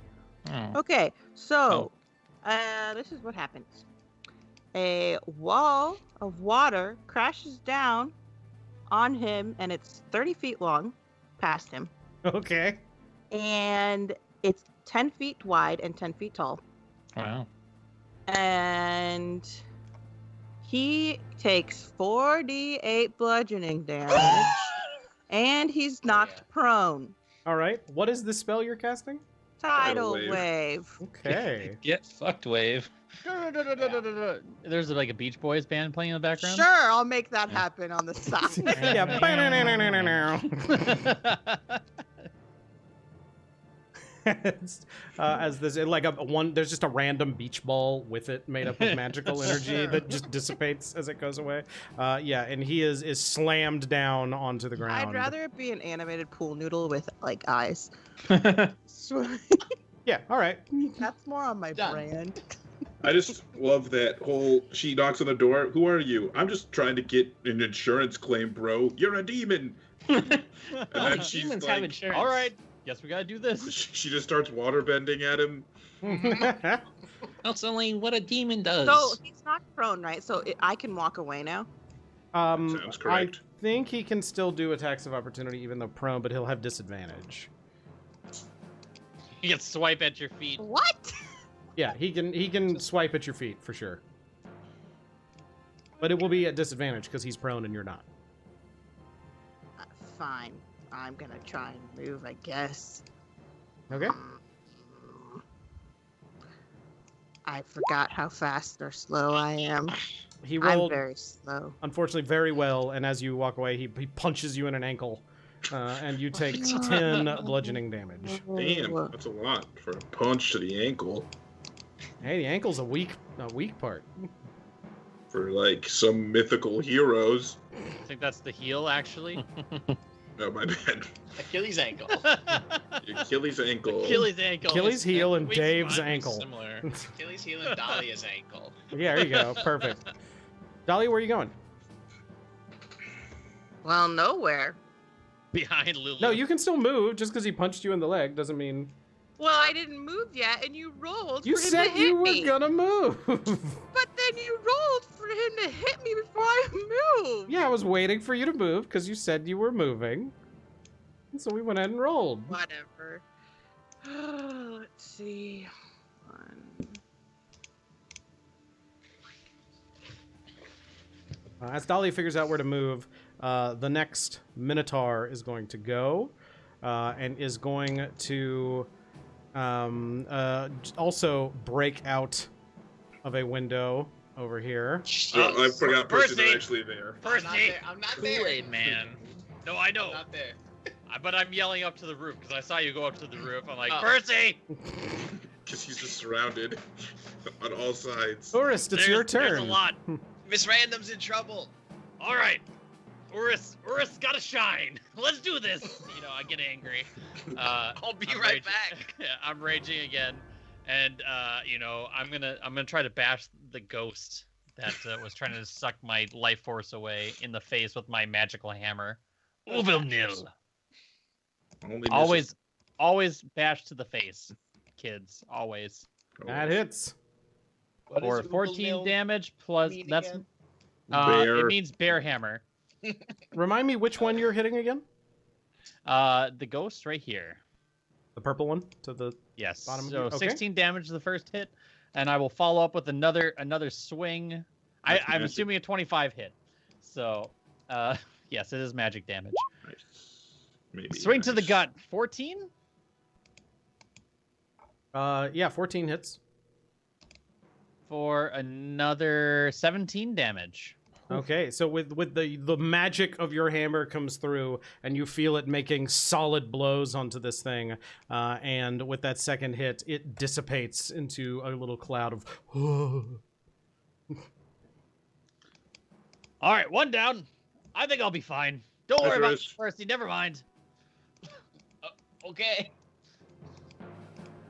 [SPEAKER 5] Oh.
[SPEAKER 7] Okay, so this is what happens. A wall of water crashes down on him, and it's 30 feet long past him,
[SPEAKER 2] Okay.
[SPEAKER 7] and it's 10 feet wide and 10 feet tall.
[SPEAKER 5] Wow.
[SPEAKER 7] And he takes 4d8 bludgeoning damage, and he's knocked prone.
[SPEAKER 2] All right. What is the spell you're casting?
[SPEAKER 7] Tidal
[SPEAKER 4] wave.
[SPEAKER 7] wave.
[SPEAKER 2] Okay.
[SPEAKER 5] Get fucked, wave.
[SPEAKER 1] There's like a Beach Boys band playing in the background.
[SPEAKER 7] Sure, I'll make that happen on the side.
[SPEAKER 2] Yeah. As there's like there's just a random beach ball with it made up of magical energy that just dissipates as it goes away. Yeah, and he is slammed down onto the ground.
[SPEAKER 7] I'd rather it be an animated pool noodle with like eyes.
[SPEAKER 2] Yeah. All right.
[SPEAKER 7] That's more on my
[SPEAKER 1] Done.
[SPEAKER 7] brand.
[SPEAKER 4] I just love that whole. She knocks on the door. Who are you? I'm just trying to get an insurance claim, bro. You're a demon. And then she's
[SPEAKER 5] Demons
[SPEAKER 4] like,
[SPEAKER 5] have insurance.
[SPEAKER 1] All right, Guess we gotta do this.
[SPEAKER 4] She just starts waterbending at him.
[SPEAKER 5] That's only what a demon does.
[SPEAKER 7] So he's not prone, right? So I can walk away now.
[SPEAKER 4] Sounds correct.
[SPEAKER 2] I think he can still do attacks of opportunity even though prone, but he'll have disadvantage.
[SPEAKER 1] You can swipe at your feet.
[SPEAKER 7] What?
[SPEAKER 2] Yeah, he can swipe at your feet for sure. But it will be at disadvantage because he's prone and you're not.
[SPEAKER 7] Fine. I'm gonna try and move, I guess.
[SPEAKER 2] Okay.
[SPEAKER 7] I forgot how fast or slow I am.
[SPEAKER 2] He
[SPEAKER 7] I'm
[SPEAKER 2] rolled,
[SPEAKER 7] very slow.
[SPEAKER 2] unfortunately, very well, and as you walk away, he punches you in an ankle, and you take 10 bludgeoning damage.
[SPEAKER 4] Damn, that's a lot for a punch to the ankle.
[SPEAKER 2] Hey, the ankle's a weak part.
[SPEAKER 4] For like some mythical heroes.
[SPEAKER 1] I think that's the heel, actually.
[SPEAKER 4] Oh, my bad.
[SPEAKER 6] Achilles ankle.
[SPEAKER 4] Achilles ankle.
[SPEAKER 1] Achilles ankle.
[SPEAKER 2] Achilles heel and
[SPEAKER 5] Weak
[SPEAKER 2] Dave's
[SPEAKER 5] spot is
[SPEAKER 2] ankle.
[SPEAKER 5] Similar.
[SPEAKER 6] Achilles heel and Dahlia's ankle.
[SPEAKER 2] Yeah, there you go. Perfect. Dahlia, where are you going?
[SPEAKER 7] Well, nowhere.
[SPEAKER 1] Behind Lulu.
[SPEAKER 2] No, you can still move. Just because he punched you in the leg doesn't mean...
[SPEAKER 7] Well, I didn't move yet, and you rolled
[SPEAKER 2] You
[SPEAKER 7] for him
[SPEAKER 2] said
[SPEAKER 7] to hit
[SPEAKER 2] you were
[SPEAKER 7] me.
[SPEAKER 2] gonna move.
[SPEAKER 7] But then you rolled for him to hit me before I moved.
[SPEAKER 2] Yeah, I was waiting for you to move because you said you were moving. And so we went ahead and rolled.
[SPEAKER 7] Whatever. Let's see. 1.
[SPEAKER 2] As Dahlia figures out where to move, the next Minotaur is going to go and is going to also break out of a window over here.
[SPEAKER 4] I forgot Percy's
[SPEAKER 1] Percy!
[SPEAKER 4] actually there.
[SPEAKER 1] Percy!
[SPEAKER 6] I'm not there.
[SPEAKER 5] Kool-Aid man.
[SPEAKER 1] No, I know.
[SPEAKER 6] I'm not there.
[SPEAKER 1] But I'm yelling up to the roof because I saw you go up to the roof. I'm like,
[SPEAKER 6] Oh.
[SPEAKER 1] Percy!
[SPEAKER 4] Because he's just surrounded on all sides.
[SPEAKER 2] Urist, it's your turn.
[SPEAKER 1] There's a lot.
[SPEAKER 6] Miss Random's in trouble.
[SPEAKER 1] All right. Urist gotta shine. Let's do this. You know, I get angry.
[SPEAKER 6] I'll be
[SPEAKER 1] I'm
[SPEAKER 6] right
[SPEAKER 1] raging.
[SPEAKER 6] back.
[SPEAKER 1] Yeah, I'm raging again, and you know, I'm gonna try to bash the ghost that was trying to suck my life force away in the face with my magical hammer. Uvel nil. Always bash to the face, kids. Always.
[SPEAKER 2] That hits.
[SPEAKER 6] What
[SPEAKER 1] Or
[SPEAKER 6] does
[SPEAKER 1] 14
[SPEAKER 6] Uvel
[SPEAKER 1] damage plus
[SPEAKER 6] mean
[SPEAKER 1] that's
[SPEAKER 6] again?
[SPEAKER 4] Bear.
[SPEAKER 1] it means bear hammer.
[SPEAKER 2] Remind me which one you're hitting again?
[SPEAKER 1] The ghost right here.
[SPEAKER 2] The purple one to the...
[SPEAKER 1] Yes.
[SPEAKER 2] Bottom of
[SPEAKER 1] So
[SPEAKER 2] the- okay.
[SPEAKER 1] 16 damage to the first hit, and I will follow up with another swing. I'm
[SPEAKER 4] magic.
[SPEAKER 1] assuming a 25 hit. So, yes, it is magic damage.
[SPEAKER 4] Nice. Maybe.
[SPEAKER 1] Swing to the
[SPEAKER 4] nice.
[SPEAKER 1] gut. 14
[SPEAKER 2] Yeah, 14 hits.
[SPEAKER 1] for another 17 damage.
[SPEAKER 2] Okay, so with the magic of your hammer comes through, and you feel it making solid blows onto this thing, and with that second hit, it dissipates into a little cloud of...
[SPEAKER 1] All right, one down. I think I'll be fine. Don't worry about
[SPEAKER 4] Urist.
[SPEAKER 1] Percy. Never mind.
[SPEAKER 6] Okay.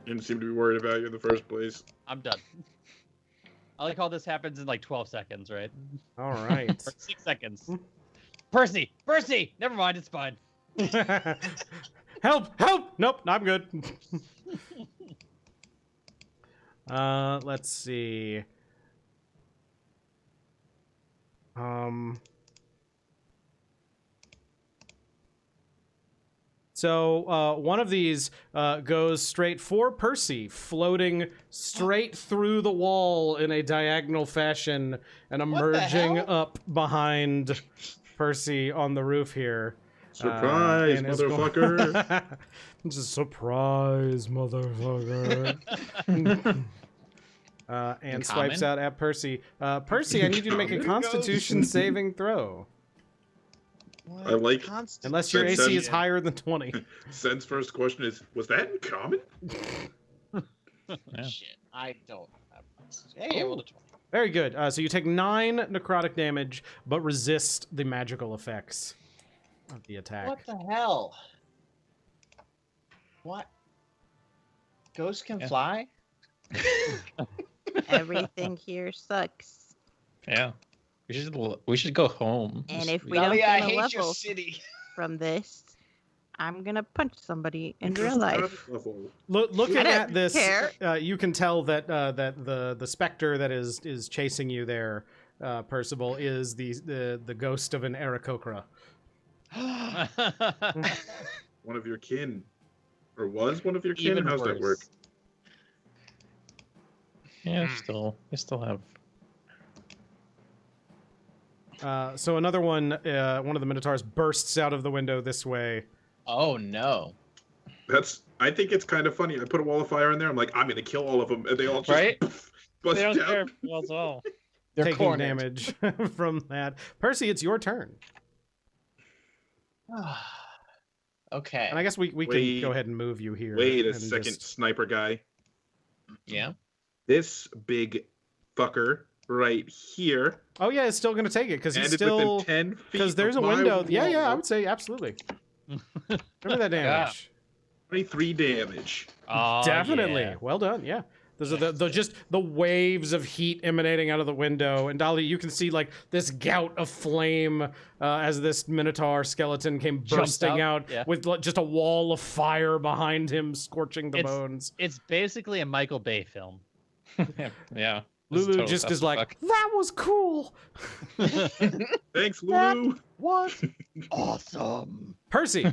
[SPEAKER 4] Didn't seem to be worried about you in the first place.
[SPEAKER 1] I'm done. I like how this happens in like 12 seconds, right?
[SPEAKER 2] All right.
[SPEAKER 1] Or 6 seconds. Percy! Never mind, it's fine.
[SPEAKER 2] Help! Nope, I'm good. Let's see. So one of these goes straight for Percy, floating straight through the wall in a diagonal fashion and emerging
[SPEAKER 6] hell?
[SPEAKER 2] up behind Percy on the roof here.
[SPEAKER 4] Surprise,
[SPEAKER 2] and is go-
[SPEAKER 4] motherfucker.
[SPEAKER 2] It's a surprise, motherfucker. And swipes out at Percy. Percy, I need you to make a
[SPEAKER 4] Common?
[SPEAKER 2] Constitution saving throw.
[SPEAKER 4] I like
[SPEAKER 2] Unless your
[SPEAKER 4] Sense
[SPEAKER 2] AC is
[SPEAKER 4] seven.
[SPEAKER 2] higher than 20.
[SPEAKER 4] Sen's first question is, was that in common?
[SPEAKER 5] Yeah.
[SPEAKER 6] Shit. I don't have Hey, I rolled a 20.
[SPEAKER 2] Very good. So you take 9 necrotic damage, but resist the magical effects of the attack.
[SPEAKER 6] What the hell? What? Ghosts can
[SPEAKER 5] Yeah.
[SPEAKER 6] fly?
[SPEAKER 7] Everything here sucks.
[SPEAKER 5] Yeah. We should go home.
[SPEAKER 7] And
[SPEAKER 5] Just
[SPEAKER 7] if
[SPEAKER 5] leave.
[SPEAKER 7] we don't
[SPEAKER 6] Dahlia, I
[SPEAKER 7] get a
[SPEAKER 6] hate your
[SPEAKER 7] level
[SPEAKER 6] city.
[SPEAKER 7] from this, I'm gonna punch somebody in
[SPEAKER 4] Just
[SPEAKER 7] real
[SPEAKER 4] out
[SPEAKER 7] life.
[SPEAKER 4] of level.
[SPEAKER 2] Looking
[SPEAKER 7] I
[SPEAKER 2] at
[SPEAKER 7] don't
[SPEAKER 2] this,
[SPEAKER 7] care.
[SPEAKER 2] you can tell that the specter that is chasing you there, Percival, is the ghost of an Aarakocra.
[SPEAKER 4] One of your kin. Or was one of your kin?
[SPEAKER 5] Even
[SPEAKER 4] How's that work?
[SPEAKER 5] worse. Yeah, you still have.
[SPEAKER 2] So another one of the Minotaurs bursts out of the window this way.
[SPEAKER 5] Oh no!
[SPEAKER 4] I think it's kind of funny. I put a wall of fire in there. I'm like, I'm gonna kill all of them, and they all just
[SPEAKER 5] Right?
[SPEAKER 4] bust
[SPEAKER 5] They don't
[SPEAKER 4] down.
[SPEAKER 5] care well at all. They're
[SPEAKER 2] taking
[SPEAKER 5] cornered.
[SPEAKER 2] damage from that. Percy, it's your turn.
[SPEAKER 5] Okay.
[SPEAKER 2] And I guess we
[SPEAKER 4] Wait.
[SPEAKER 2] can go ahead and move you here.
[SPEAKER 4] Wait a
[SPEAKER 2] and
[SPEAKER 4] second,
[SPEAKER 2] just-
[SPEAKER 4] sniper guy.
[SPEAKER 5] Yeah.
[SPEAKER 4] This big fucker right here
[SPEAKER 2] Oh yeah, it's still going to take it because he's
[SPEAKER 4] ended
[SPEAKER 2] still
[SPEAKER 4] within 10 feet.
[SPEAKER 2] because there's a
[SPEAKER 4] of my
[SPEAKER 2] window. Yeah, I
[SPEAKER 4] wall.
[SPEAKER 2] would say absolutely. Remember that damage.
[SPEAKER 4] 23 damage.
[SPEAKER 1] Oh,
[SPEAKER 2] Definitely.
[SPEAKER 1] yeah.
[SPEAKER 2] Well done. Yeah. Those are the just the waves of heat emanating out of the window, and Dahlia, you can see like this gout of flame as this Minotaur skeleton came
[SPEAKER 1] Jumps
[SPEAKER 2] bursting out
[SPEAKER 1] yeah.
[SPEAKER 2] with just a wall of fire behind him, scorching the bones.
[SPEAKER 1] It's basically a Michael Bay film.
[SPEAKER 5] Yeah.
[SPEAKER 2] Lulu just is like, that was cool.
[SPEAKER 4] Thanks, Lulu.
[SPEAKER 1] What? Awesome.
[SPEAKER 2] Percy.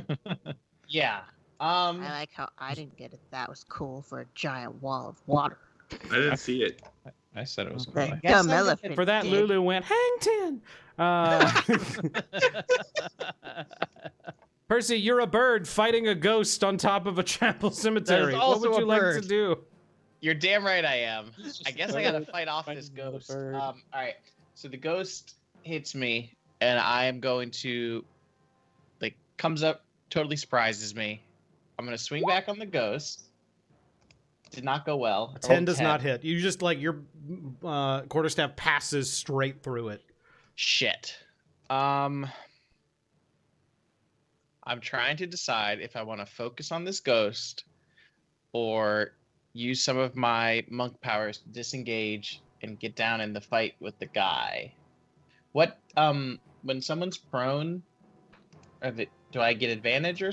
[SPEAKER 6] Yeah.
[SPEAKER 7] I like how I didn't get it. That was cool for a giant wall of water.
[SPEAKER 4] I didn't see it.
[SPEAKER 5] I said it was cool.
[SPEAKER 7] That
[SPEAKER 6] guess
[SPEAKER 7] dumb
[SPEAKER 6] I did.
[SPEAKER 7] elephant.
[SPEAKER 2] For that,
[SPEAKER 7] did.
[SPEAKER 2] Lulu went, hang 10. Percy, you're a bird fighting a ghost on top of a chapel cemetery. What
[SPEAKER 1] also
[SPEAKER 2] would
[SPEAKER 1] a
[SPEAKER 2] you like
[SPEAKER 1] bird.
[SPEAKER 2] to do?
[SPEAKER 6] You're damn right I am.
[SPEAKER 5] just
[SPEAKER 6] I guess
[SPEAKER 5] a
[SPEAKER 6] I gotta
[SPEAKER 5] bird
[SPEAKER 6] fight off
[SPEAKER 5] fighting
[SPEAKER 6] this
[SPEAKER 5] another
[SPEAKER 6] ghost.
[SPEAKER 5] bird.
[SPEAKER 6] All right. So the ghost hits me, and I am going to, comes up, totally surprises me. I'm gonna swing back on the ghost. Did not go well.
[SPEAKER 2] A 10 does not hit. You just your quarterstaff passes straight through it.
[SPEAKER 6] Shit. I'm trying to decide if I want to focus on this ghost or use some of my monk powers to disengage and get down in the fight with the guy. What when someone's prone, do I get advantage or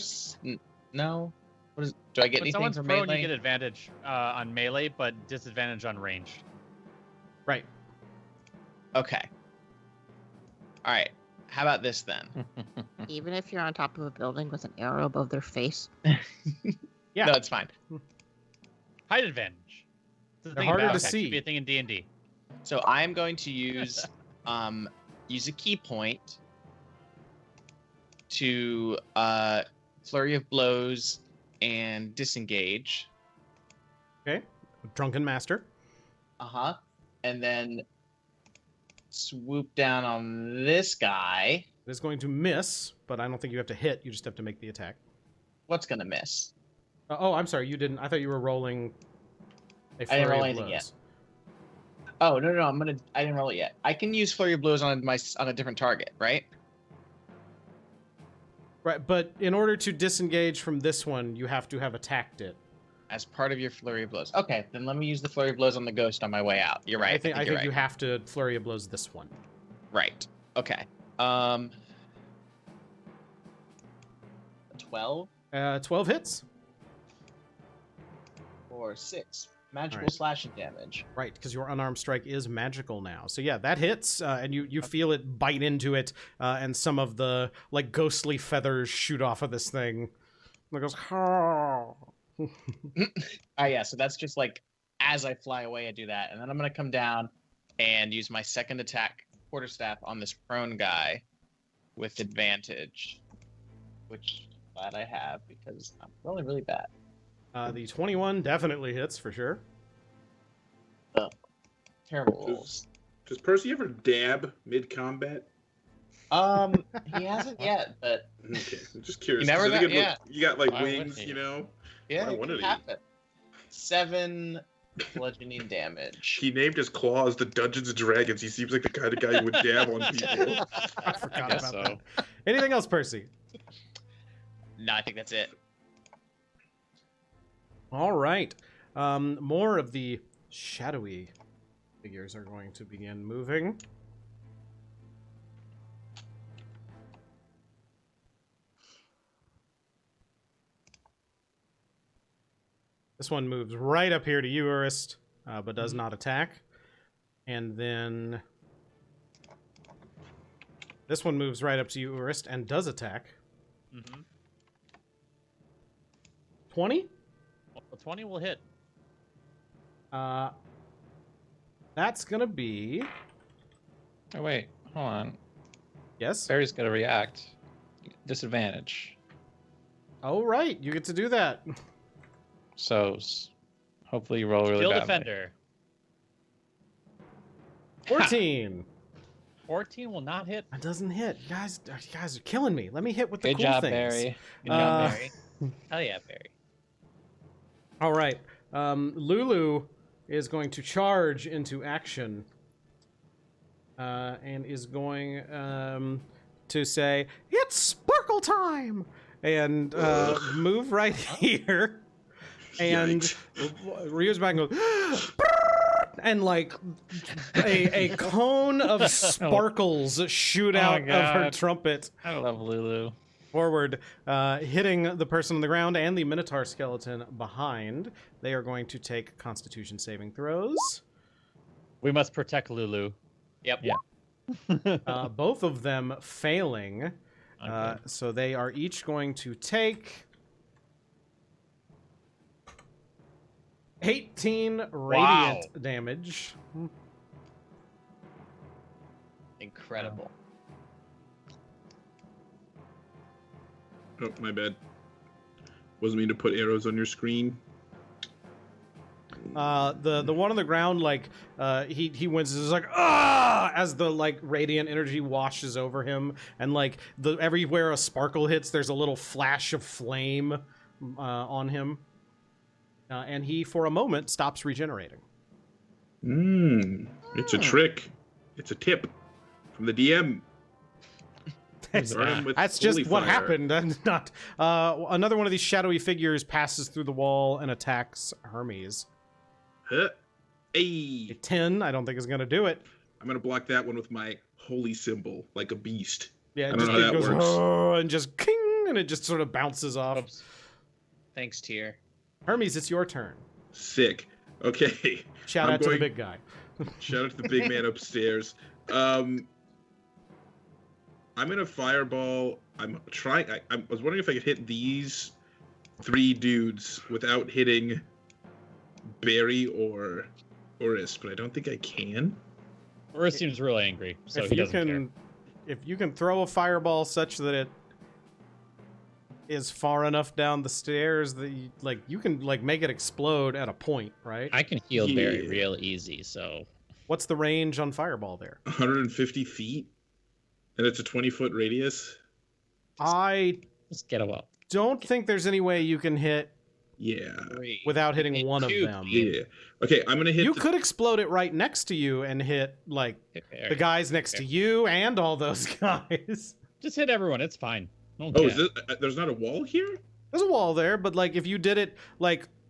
[SPEAKER 6] no? Do I get
[SPEAKER 1] When
[SPEAKER 6] anything
[SPEAKER 1] someone's
[SPEAKER 6] for
[SPEAKER 1] prone,
[SPEAKER 6] melee?
[SPEAKER 1] you get advantage on melee, but disadvantage on ranged.
[SPEAKER 2] Right.
[SPEAKER 6] Okay. All right. How about this then?
[SPEAKER 7] Even if you're on top of a building with an arrow above their face.
[SPEAKER 2] Yeah.
[SPEAKER 6] No, it's fine.
[SPEAKER 1] Height advantage.
[SPEAKER 2] They're harder to see.
[SPEAKER 1] Should be a thing in D&D.
[SPEAKER 6] So I am going to use use a key point to flurry of blows and disengage.
[SPEAKER 2] Okay. Drunken Master.
[SPEAKER 6] Uh-huh. And then swoop down on this guy.
[SPEAKER 2] It is going to miss, but I don't think you have to hit. You just have to make the attack.
[SPEAKER 6] What's gonna miss?
[SPEAKER 2] Oh, I'm sorry. You didn't. I thought you were rolling a
[SPEAKER 6] I didn't
[SPEAKER 2] flurry
[SPEAKER 6] roll
[SPEAKER 2] of
[SPEAKER 6] anything
[SPEAKER 2] blows.
[SPEAKER 6] yet. Oh no, I didn't roll it yet. I can use flurry of blows on a different target, right?
[SPEAKER 2] Right, but in order to disengage from this one, you have to have attacked it.
[SPEAKER 6] As part of your flurry of blows. Okay, then let me use the flurry of blows on the ghost on my way out. You're right.
[SPEAKER 2] I think
[SPEAKER 6] you're right.
[SPEAKER 2] you have to flurry of blows this one.
[SPEAKER 6] Right. Okay. 12
[SPEAKER 2] 12 hits.
[SPEAKER 6] or 6 magical
[SPEAKER 2] Alright.
[SPEAKER 6] slashing damage.
[SPEAKER 2] Right, because your unarmed strike is magical now. So yeah, that hits, and you feel it bite into it, and some of the ghostly feathers shoot off of this thing. And it goes.
[SPEAKER 6] Yeah. So that's just as I fly away, I do that, and then I'm gonna come down and use my second attack, quarterstaff, on this prone guy with advantage, which I'm glad I have because I'm rolling really bad.
[SPEAKER 2] The 21 definitely hits for sure.
[SPEAKER 6] Terrible rolls.
[SPEAKER 4] Does Percy ever dab mid-combat?
[SPEAKER 6] He hasn't yet, but
[SPEAKER 4] Okay, I'm just curious.
[SPEAKER 6] You never
[SPEAKER 4] 'cause I think
[SPEAKER 6] know-
[SPEAKER 4] it
[SPEAKER 6] yeah.
[SPEAKER 4] You got
[SPEAKER 5] Why would
[SPEAKER 4] wings,
[SPEAKER 5] he?
[SPEAKER 4] you know?
[SPEAKER 6] yeah,
[SPEAKER 4] Why
[SPEAKER 6] it
[SPEAKER 4] wouldn't
[SPEAKER 6] could
[SPEAKER 4] he?
[SPEAKER 6] happen. 7 bludgeoning damage.
[SPEAKER 4] He named his claws the Dungeons and Dragons. He seems like the kind of guy who would dab on people.
[SPEAKER 2] I forgot
[SPEAKER 5] guess
[SPEAKER 2] about
[SPEAKER 5] so.
[SPEAKER 2] that. Anything else, Percy?
[SPEAKER 6] No, I think that's it.
[SPEAKER 2] All right. More of the shadowy figures are going to begin moving. This one moves right up here to you, Urist, but does not attack. And then this one moves right up to you, Urist, and does attack. 20?
[SPEAKER 1] Well, 20 will hit.
[SPEAKER 2] That's gonna be...
[SPEAKER 5] Oh, wait. Hold on.
[SPEAKER 2] Yes?
[SPEAKER 5] Barry's going to react. Disadvantage.
[SPEAKER 2] Oh, right. You get to do that.
[SPEAKER 5] So, hopefully you roll really
[SPEAKER 1] Kill
[SPEAKER 5] badly.
[SPEAKER 1] defender.
[SPEAKER 2] 14.
[SPEAKER 1] 14 will not hit.
[SPEAKER 2] That doesn't hit. You guys are killing me. Let me hit with the
[SPEAKER 5] Good
[SPEAKER 2] cool
[SPEAKER 5] job,
[SPEAKER 2] things.
[SPEAKER 5] Barry.
[SPEAKER 1] Good job, Barry. Hell yeah, Barry.
[SPEAKER 2] All right. Lulu is going to charge into action. And is going to say, "It's sparkle time!" And move right here. And Ryu's back and goes, and like a cone of sparkles shoot out of her trumpet
[SPEAKER 5] I love Lulu.
[SPEAKER 2] forward, hitting the person on the ground and the Minotaur skeleton behind. They are going to take Constitution saving throws.
[SPEAKER 1] We must protect Lulu.
[SPEAKER 5] Yep.
[SPEAKER 1] Yeah.
[SPEAKER 2] Both of them failing.
[SPEAKER 1] Okay.
[SPEAKER 2] So they are each going to take 18 radiant damage.
[SPEAKER 5] Incredible.
[SPEAKER 4] Oh, my bad. Wasn't mean to put arrows on your screen.
[SPEAKER 2] The one on the ground, like, he winces, like, ah, as the like radiant energy washes over him, and like everywhere a sparkle hits, there's a little flash of flame on him, and he for a moment stops regenerating.
[SPEAKER 4] It's a trick. It's a tip from the DM.
[SPEAKER 2] That's just what happened, and not another one of these shadowy figures passes through the wall and attacks Hermes.
[SPEAKER 4] Huh.
[SPEAKER 2] A
[SPEAKER 4] Hey,
[SPEAKER 2] 10, I don't think is gonna do it.
[SPEAKER 4] I'm gonna block that one with my holy symbol, like a beast.
[SPEAKER 2] Yeah,
[SPEAKER 4] I
[SPEAKER 2] it
[SPEAKER 4] don't
[SPEAKER 2] just
[SPEAKER 4] know how that
[SPEAKER 2] goes,
[SPEAKER 4] works.
[SPEAKER 2] "Oh," and just king, and it just sort of bounces off.
[SPEAKER 5] Oops. Thanks, Tyr.
[SPEAKER 2] Hermes, it's your turn.
[SPEAKER 4] Sick. Okay.
[SPEAKER 2] Shout
[SPEAKER 4] I'm
[SPEAKER 2] out to the
[SPEAKER 4] going-
[SPEAKER 2] big guy.
[SPEAKER 4] Shout out to the big man upstairs. I'm gonna fireball. I'm trying. I was wondering if I could hit these 3 dudes without hitting Barry or Urist, but I don't think I can.
[SPEAKER 1] Urist seems really angry, so he doesn't care.
[SPEAKER 2] If you can throw a fireball such that it is far enough down the stairs that you can make it explode at a point, right?
[SPEAKER 1] I can heal Barry
[SPEAKER 4] Yeah.
[SPEAKER 1] real easy, so
[SPEAKER 2] What's the range on fireball there?
[SPEAKER 4] 150 feet, and it's a 20-foot radius.
[SPEAKER 2] I
[SPEAKER 1] just get a well.
[SPEAKER 2] don't think there's any way you can hit
[SPEAKER 4] Yeah.
[SPEAKER 2] without hitting one of them.
[SPEAKER 4] Yeah. Okay, I'm gonna hit.
[SPEAKER 2] You
[SPEAKER 4] the-
[SPEAKER 2] could explode it right next to you and hit the guys next to you and all those guys.
[SPEAKER 1] Just hit everyone. It's fine. Don't
[SPEAKER 4] Oh,
[SPEAKER 1] care.
[SPEAKER 4] is this, there's not a wall here?
[SPEAKER 2] There's a wall there, but if you did it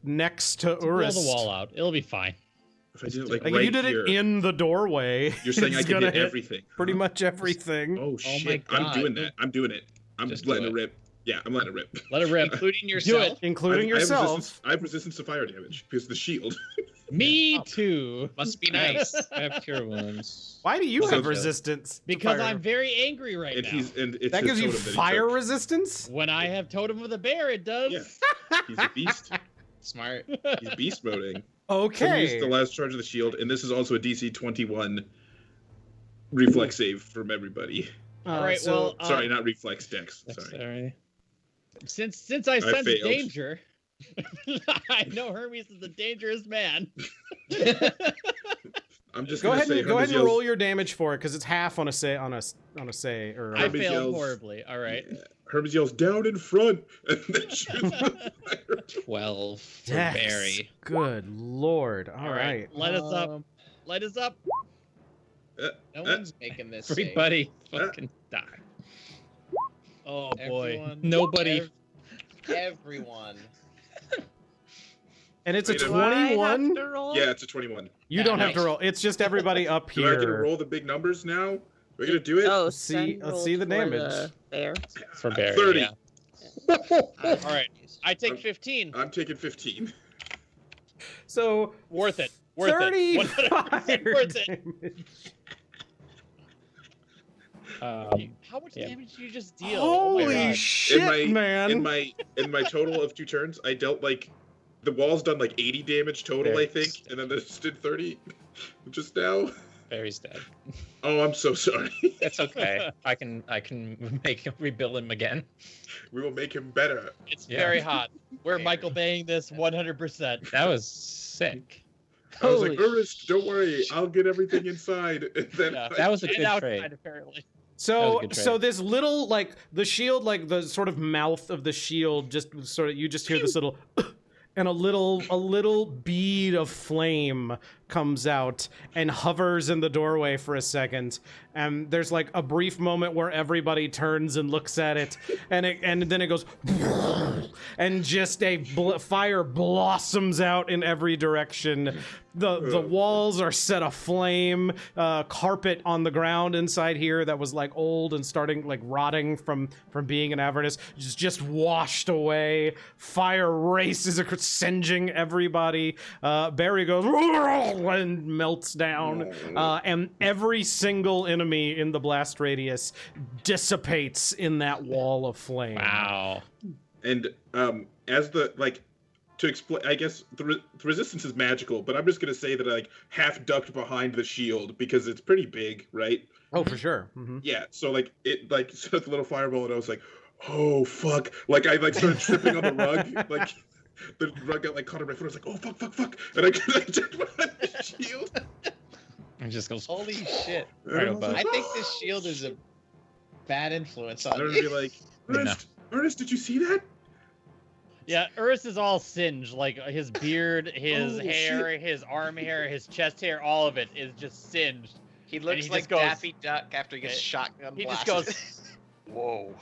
[SPEAKER 2] next to
[SPEAKER 1] Blow
[SPEAKER 2] Urist,
[SPEAKER 1] the wall out. It'll be fine.
[SPEAKER 4] If I did it like
[SPEAKER 2] if
[SPEAKER 4] right
[SPEAKER 2] you did
[SPEAKER 4] here,
[SPEAKER 2] it in the doorway,
[SPEAKER 4] you're saying I
[SPEAKER 2] it's
[SPEAKER 4] can
[SPEAKER 2] gonna
[SPEAKER 4] hit everything.
[SPEAKER 2] pretty much everything.
[SPEAKER 4] Oh
[SPEAKER 1] my
[SPEAKER 4] shit!
[SPEAKER 1] God.
[SPEAKER 4] I'm doing that. I'm doing it. I'm
[SPEAKER 5] Just
[SPEAKER 4] letting
[SPEAKER 5] do
[SPEAKER 4] it rip. Yeah, I'm letting it rip.
[SPEAKER 1] Let it rip.
[SPEAKER 5] Including yourself.
[SPEAKER 2] Including
[SPEAKER 4] I have
[SPEAKER 2] yourself.
[SPEAKER 4] resistance to fire damage because of the shield.
[SPEAKER 1] Me too.
[SPEAKER 5] Must be nice. I have cure wounds.
[SPEAKER 2] Why do you
[SPEAKER 4] So
[SPEAKER 2] have
[SPEAKER 4] chill.
[SPEAKER 2] resistance? to
[SPEAKER 1] Because
[SPEAKER 2] fire?
[SPEAKER 1] I'm very angry right
[SPEAKER 4] and
[SPEAKER 1] now.
[SPEAKER 4] it's
[SPEAKER 2] That
[SPEAKER 4] his
[SPEAKER 2] gives you
[SPEAKER 4] totem that he
[SPEAKER 2] fire
[SPEAKER 4] took.
[SPEAKER 2] resistance?
[SPEAKER 1] When I have Totem of the Bear, it does.
[SPEAKER 4] Yeah. He's a beast.
[SPEAKER 5] Smart.
[SPEAKER 4] He's beast moding.
[SPEAKER 2] Okay.
[SPEAKER 4] So use the last charge of the shield, and this is also a DC 21 reflex save from everybody.
[SPEAKER 1] All right.
[SPEAKER 2] so-
[SPEAKER 1] well,
[SPEAKER 4] Sorry, not reflex dex. Sorry.
[SPEAKER 1] Sorry. Since I sense
[SPEAKER 4] failed.
[SPEAKER 1] danger, I know Hermes is a dangerous man.
[SPEAKER 4] I'm just
[SPEAKER 2] Go
[SPEAKER 4] gonna
[SPEAKER 2] ahead
[SPEAKER 4] say
[SPEAKER 2] and go ahead
[SPEAKER 4] Hermes
[SPEAKER 2] and roll
[SPEAKER 4] yells-
[SPEAKER 2] your damage for it because it's half on a say or
[SPEAKER 1] I
[SPEAKER 4] Hermes
[SPEAKER 1] failed
[SPEAKER 4] yells-
[SPEAKER 1] horribly. All right.
[SPEAKER 4] Yeah. Hermes yells down in front, and then shoots the fire.
[SPEAKER 5] 12 for
[SPEAKER 2] Dex.
[SPEAKER 5] Barry.
[SPEAKER 2] Good lord. All right.
[SPEAKER 1] Light us up. Light us up.
[SPEAKER 5] No one's making this. save.
[SPEAKER 1] Everybody fucking die. Oh boy.
[SPEAKER 5] Everyone-
[SPEAKER 1] Nobody.
[SPEAKER 5] Everyone.
[SPEAKER 2] And it's a
[SPEAKER 4] Wait a
[SPEAKER 3] Do I have
[SPEAKER 2] 21.
[SPEAKER 3] to roll?
[SPEAKER 4] Yeah, it's a 21.
[SPEAKER 2] You don't have to
[SPEAKER 5] Nice.
[SPEAKER 2] roll. It's just everybody up
[SPEAKER 4] Do I get to
[SPEAKER 2] here.
[SPEAKER 4] roll the big numbers now? We're gonna do it.
[SPEAKER 3] Oh,
[SPEAKER 2] Let's see-
[SPEAKER 3] send
[SPEAKER 2] let's
[SPEAKER 3] roll
[SPEAKER 2] see the
[SPEAKER 3] for
[SPEAKER 2] damage.
[SPEAKER 3] bear.
[SPEAKER 1] For Barry.
[SPEAKER 4] 30.
[SPEAKER 1] Yeah. All right. I take 15.
[SPEAKER 4] I'm taking 15.
[SPEAKER 2] So
[SPEAKER 1] Worth it.
[SPEAKER 2] 35
[SPEAKER 1] 100% worth it.
[SPEAKER 2] damage.
[SPEAKER 1] How much
[SPEAKER 5] Yeah.
[SPEAKER 1] damage did you just deal? Oh my
[SPEAKER 2] Holy
[SPEAKER 1] God.
[SPEAKER 2] shit, man!
[SPEAKER 4] In my total of 2 turns, I dealt like the wall's done like 80 damage total, I think, and then this did 30 just now.
[SPEAKER 5] Barry's dead.
[SPEAKER 4] Oh, I'm so sorry.
[SPEAKER 5] That's okay. I can rebuild him again.
[SPEAKER 4] We will make him better.
[SPEAKER 1] It's
[SPEAKER 5] Yeah.
[SPEAKER 1] very hot. We're Michael Baying this 100%.
[SPEAKER 5] That was sick.
[SPEAKER 4] I was like,
[SPEAKER 1] Holy
[SPEAKER 4] Urist, don't worry, I'll get everything inside. And then
[SPEAKER 1] Yeah.
[SPEAKER 5] That was a
[SPEAKER 1] And
[SPEAKER 5] good
[SPEAKER 1] outside,
[SPEAKER 5] trade.
[SPEAKER 1] apparently.
[SPEAKER 5] That
[SPEAKER 2] So,
[SPEAKER 5] was a good
[SPEAKER 2] so
[SPEAKER 5] trade.
[SPEAKER 2] this little, like, the shield, like, the sort of mouth of the shield, just sort of, you just hear this little, and a little bead of flame comes out and hovers in the doorway for a second. And there's, like, a brief moment where everybody turns and looks at it, and then it goes, and just a fire blossoms out in every direction. The walls are set aflame. Carpet on the ground inside here that was like old and starting like rotting from being in Avernus is just washed away. Fire races singeing everybody. Barry goes and melts down, and every single enemy in the blast radius dissipates in that wall of flame.
[SPEAKER 5] Wow.
[SPEAKER 4] And as the like to explain, I guess the resistance is magical, but I'm just gonna say that I like half ducked behind the shield because it's pretty big, right?
[SPEAKER 2] Oh, for sure. Mm-hmm.
[SPEAKER 4] Yeah. So like it like set up the little fireball, and I was like, oh fuck! Like I like started tripping on the rug, like the rug got like caught on my foot. I was like, oh fuck! And I ducked behind the shield.
[SPEAKER 5] It just goes.
[SPEAKER 6] Holy shit.
[SPEAKER 4] And I was
[SPEAKER 5] above.
[SPEAKER 4] like,
[SPEAKER 6] I think this shield is a bad influence on
[SPEAKER 4] I'm gonna
[SPEAKER 6] me.
[SPEAKER 4] be like, Ernest, did you see that?
[SPEAKER 1] Yeah, Urist is all singed. Like his beard, his
[SPEAKER 4] Oh,
[SPEAKER 1] hair, his arm hair, his chest hair, all of it is just singed.
[SPEAKER 6] He
[SPEAKER 1] And
[SPEAKER 6] looks
[SPEAKER 1] he
[SPEAKER 6] like
[SPEAKER 1] just goes-
[SPEAKER 6] Daffy Duck after he gets
[SPEAKER 1] He
[SPEAKER 6] shotgun
[SPEAKER 1] He just
[SPEAKER 6] blasted.
[SPEAKER 1] goes, whoa.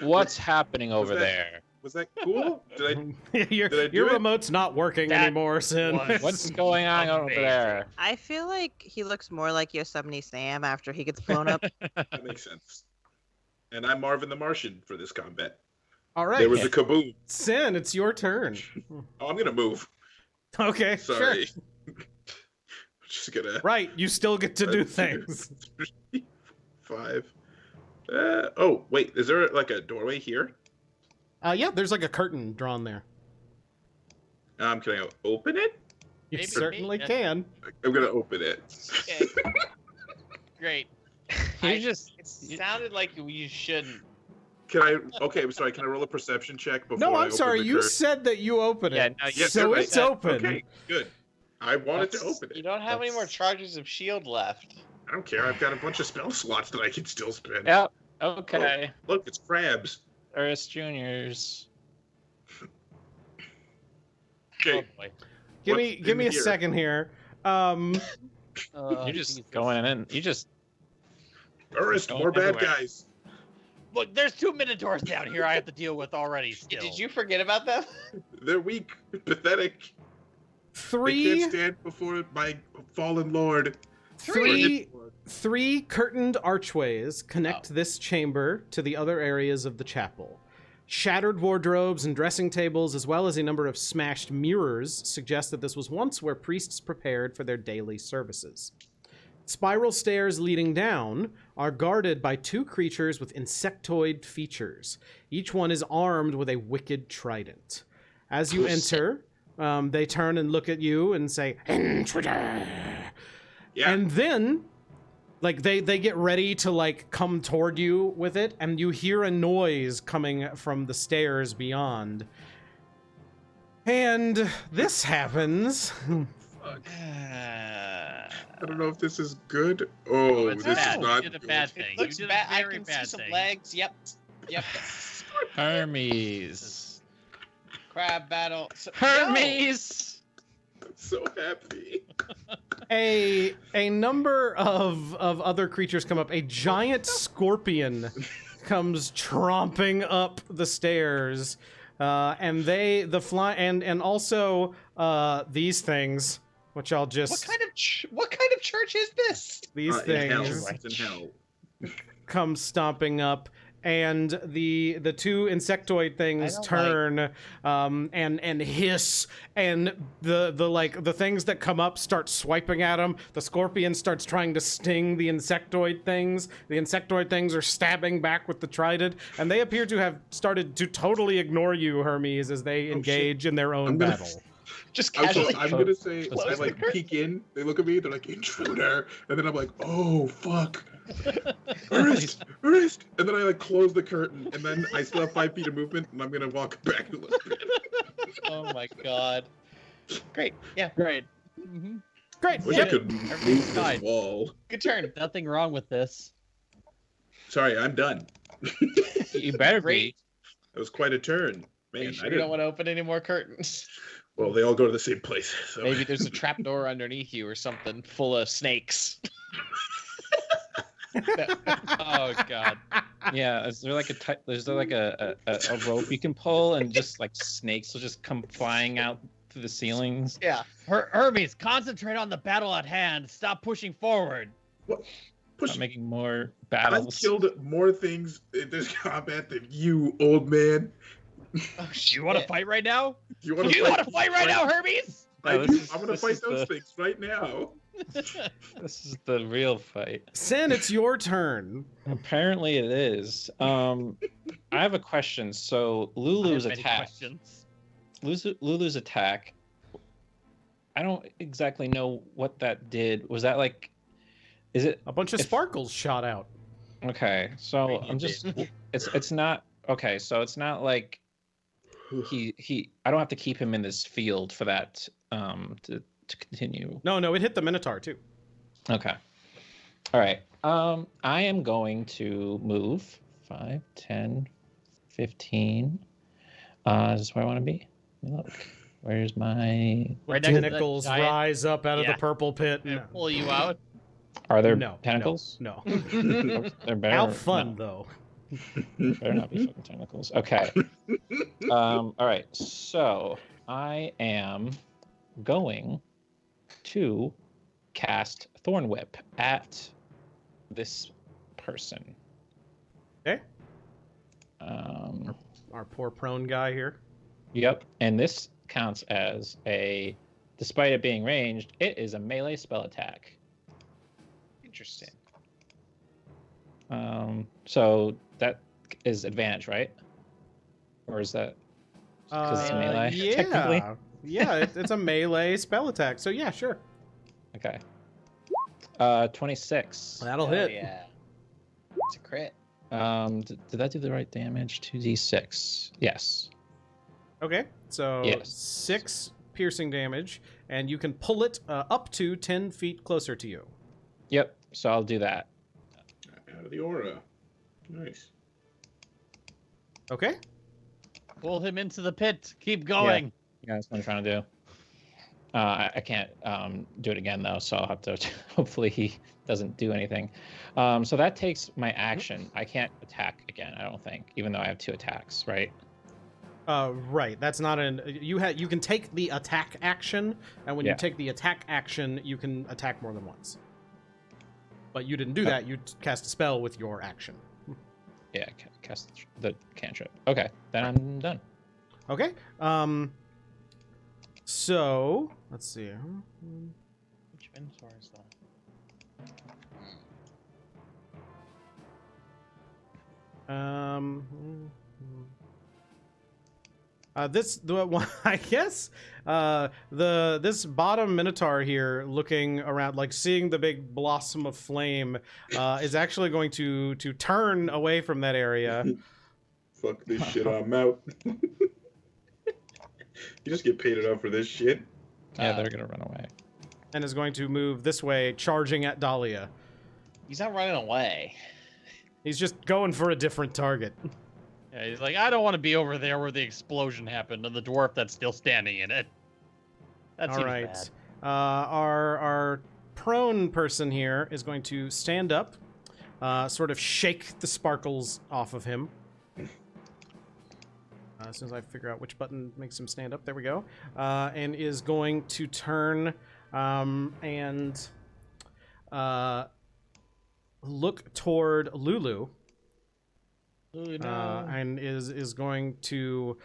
[SPEAKER 5] What's happening over
[SPEAKER 4] that-
[SPEAKER 5] there?
[SPEAKER 4] Was that cool? Did I
[SPEAKER 2] your
[SPEAKER 4] Did I do
[SPEAKER 2] your
[SPEAKER 4] it?
[SPEAKER 2] remote's not working
[SPEAKER 1] That
[SPEAKER 2] anymore, Sin.
[SPEAKER 1] was-
[SPEAKER 5] What's going on over
[SPEAKER 1] Amazing.
[SPEAKER 5] there?
[SPEAKER 7] I feel like he looks more like Yosemite Sam after he gets blown up.
[SPEAKER 4] That makes sense. And I'm Marvin the Martian for this combat.
[SPEAKER 2] All right,
[SPEAKER 4] There was a kaboom.
[SPEAKER 2] Sin, it's your turn.
[SPEAKER 4] Oh, I'm gonna move.
[SPEAKER 2] Okay,
[SPEAKER 4] Sorry.
[SPEAKER 2] sure.
[SPEAKER 4] Just gonna.
[SPEAKER 2] Right, you still get to do
[SPEAKER 4] 1, 2,
[SPEAKER 2] things.
[SPEAKER 4] 3, 5. Oh, wait. Is there like a doorway here?
[SPEAKER 2] Yeah, there's like a curtain drawn there.
[SPEAKER 4] Can I open it?
[SPEAKER 2] You
[SPEAKER 1] Maybe,
[SPEAKER 2] certainly
[SPEAKER 1] yeah.
[SPEAKER 2] can.
[SPEAKER 4] I'm gonna open it.
[SPEAKER 6] Okay.
[SPEAKER 1] Great.
[SPEAKER 5] You just.
[SPEAKER 6] It sounded like you shouldn't.
[SPEAKER 4] Can I? Okay, I'm sorry. Can I roll a perception check before?
[SPEAKER 2] No,
[SPEAKER 4] I
[SPEAKER 2] I'm
[SPEAKER 4] open
[SPEAKER 2] sorry.
[SPEAKER 4] the
[SPEAKER 2] You
[SPEAKER 4] curtain?
[SPEAKER 2] said that you open
[SPEAKER 5] Yeah,
[SPEAKER 2] it,
[SPEAKER 5] no,
[SPEAKER 4] Yes,
[SPEAKER 2] so
[SPEAKER 4] you're right.
[SPEAKER 2] it's open.
[SPEAKER 4] Okay, good. I wanted to open
[SPEAKER 6] You
[SPEAKER 4] it.
[SPEAKER 6] don't have any more
[SPEAKER 5] That's-
[SPEAKER 6] charges of shield left.
[SPEAKER 4] I don't care. I've got a bunch of spell slots that I can still spend.
[SPEAKER 5] Yep. Okay.
[SPEAKER 4] Look, it's crabs.
[SPEAKER 5] Urist Juniors.
[SPEAKER 4] Okay.
[SPEAKER 1] Oh, boy.
[SPEAKER 2] Give
[SPEAKER 4] What's
[SPEAKER 2] me
[SPEAKER 4] in
[SPEAKER 2] a
[SPEAKER 4] here?
[SPEAKER 2] second here.
[SPEAKER 5] You're just
[SPEAKER 1] Jesus.
[SPEAKER 5] going in. You just.
[SPEAKER 4] Urist,
[SPEAKER 5] Going
[SPEAKER 4] more bad
[SPEAKER 5] everywhere.
[SPEAKER 4] guys.
[SPEAKER 1] Look, there's 2 Minotaurs down here I have to deal with already still.
[SPEAKER 6] Did you forget about them?
[SPEAKER 4] They're weak, pathetic. They
[SPEAKER 2] Three
[SPEAKER 4] can't stand before my fallen lord.
[SPEAKER 2] Three curtained archways connect this chamber to the other areas of the chapel. Shattered wardrobes and dressing tables, as well as a number of smashed mirrors, suggest that this was once where priests prepared for their daily services. Spiral stairs leading down are guarded by 2 creatures with insectoid features. Each one is armed with a wicked trident. As you enter, they turn and look at you and say, "Intruder!"
[SPEAKER 4] Yeah.
[SPEAKER 2] And then, like, they get ready to, like, come toward you with it, and you hear a noise coming from the stairs beyond. And this happens.
[SPEAKER 4] Fuck. I don't know if this is good. Oh,
[SPEAKER 1] It's
[SPEAKER 4] this
[SPEAKER 1] bad.
[SPEAKER 4] is not
[SPEAKER 1] You did a
[SPEAKER 4] good.
[SPEAKER 1] bad thing.
[SPEAKER 6] It looks
[SPEAKER 1] you did
[SPEAKER 6] bad.
[SPEAKER 1] a
[SPEAKER 6] I
[SPEAKER 1] very
[SPEAKER 6] can see
[SPEAKER 1] bad
[SPEAKER 6] some
[SPEAKER 1] thing.
[SPEAKER 6] legs. Yep. Yep.
[SPEAKER 5] Hermes.
[SPEAKER 6] Crab battle.
[SPEAKER 5] Hermes.
[SPEAKER 4] I'm so happy.
[SPEAKER 2] A number of other creatures come up. A giant scorpion comes tromping up the stairs, and and also these things, which I'll just
[SPEAKER 6] What kind of church is this?
[SPEAKER 2] these
[SPEAKER 4] In hell.
[SPEAKER 2] things
[SPEAKER 4] It's in hell.
[SPEAKER 2] come stomping up, and the two insectoid things turn and hiss, and the things that come up start swiping at him. The scorpion starts trying to sting the insectoid things. The insectoid things are stabbing back with the trident, and they appear to have started to totally ignore you, Hermes, as they engage in their own battle.
[SPEAKER 6] Just casually.
[SPEAKER 4] I'm gonna say, I like peek in. They look at me. They're like, intruder, and then I'm like, oh fuck, Urist. And then I like close the curtain, and then I still have 5 feet of movement, and I'm gonna walk back and look.
[SPEAKER 5] Oh my god. Great. Yeah.
[SPEAKER 1] Great. Mm-hmm.
[SPEAKER 2] Great.
[SPEAKER 4] Wish I could move this
[SPEAKER 1] fine.
[SPEAKER 4] wall.
[SPEAKER 5] Good turn.
[SPEAKER 1] Nothing wrong with this.
[SPEAKER 4] Sorry, I'm done.
[SPEAKER 5] You better be.
[SPEAKER 4] That was quite a turn,
[SPEAKER 5] Are
[SPEAKER 4] man.
[SPEAKER 5] you sure you don't want to open any more curtains?
[SPEAKER 4] Well, they all go to the same place. So.
[SPEAKER 5] Maybe there's a trapdoor underneath you or something full of snakes.
[SPEAKER 1] Oh god.
[SPEAKER 5] Yeah, is there like a rope you can pull, and just like snakes will just come flying out through the ceilings?
[SPEAKER 1] Yeah. Hermes, concentrate on the battle at hand. Stop pushing forward.
[SPEAKER 4] What?
[SPEAKER 5] Stop making more
[SPEAKER 4] I've
[SPEAKER 5] battles.
[SPEAKER 4] killed more things in this combat than you, old man.
[SPEAKER 5] Oh,
[SPEAKER 1] You want to fight right now?
[SPEAKER 4] You want
[SPEAKER 1] You want to fight right now, Hermes?
[SPEAKER 4] I
[SPEAKER 5] No,
[SPEAKER 4] do.
[SPEAKER 5] this
[SPEAKER 4] I'm gonna
[SPEAKER 5] is
[SPEAKER 4] fight those
[SPEAKER 5] the-
[SPEAKER 4] things right now.
[SPEAKER 5] This is the real fight.
[SPEAKER 2] Sin, it's your turn.
[SPEAKER 5] Apparently it is. I have a question. So Lulu's
[SPEAKER 1] I have many
[SPEAKER 5] attack.
[SPEAKER 1] questions.
[SPEAKER 5] Lulu's attack. I don't exactly know what that did. Was that like? Is it
[SPEAKER 2] A bunch of sparkles shot out.
[SPEAKER 5] okay? So
[SPEAKER 1] Radiant
[SPEAKER 5] I'm just.
[SPEAKER 1] damage.
[SPEAKER 5] It's not okay. So it's not like he. I don't have to keep him in this field for that. To continue.
[SPEAKER 2] No, it hit the Minotaur too.
[SPEAKER 5] Okay. All right. I am going to move 5, 10, 15. Is this where I want to be? Let me look. Where's my...
[SPEAKER 1] Right next to that
[SPEAKER 2] Tentacles
[SPEAKER 1] giant-
[SPEAKER 2] rise up out of the purple pit.
[SPEAKER 1] and pull you out.
[SPEAKER 5] Are there
[SPEAKER 2] No,
[SPEAKER 5] tentacles?
[SPEAKER 2] No.
[SPEAKER 5] They're better.
[SPEAKER 2] How fun,
[SPEAKER 5] no,
[SPEAKER 2] though.
[SPEAKER 5] better not be fucking tentacles. Okay. All right. So I am going to cast Thorn Whip at this person.
[SPEAKER 2] Okay.
[SPEAKER 5] Um,
[SPEAKER 2] Our poor prone guy here.
[SPEAKER 5] Yep, and this counts as a, despite it being ranged, it is a melee spell attack.
[SPEAKER 6] Interesting.
[SPEAKER 5] So that is advantage, right? Or is that because it's melee?
[SPEAKER 2] Yeah.
[SPEAKER 5] Technically?
[SPEAKER 2] Yeah, it's a melee spell attack. So yeah, sure.
[SPEAKER 5] Okay. 26.
[SPEAKER 2] That'll
[SPEAKER 6] Hell
[SPEAKER 2] hit.
[SPEAKER 6] Yeah. It's a crit.
[SPEAKER 5] Did that do the right damage? 2d6. Yes.
[SPEAKER 2] Okay, so
[SPEAKER 5] Yes.
[SPEAKER 2] 6 piercing damage, and you can pull it up to 10 feet closer to you.
[SPEAKER 5] Yep. So I'll do that.
[SPEAKER 4] Out of the aura. Nice.
[SPEAKER 2] Okay.
[SPEAKER 1] Pull him into the pit. Keep going.
[SPEAKER 5] Yeah, that's what I'm trying to do. I can't do it again though, so I'll have to. Hopefully he doesn't do anything. So that takes my action. I can't attack again. I don't think, even though I have 2 attacks, right?
[SPEAKER 2] Right. That's not an. You can take the attack action, and when you take the attack action, you can attack more than once. But you didn't do that. You cast a spell with your action.
[SPEAKER 5] Yeah, cast the cantrip. Okay, then I'm done.
[SPEAKER 2] Okay. So let's see.
[SPEAKER 6] Which Minotaur is that?
[SPEAKER 2] The one I guess this bottom Minotaur here, looking around, like seeing the big blossom of flame, is actually going to turn away from that area.
[SPEAKER 4] Fuck this shit, I'm out. You just get paid enough for this shit.
[SPEAKER 5] Yeah, they're gonna run away.
[SPEAKER 2] And is going to move this way, charging at Dahlia.
[SPEAKER 6] He's not running away.
[SPEAKER 2] He's just going for a different target.
[SPEAKER 1] Yeah, he's like, I don't want to be over there where the explosion happened and the dwarf that's still standing in it. That's
[SPEAKER 2] All right. Our prone person here is going to stand up, sort of shake the sparkles off of him. As soon as I figure out which button makes him stand up, there we go. And is going to turn and look toward Lulu. and is going to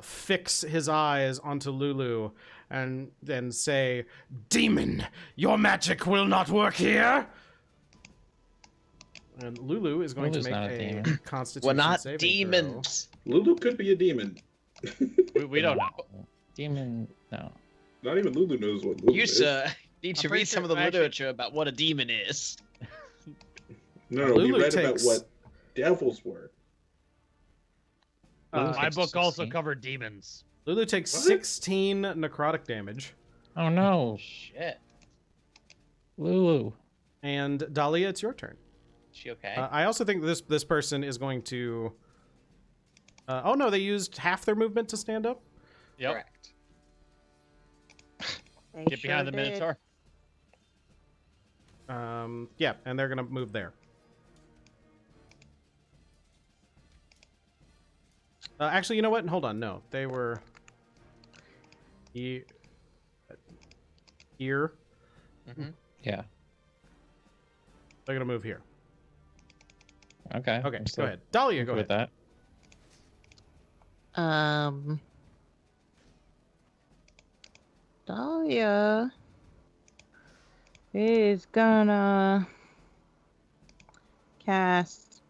[SPEAKER 2] fix his eyes onto Lulu and then say, "Demon, your magic will not work here." And Lulu is going
[SPEAKER 5] Lulu's
[SPEAKER 2] to
[SPEAKER 5] not a
[SPEAKER 2] make a
[SPEAKER 5] demon.
[SPEAKER 2] Constitution
[SPEAKER 6] We're not
[SPEAKER 2] saving
[SPEAKER 6] demons.
[SPEAKER 4] Lulu could be a demon.
[SPEAKER 1] We don't know.
[SPEAKER 5] Demon, no.
[SPEAKER 4] Not even Lulu knows what Lulu
[SPEAKER 6] You,
[SPEAKER 4] is.
[SPEAKER 6] sir, need to
[SPEAKER 1] I'm pretty
[SPEAKER 6] read some
[SPEAKER 1] sure
[SPEAKER 6] of the
[SPEAKER 1] actually-
[SPEAKER 6] literature about what a demon is.
[SPEAKER 4] No, we
[SPEAKER 2] Lulu
[SPEAKER 4] read
[SPEAKER 2] takes-
[SPEAKER 4] about what devils were.
[SPEAKER 2] throw.
[SPEAKER 1] My book also
[SPEAKER 5] 16.
[SPEAKER 1] covered demons.
[SPEAKER 2] Lulu takes
[SPEAKER 4] Was it?
[SPEAKER 2] 16 necrotic damage.
[SPEAKER 5] Oh no,
[SPEAKER 6] Shit.
[SPEAKER 5] Lulu.
[SPEAKER 2] And Dahlia, it's your turn.
[SPEAKER 6] She okay?
[SPEAKER 2] I also think this person is going to. Oh no, they used half their movement to stand up.
[SPEAKER 1] Yep.
[SPEAKER 6] Correct.
[SPEAKER 7] They
[SPEAKER 1] Get behind the
[SPEAKER 7] sure did.
[SPEAKER 1] Minotaur.
[SPEAKER 2] Yeah, and they're gonna move there. Actually, you know what? Hold on. No, they were here.
[SPEAKER 5] Yeah.
[SPEAKER 2] They're gonna move here.
[SPEAKER 5] Okay.
[SPEAKER 2] Okay,
[SPEAKER 5] I'm
[SPEAKER 2] go
[SPEAKER 5] still
[SPEAKER 2] ahead. Dahlia,
[SPEAKER 5] good
[SPEAKER 2] go
[SPEAKER 5] with
[SPEAKER 2] ahead.
[SPEAKER 5] that.
[SPEAKER 7] Dahlia is gonna cast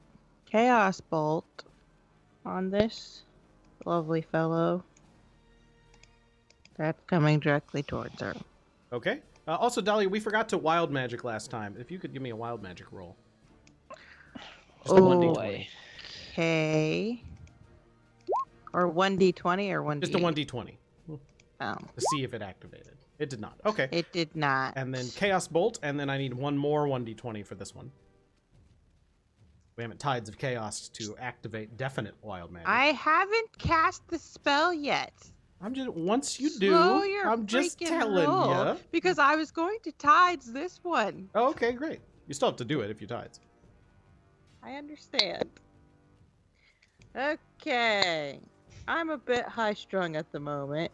[SPEAKER 7] Chaos Bolt on this lovely fellow that's coming directly towards her.
[SPEAKER 2] Okay. Also, Dahlia, we forgot to wild magic last time. If you could give me a wild magic roll. Just a
[SPEAKER 7] Oh.
[SPEAKER 2] 1d20.
[SPEAKER 7] Okay. Or 1d20 or 1d8?
[SPEAKER 2] Just a 1d20
[SPEAKER 7] Oh,
[SPEAKER 2] to see if it activated. It did not. Okay.
[SPEAKER 7] it did not.
[SPEAKER 2] And then Chaos Bolt, and then I need one more 1d20 for this one. We haven't Tides of Chaos to activate definite wild magic.
[SPEAKER 7] I haven't cast the spell yet.
[SPEAKER 2] I'm just once you do,
[SPEAKER 7] Slow your
[SPEAKER 2] I'm just
[SPEAKER 7] freaking
[SPEAKER 2] telling
[SPEAKER 7] roll,
[SPEAKER 2] you.
[SPEAKER 7] because I was going to tides this one.
[SPEAKER 2] Oh, okay, great. You still have to do it if you Tides.
[SPEAKER 7] I understand. Okay. I'm a bit high strung at the moment.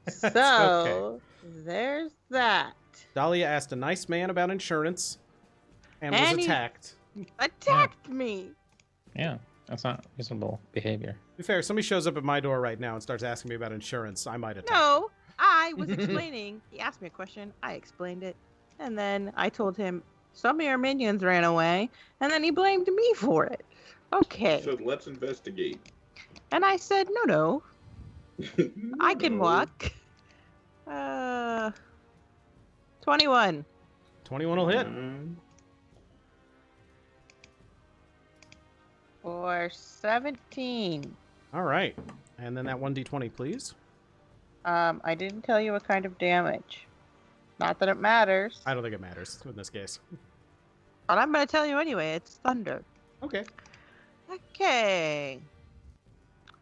[SPEAKER 2] That's
[SPEAKER 7] So there's that.
[SPEAKER 2] Dahlia asked a nice man about insurance and
[SPEAKER 7] And
[SPEAKER 2] was
[SPEAKER 7] he-
[SPEAKER 2] attacked.
[SPEAKER 7] Attacked me.
[SPEAKER 5] Yeah, that's not reasonable behavior.
[SPEAKER 2] To be fair, if somebody shows up at my door right now and starts asking me about insurance, I might attack.
[SPEAKER 7] No, I was explaining. He asked me a question. I explained it. And then I told him some of your minions ran away. And then he blamed me for it. Okay.
[SPEAKER 4] So let's investigate.
[SPEAKER 7] And I said, no, I can
[SPEAKER 4] No.
[SPEAKER 7] walk. 21.
[SPEAKER 2] 21 will hit.
[SPEAKER 7] Or 17.
[SPEAKER 2] All right. And then that 1d20, please.
[SPEAKER 7] I didn't tell you what kind of damage. Not that it matters.
[SPEAKER 2] I don't think it matters in this case.
[SPEAKER 7] But I'm going to tell you anyway. It's thunder.
[SPEAKER 2] Okay.
[SPEAKER 7] Okay.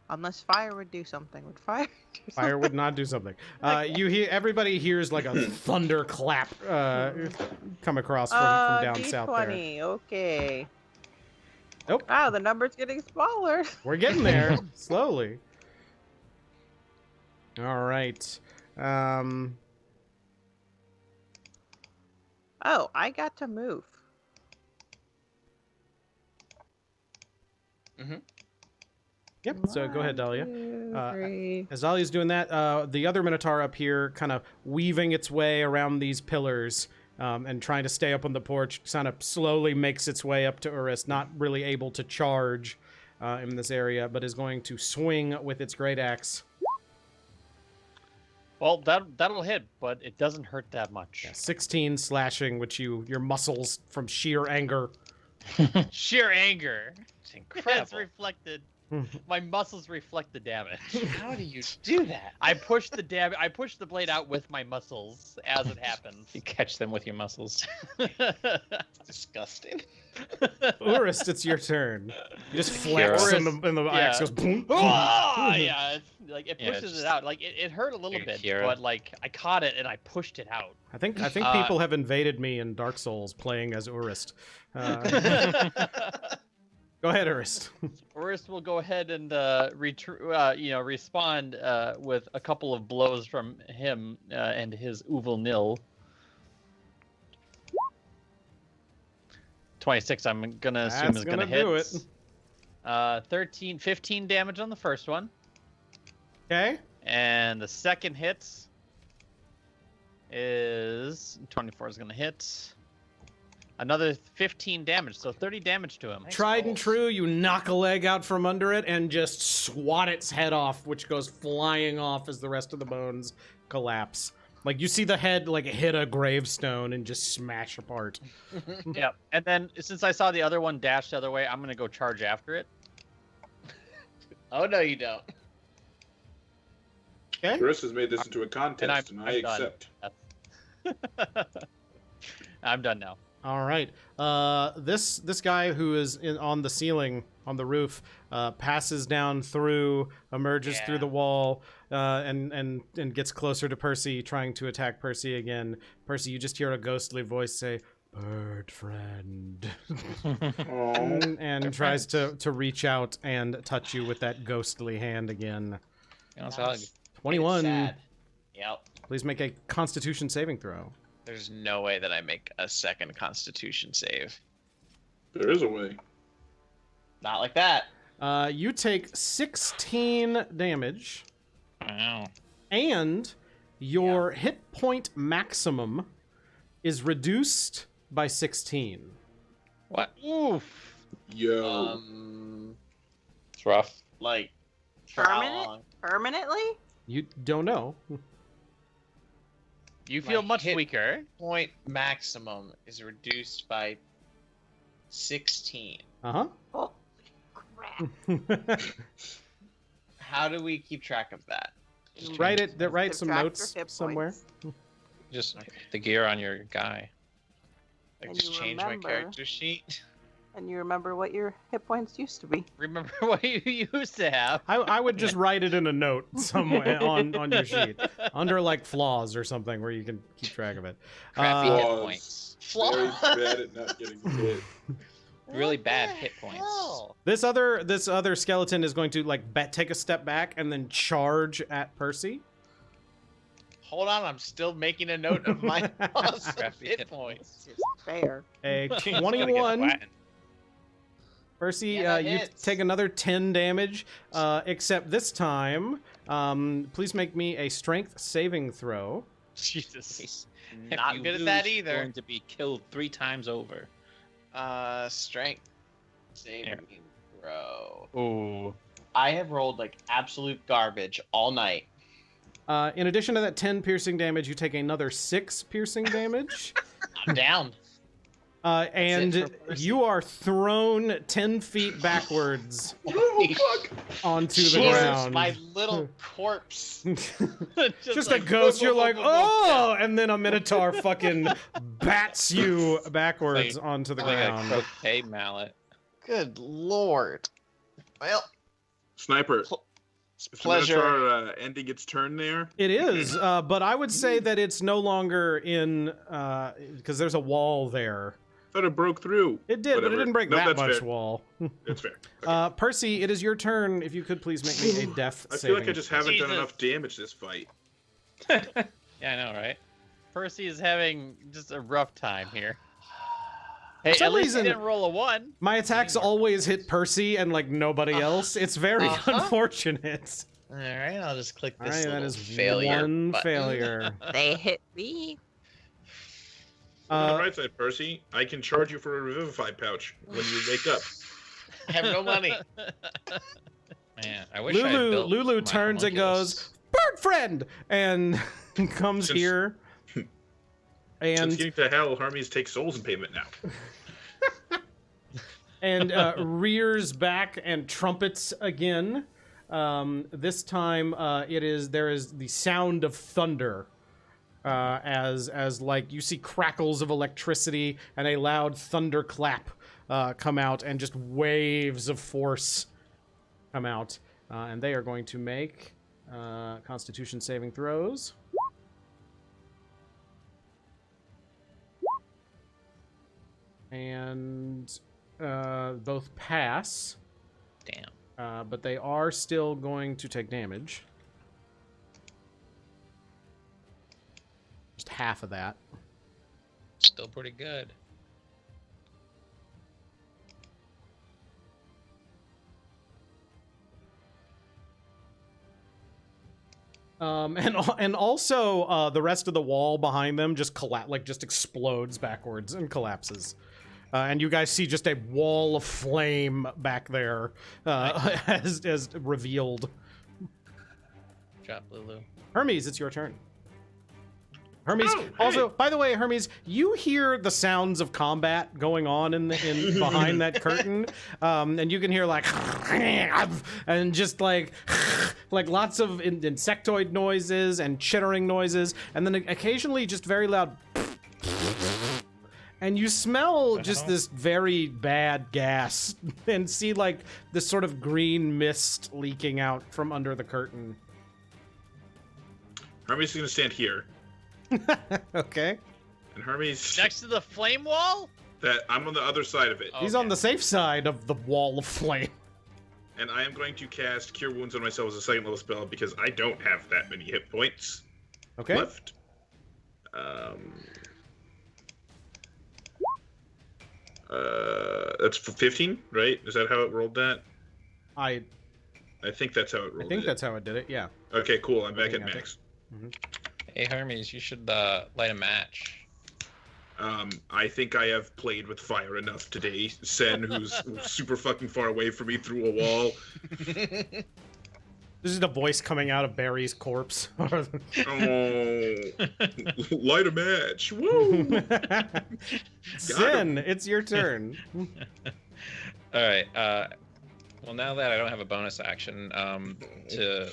[SPEAKER 7] Unless fire would do something. Would fire do something?
[SPEAKER 2] Fire would not do something. You hear everybody hears like a thunder clap come across from down
[SPEAKER 7] D20.
[SPEAKER 2] south there.
[SPEAKER 7] Okay.
[SPEAKER 2] Nope.
[SPEAKER 7] Wow, the number's getting smaller.
[SPEAKER 2] We're getting there slowly. All right.
[SPEAKER 7] Oh, I got to move.
[SPEAKER 2] Yep. So go ahead, Dahlia.
[SPEAKER 7] 1, 2, 3.
[SPEAKER 2] As Dahlia's doing that, the other Minotaur up here kind of weaving its way around these pillars and trying to stay up on the porch, kind of slowly makes its way up to Urist, not really able to charge in this area, but is going to swing with its great axe.
[SPEAKER 1] Well, that'll hit, but it doesn't hurt that much.
[SPEAKER 2] Yeah, 16 slashing, which your muscles from sheer anger.
[SPEAKER 1] Sheer anger.
[SPEAKER 6] It's incredible.
[SPEAKER 1] It's reflected. My muscles reflect the damage.
[SPEAKER 6] How do you do that?
[SPEAKER 1] I pushed the blade out with my muscles as it happens.
[SPEAKER 5] You catch them with your muscles.
[SPEAKER 6] Disgusting.
[SPEAKER 2] Urist, it's your turn. You just flex
[SPEAKER 1] Urist,
[SPEAKER 2] and the axe goes boom.
[SPEAKER 1] Ah, yeah, it's, like it
[SPEAKER 5] Yeah,
[SPEAKER 1] pushes
[SPEAKER 5] just-
[SPEAKER 1] it out. Like it hurt a little
[SPEAKER 5] You're
[SPEAKER 1] bit,
[SPEAKER 5] Kira.
[SPEAKER 1] but like I caught it and I pushed it out.
[SPEAKER 2] I think people have invaded me in Dark Souls playing as Urist. Go ahead, Urist.
[SPEAKER 1] Urist will go ahead and respond with a couple of blows from him and his Uval Nil. 26. I'm gonna assume
[SPEAKER 2] That's
[SPEAKER 1] is gonna
[SPEAKER 2] gonna
[SPEAKER 1] hit.
[SPEAKER 2] do it.
[SPEAKER 1] 15 damage on the first one.
[SPEAKER 2] Okay.
[SPEAKER 1] And the second hit is 24 is going to hit. Another 15 damage, so 30 damage to him.
[SPEAKER 2] Tried and true, you knock a leg out from under it and just swat its head off, which goes flying off as the rest of the bones collapse. Like, you see the head, like, hit a gravestone and just smash apart.
[SPEAKER 1] Yep. And then, since I saw the other one dash the other way, I'm going to go charge after it.
[SPEAKER 6] Oh, no, you don't.
[SPEAKER 2] Okay.
[SPEAKER 4] Urist has made this into a contest, and I
[SPEAKER 1] I'm done.
[SPEAKER 4] accept.
[SPEAKER 1] I'm done now.
[SPEAKER 2] All right. This guy who is on the ceiling, on the roof, passes down through, emerges through the wall, and gets closer to Percy, trying to attack Percy again. Percy, you just hear a ghostly voice say, "Bird friend," and tries to reach out and touch you with that ghostly hand again.
[SPEAKER 5] Nice.
[SPEAKER 2] 21.
[SPEAKER 6] Sad. Yep.
[SPEAKER 2] Please make a Constitution saving throw.
[SPEAKER 6] There's no way that I make a second Constitution save.
[SPEAKER 4] There is a way.
[SPEAKER 6] Not like that.
[SPEAKER 2] You take 16 damage,
[SPEAKER 5] Wow.
[SPEAKER 2] and your hit point maximum is reduced by 16.
[SPEAKER 5] What?
[SPEAKER 1] Oof.
[SPEAKER 4] Yo.
[SPEAKER 5] It's rough.
[SPEAKER 6] Like, for how
[SPEAKER 3] Permanent?
[SPEAKER 6] long?
[SPEAKER 3] Permanently?
[SPEAKER 2] You don't know.
[SPEAKER 1] You feel
[SPEAKER 6] My
[SPEAKER 1] much
[SPEAKER 6] hit
[SPEAKER 1] weaker.
[SPEAKER 6] Point maximum is reduced by 16.
[SPEAKER 2] Uh-huh.
[SPEAKER 3] Holy crap.
[SPEAKER 6] How do we keep track of that?
[SPEAKER 2] Write some
[SPEAKER 3] Subtract your
[SPEAKER 2] notes
[SPEAKER 3] hit
[SPEAKER 2] somewhere.
[SPEAKER 3] points.
[SPEAKER 5] Just the gear on your guy.
[SPEAKER 6] Like,
[SPEAKER 3] And
[SPEAKER 6] just
[SPEAKER 3] you
[SPEAKER 6] change
[SPEAKER 3] remember.
[SPEAKER 6] my character sheet?
[SPEAKER 3] And you remember what your hit points used to be.
[SPEAKER 1] Remember what you used to have.
[SPEAKER 2] I would just write it in a note somewhere on your sheet, under like flaws or something where you can keep track of it.
[SPEAKER 5] Crappy hit
[SPEAKER 4] Flaws.
[SPEAKER 5] points.
[SPEAKER 4] Very bad at not getting hit.
[SPEAKER 5] Really bad hit points.
[SPEAKER 1] Hell?
[SPEAKER 2] This other skeleton is going to like take a step back and then charge at Percy.
[SPEAKER 6] Hold on, I'm still making a note of my loss of
[SPEAKER 5] Crappy
[SPEAKER 6] hit
[SPEAKER 5] hit
[SPEAKER 6] points.
[SPEAKER 3] It's fair.
[SPEAKER 2] A
[SPEAKER 5] Gotta get
[SPEAKER 2] 21.
[SPEAKER 5] flattened.
[SPEAKER 2] Percy,
[SPEAKER 6] Yeah, that
[SPEAKER 2] you
[SPEAKER 6] hits.
[SPEAKER 2] take another 10 damage, except this time, please make me a strength saving throw.
[SPEAKER 1] Jesus.
[SPEAKER 5] If
[SPEAKER 6] Not
[SPEAKER 5] you
[SPEAKER 6] good at
[SPEAKER 5] lose,
[SPEAKER 6] that
[SPEAKER 5] you're
[SPEAKER 6] either.
[SPEAKER 5] Going to be killed 3 times over.
[SPEAKER 6] Strength saving throw.
[SPEAKER 1] Ooh.
[SPEAKER 6] I have rolled like absolute garbage all night.
[SPEAKER 2] In addition to that 10 piercing damage, you take another 6 piercing damage.
[SPEAKER 6] I'm down.
[SPEAKER 2] And
[SPEAKER 6] it for Percy.
[SPEAKER 2] you are thrown 10 feet backwards
[SPEAKER 4] Oh, fuck!
[SPEAKER 2] onto the
[SPEAKER 6] Jesus,
[SPEAKER 2] ground.
[SPEAKER 6] my little corpse.
[SPEAKER 2] Just a ghost, you're like, oh! And then a minotaur fucking bats you backwards onto the
[SPEAKER 5] Like a
[SPEAKER 2] ground.
[SPEAKER 5] croquet mallet.
[SPEAKER 6] Good lord. Well,
[SPEAKER 4] Sniper, is the
[SPEAKER 6] pleasure.
[SPEAKER 4] Minotaur ending its turn there?
[SPEAKER 2] It is, but I would say that it's no longer in, because there's a wall there.
[SPEAKER 4] I thought it broke through.
[SPEAKER 2] It did, but it
[SPEAKER 4] Whatever.
[SPEAKER 2] didn't break
[SPEAKER 4] No,
[SPEAKER 2] that
[SPEAKER 4] that's
[SPEAKER 2] much
[SPEAKER 4] fair.
[SPEAKER 2] wall.
[SPEAKER 4] It's fair. Okay.
[SPEAKER 2] Percy, it is your turn. If you could please make me a death
[SPEAKER 4] I feel
[SPEAKER 2] saving
[SPEAKER 4] like I just haven't done
[SPEAKER 1] Jesus.
[SPEAKER 4] enough damage this fight.
[SPEAKER 5] Yeah, I know, right?
[SPEAKER 1] Percy is having just a rough time here. Hey,
[SPEAKER 2] some
[SPEAKER 1] at least
[SPEAKER 2] reason-
[SPEAKER 1] he didn't roll a 1.
[SPEAKER 2] My attacks always hit Percy and like nobody else. It's very unfortunate.
[SPEAKER 6] All right, I'll just click
[SPEAKER 2] All
[SPEAKER 6] this
[SPEAKER 2] right,
[SPEAKER 6] little
[SPEAKER 2] that is
[SPEAKER 6] failure
[SPEAKER 2] one
[SPEAKER 6] button.
[SPEAKER 2] failure.
[SPEAKER 3] They hit me.
[SPEAKER 4] On the bright side, Percy, I can charge you for a Revivify pouch when you wake up.
[SPEAKER 6] I have no money.
[SPEAKER 5] Man, I wish I had built
[SPEAKER 2] Lulu
[SPEAKER 5] my
[SPEAKER 2] turns and
[SPEAKER 5] homunculus.
[SPEAKER 2] goes, "Bird friend," and comes
[SPEAKER 4] Since-
[SPEAKER 2] here.
[SPEAKER 4] Since
[SPEAKER 2] And
[SPEAKER 4] getting to hell, Hermes takes souls in payment now.
[SPEAKER 2] rears back and trumpets again. This time, there is the sound of thunder, as like you see crackles of electricity and a loud thunderclap come out, and just waves of force come out, and they are going to make Constitution saving throws. And both pass.
[SPEAKER 5] Damn.
[SPEAKER 2] But they are still going to take damage. Just half of that.
[SPEAKER 5] Still pretty good.
[SPEAKER 2] And also the rest of the wall behind them just just explodes backwards and collapses. And you guys see just a wall of flame back there as revealed.
[SPEAKER 5] Drop Lulu.
[SPEAKER 2] Hermes, it's your turn. Hermes. Also, by the way, Hermes, you hear the sounds of combat going on in behind that curtain, and you can hear like, and just like lots of insectoid noises and chittering noises, and then occasionally just very loud. And you smell just this very bad gas, and see like this sort of green mist leaking out from under the curtain.
[SPEAKER 4] Hermes is gonna stand here.
[SPEAKER 2] Okay.
[SPEAKER 4] And Hermes
[SPEAKER 1] Next to the flame wall?
[SPEAKER 4] that I'm on the other side of it.
[SPEAKER 2] He's on the safe side of the wall of flame.
[SPEAKER 4] And I am going to cast Cure Wounds on myself as a second level spell because I don't have that many hit points
[SPEAKER 2] Okay.
[SPEAKER 4] left. That's for 15, right? Is that how it rolled that?
[SPEAKER 2] I
[SPEAKER 4] think that's how it rolled
[SPEAKER 2] think
[SPEAKER 4] it.
[SPEAKER 2] that's how it did it. Yeah.
[SPEAKER 4] Okay, cool. I'm back at
[SPEAKER 2] Looking at
[SPEAKER 4] max.
[SPEAKER 5] Hey Hermes, you should light a match.
[SPEAKER 4] I think I have played with fire enough today. Sen, who's super fucking far away from me through a wall.
[SPEAKER 2] This is the voice coming out of Barry's corpse.
[SPEAKER 4] Oh, light a match. Woo!
[SPEAKER 2] Sin, it's your turn.
[SPEAKER 5] All right. Well, now that I don't have a bonus action to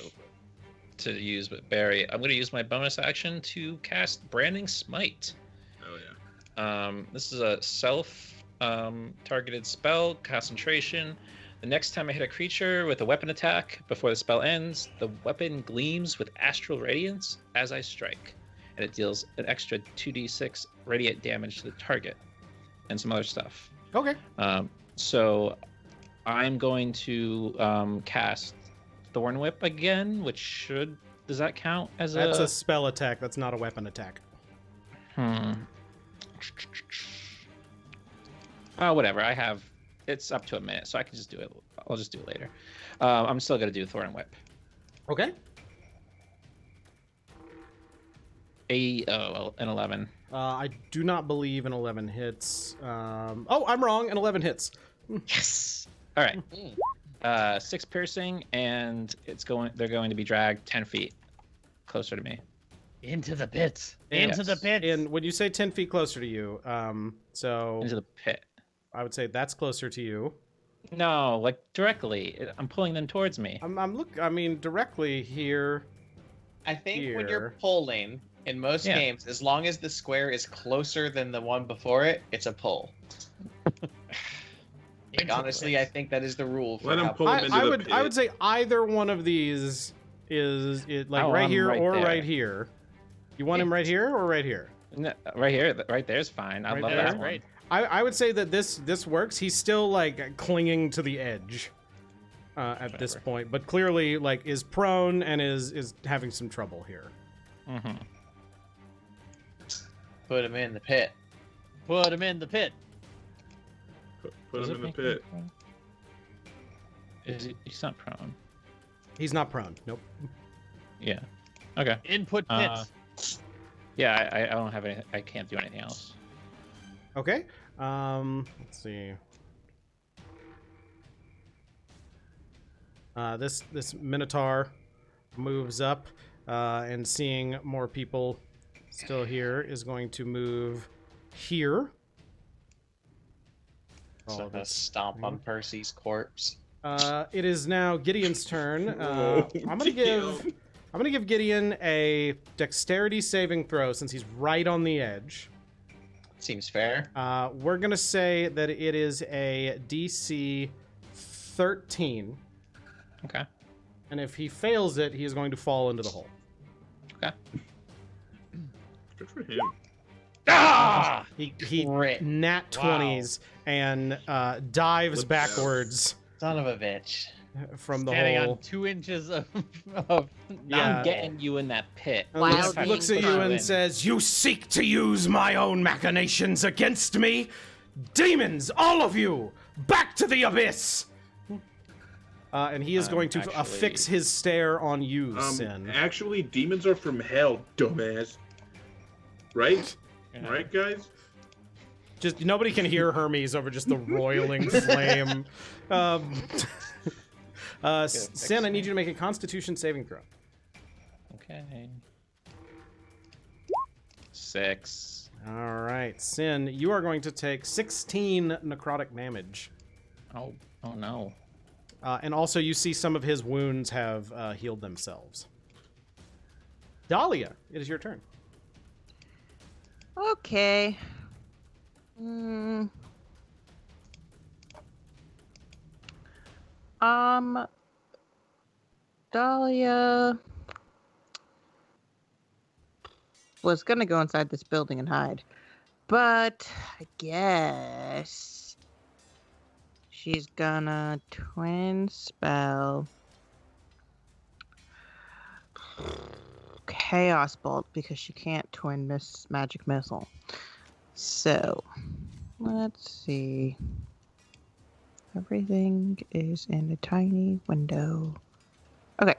[SPEAKER 5] use with Barry, I'm going to use my bonus action to cast Branding Smite.
[SPEAKER 4] Oh yeah.
[SPEAKER 5] This is a self-targeted spell, concentration. The next time I hit a creature with a weapon attack before the spell ends, the weapon gleams with astral radiance as I strike, and it deals an extra 2d6 radiant damage to the target, and some other stuff.
[SPEAKER 2] Okay.
[SPEAKER 5] So I'm going to cast Thorn Whip again, which does that count as
[SPEAKER 2] That's a spell attack. That's not a weapon attack.
[SPEAKER 5] Oh, whatever. It's up to a minute, so I can just do it. I'll just do it later. I'm still gonna do Thorn Whip.
[SPEAKER 2] Okay.
[SPEAKER 5] An 11.
[SPEAKER 2] I do not believe an 11 hits. Oh, I'm wrong. An 11 hits.
[SPEAKER 5] Yes. All right. 6 piercing, and they're going to be dragged 10 feet closer to me.
[SPEAKER 1] Into the pits. Into
[SPEAKER 5] Yes.
[SPEAKER 1] the pits.
[SPEAKER 2] And when you say 10 feet closer to you, so
[SPEAKER 5] Into the pit.
[SPEAKER 2] I would say that's closer to you.
[SPEAKER 5] No, like directly. I'm pulling them towards me.
[SPEAKER 2] I mean, directly here.
[SPEAKER 6] I think when
[SPEAKER 2] Here.
[SPEAKER 6] you're polling in most
[SPEAKER 5] Yeah.
[SPEAKER 6] games, as long as the square is closer than the one before it, it's a pull. Like, honestly, I think that is the rule for
[SPEAKER 4] Let him
[SPEAKER 6] how
[SPEAKER 4] pull him into
[SPEAKER 2] I
[SPEAKER 4] the
[SPEAKER 2] would
[SPEAKER 4] pit.
[SPEAKER 2] say either one of these is like
[SPEAKER 5] Oh,
[SPEAKER 2] right
[SPEAKER 5] I'm
[SPEAKER 2] here
[SPEAKER 5] right
[SPEAKER 2] or
[SPEAKER 5] there.
[SPEAKER 2] right here. You want him right here or right here?
[SPEAKER 5] No, right here. Right there's fine. I
[SPEAKER 2] Right
[SPEAKER 5] love
[SPEAKER 2] there?
[SPEAKER 5] that
[SPEAKER 1] That's
[SPEAKER 5] one.
[SPEAKER 1] great.
[SPEAKER 2] I would say that this works. He's still like clinging to the edge at this
[SPEAKER 5] Whatever.
[SPEAKER 2] point, but clearly like is prone and is having some trouble here.
[SPEAKER 5] Mm-hmm.
[SPEAKER 6] put him in the pit.
[SPEAKER 1] Put him in the pit.
[SPEAKER 4] Put him in the pit.
[SPEAKER 5] He's not prone.
[SPEAKER 2] He's not prone. Nope.
[SPEAKER 5] Yeah. Okay.
[SPEAKER 1] Input
[SPEAKER 5] Uh,
[SPEAKER 1] pits.
[SPEAKER 5] Yeah, I don't have any. I can't do anything else.
[SPEAKER 2] Okay. Let's see. This Minotaur moves up, and seeing more people still here is going to move here.
[SPEAKER 6] So
[SPEAKER 2] Oh,
[SPEAKER 6] the stomp on Percy's corpse.
[SPEAKER 2] It is now Gideon's turn.
[SPEAKER 4] Whoa,
[SPEAKER 2] I'm gonna give Gideon a dexterity saving throw since he's right on the edge.
[SPEAKER 6] Seems fair.
[SPEAKER 2] We're gonna say that it is a DC 13,
[SPEAKER 5] Okay.
[SPEAKER 2] and if he fails it, he is going to fall into the hole.
[SPEAKER 5] Okay.
[SPEAKER 4] Good for him.
[SPEAKER 5] Ah!
[SPEAKER 2] He
[SPEAKER 6] Crit.
[SPEAKER 2] nat 20s and dives
[SPEAKER 4] Look
[SPEAKER 2] backwards
[SPEAKER 6] Son of a bitch.
[SPEAKER 2] from the
[SPEAKER 1] Standing
[SPEAKER 2] hole.
[SPEAKER 1] on 2 inches of
[SPEAKER 2] Yeah.
[SPEAKER 5] I'm getting you in that pit.
[SPEAKER 7] Wild
[SPEAKER 2] Looks at
[SPEAKER 7] game
[SPEAKER 2] you
[SPEAKER 7] fun.
[SPEAKER 2] and says, "You seek to use my own machinations against me? Demons, all of you! Back to the abyss!" And he is going to affix his stare on you, Sin.
[SPEAKER 4] Actually, demons are from hell, dumbass. Right?
[SPEAKER 5] Yeah.
[SPEAKER 4] Right, guys?
[SPEAKER 2] Just nobody can hear Hermes over just the roiling flame. Sin, I need you to make a Constitution saving throw.
[SPEAKER 5] Okay. 6.
[SPEAKER 2] All right, Sin, you are going to take 16 necrotic damage.
[SPEAKER 5] Oh no.
[SPEAKER 2] And also, you see some of his wounds have healed themselves. Dahlia, it is your turn.
[SPEAKER 7] Okay. Dahlia was gonna go inside this building and hide, but I guess she's gonna twin spell Chaos Bolt because she can't twin magic missile. So let's see. Everything is in a tiny window. Okay.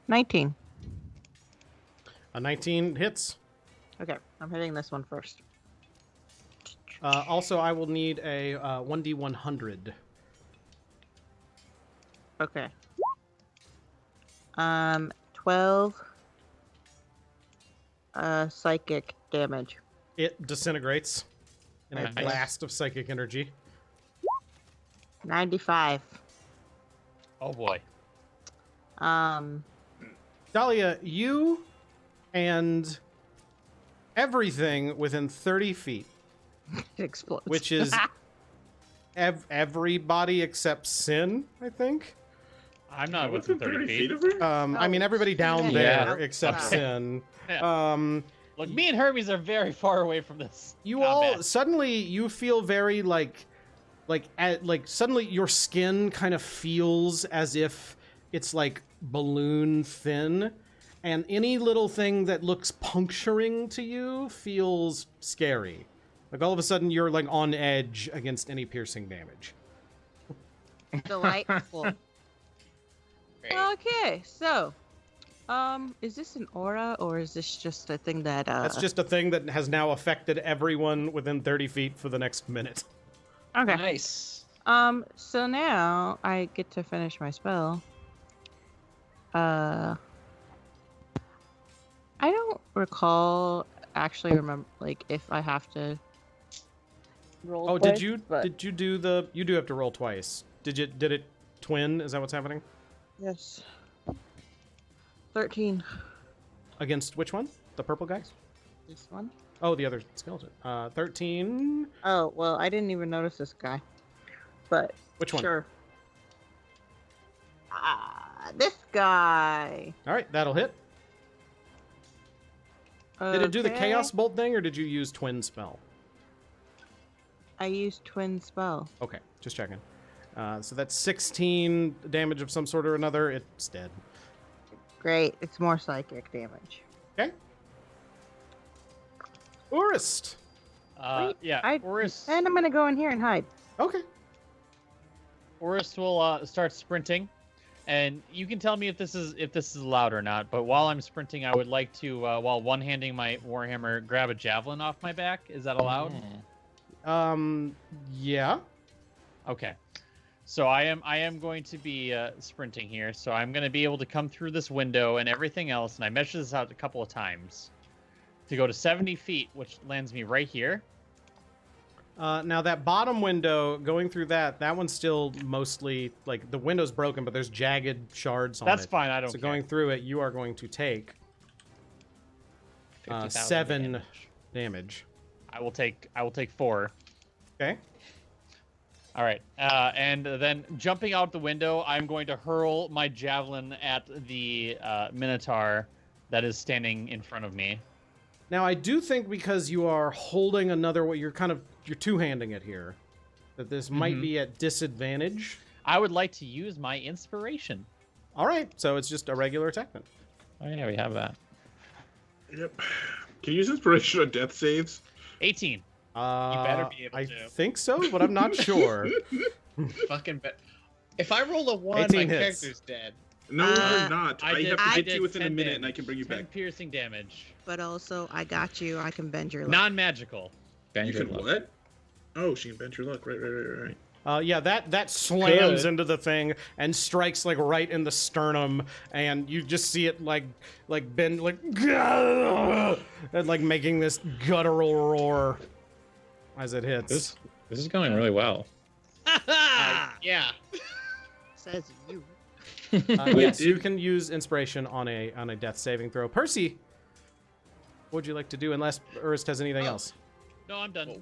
[SPEAKER 7] 19.
[SPEAKER 2] A 19 hits.
[SPEAKER 7] Okay, I'm hitting this one first.
[SPEAKER 2] Also, I will need a 1d100.
[SPEAKER 7] Okay. 12 psychic damage.
[SPEAKER 2] It disintegrates in a
[SPEAKER 5] Nice.
[SPEAKER 2] blast of psychic energy.
[SPEAKER 7] 95.
[SPEAKER 1] Oh boy.
[SPEAKER 2] Dahlia, you and everything within 30 feet,
[SPEAKER 7] It explodes.
[SPEAKER 2] which is everybody except Sin, I think.
[SPEAKER 1] I'm not
[SPEAKER 4] What's
[SPEAKER 1] within
[SPEAKER 4] in
[SPEAKER 1] 30 feet.
[SPEAKER 4] of her?
[SPEAKER 2] I mean, everybody down
[SPEAKER 5] Yeah.
[SPEAKER 2] there except
[SPEAKER 7] Yeah.
[SPEAKER 2] Sin.
[SPEAKER 1] Yeah. Look, me and Hermes are very far away from this.
[SPEAKER 2] You
[SPEAKER 1] combat.
[SPEAKER 2] all suddenly you feel very like suddenly your skin kind of feels as if it's like balloon thin, and any little thing that looks puncturing to you feels scary. Like all of a sudden you're like on edge against any piercing damage.
[SPEAKER 7] Delightful.
[SPEAKER 5] Great.
[SPEAKER 7] Okay, so, is this an aura or is this just a thing that,
[SPEAKER 2] That's just a thing that has now affected everyone within 30 feet for the next minute.
[SPEAKER 7] Okay.
[SPEAKER 5] Nice.
[SPEAKER 7] So now I get to finish my spell. I don't recall actually remember, like, if I have to roll
[SPEAKER 2] Oh,
[SPEAKER 7] twice,
[SPEAKER 2] did you
[SPEAKER 7] but-
[SPEAKER 2] do the you do have to roll twice. Did it twin? Is that what's happening?
[SPEAKER 7] Yes. 13.
[SPEAKER 2] Against which one? The purple guy?
[SPEAKER 7] This one?
[SPEAKER 2] Oh, the other skeleton. 13.
[SPEAKER 7] Oh, well, I didn't even notice this guy. But
[SPEAKER 2] Which one?
[SPEAKER 7] sure. This guy.
[SPEAKER 2] All right, that'll hit. Did it do the
[SPEAKER 7] Okay.
[SPEAKER 2] chaos bolt thing, or did you use twin spell?
[SPEAKER 7] I used twin spell.
[SPEAKER 2] Okay, just checking. So that's 16 damage of some sort or another. It's dead.
[SPEAKER 7] Great. It's more psychic damage.
[SPEAKER 2] Okay. Urist.
[SPEAKER 1] Yeah, Urist.
[SPEAKER 7] And I'm gonna go in here and hide.
[SPEAKER 2] Okay.
[SPEAKER 1] Urist will start sprinting, and you can tell me if this is allowed or not. But while I'm sprinting, I would like to, while one-handing my warhammer, grab a javelin off my back. Is that allowed?
[SPEAKER 2] Yeah.
[SPEAKER 1] Okay. So I am going to be sprinting here. So I'm going to be able to come through this window and everything else. And I measured this out a couple of times to go to 70 feet, which lands me right here.
[SPEAKER 2] Now that bottom window, going through that one's still mostly like the window's broken, but there's jagged shards on it.
[SPEAKER 1] That's fine. I don't
[SPEAKER 2] So
[SPEAKER 1] care.
[SPEAKER 2] going through it, you are going to take
[SPEAKER 5] 50,000
[SPEAKER 2] 7 damage.
[SPEAKER 1] I will take 4.
[SPEAKER 2] Okay.
[SPEAKER 1] All right. And then jumping out the window, I'm going to hurl my javelin at the Minotaur that is standing in front of me.
[SPEAKER 2] Now I do think because you are holding another, you're two-handing it here, that this might be at disadvantage.
[SPEAKER 1] I would like to use my inspiration.
[SPEAKER 2] All right, so it's just a regular attack then.
[SPEAKER 5] Oh yeah, we have that.
[SPEAKER 4] Yep. Can you use inspiration on death saves?
[SPEAKER 1] 18.
[SPEAKER 5] better be able
[SPEAKER 2] I
[SPEAKER 5] to.
[SPEAKER 2] think so, but I'm not sure.
[SPEAKER 6] Fucking bet. If I roll a 1,
[SPEAKER 2] 18
[SPEAKER 6] my
[SPEAKER 2] hits.
[SPEAKER 6] character's dead.
[SPEAKER 4] No, you're not. I have to
[SPEAKER 7] I
[SPEAKER 4] hit you within a
[SPEAKER 1] 10
[SPEAKER 4] minute, and I
[SPEAKER 1] damage,
[SPEAKER 4] can bring you
[SPEAKER 1] 10
[SPEAKER 4] back.
[SPEAKER 1] piercing damage.
[SPEAKER 7] But also, I got you. I can bend your luck.
[SPEAKER 1] Non-magical.
[SPEAKER 5] Bend
[SPEAKER 4] You
[SPEAKER 5] your
[SPEAKER 4] can
[SPEAKER 5] luck.
[SPEAKER 4] what? Oh, she can bend your luck. Right.
[SPEAKER 2] Yeah, that slams
[SPEAKER 5] Good.
[SPEAKER 2] into the thing and strikes like right in the sternum, and you just see it like bend like and like making this guttural roar as it hits.
[SPEAKER 5] This is going really well.
[SPEAKER 6] Yeah.
[SPEAKER 7] Says you.
[SPEAKER 2] Yes, you can use inspiration on a death saving throw. Percy, what would you like to do? Unless Urist has anything else.
[SPEAKER 1] No, I'm done.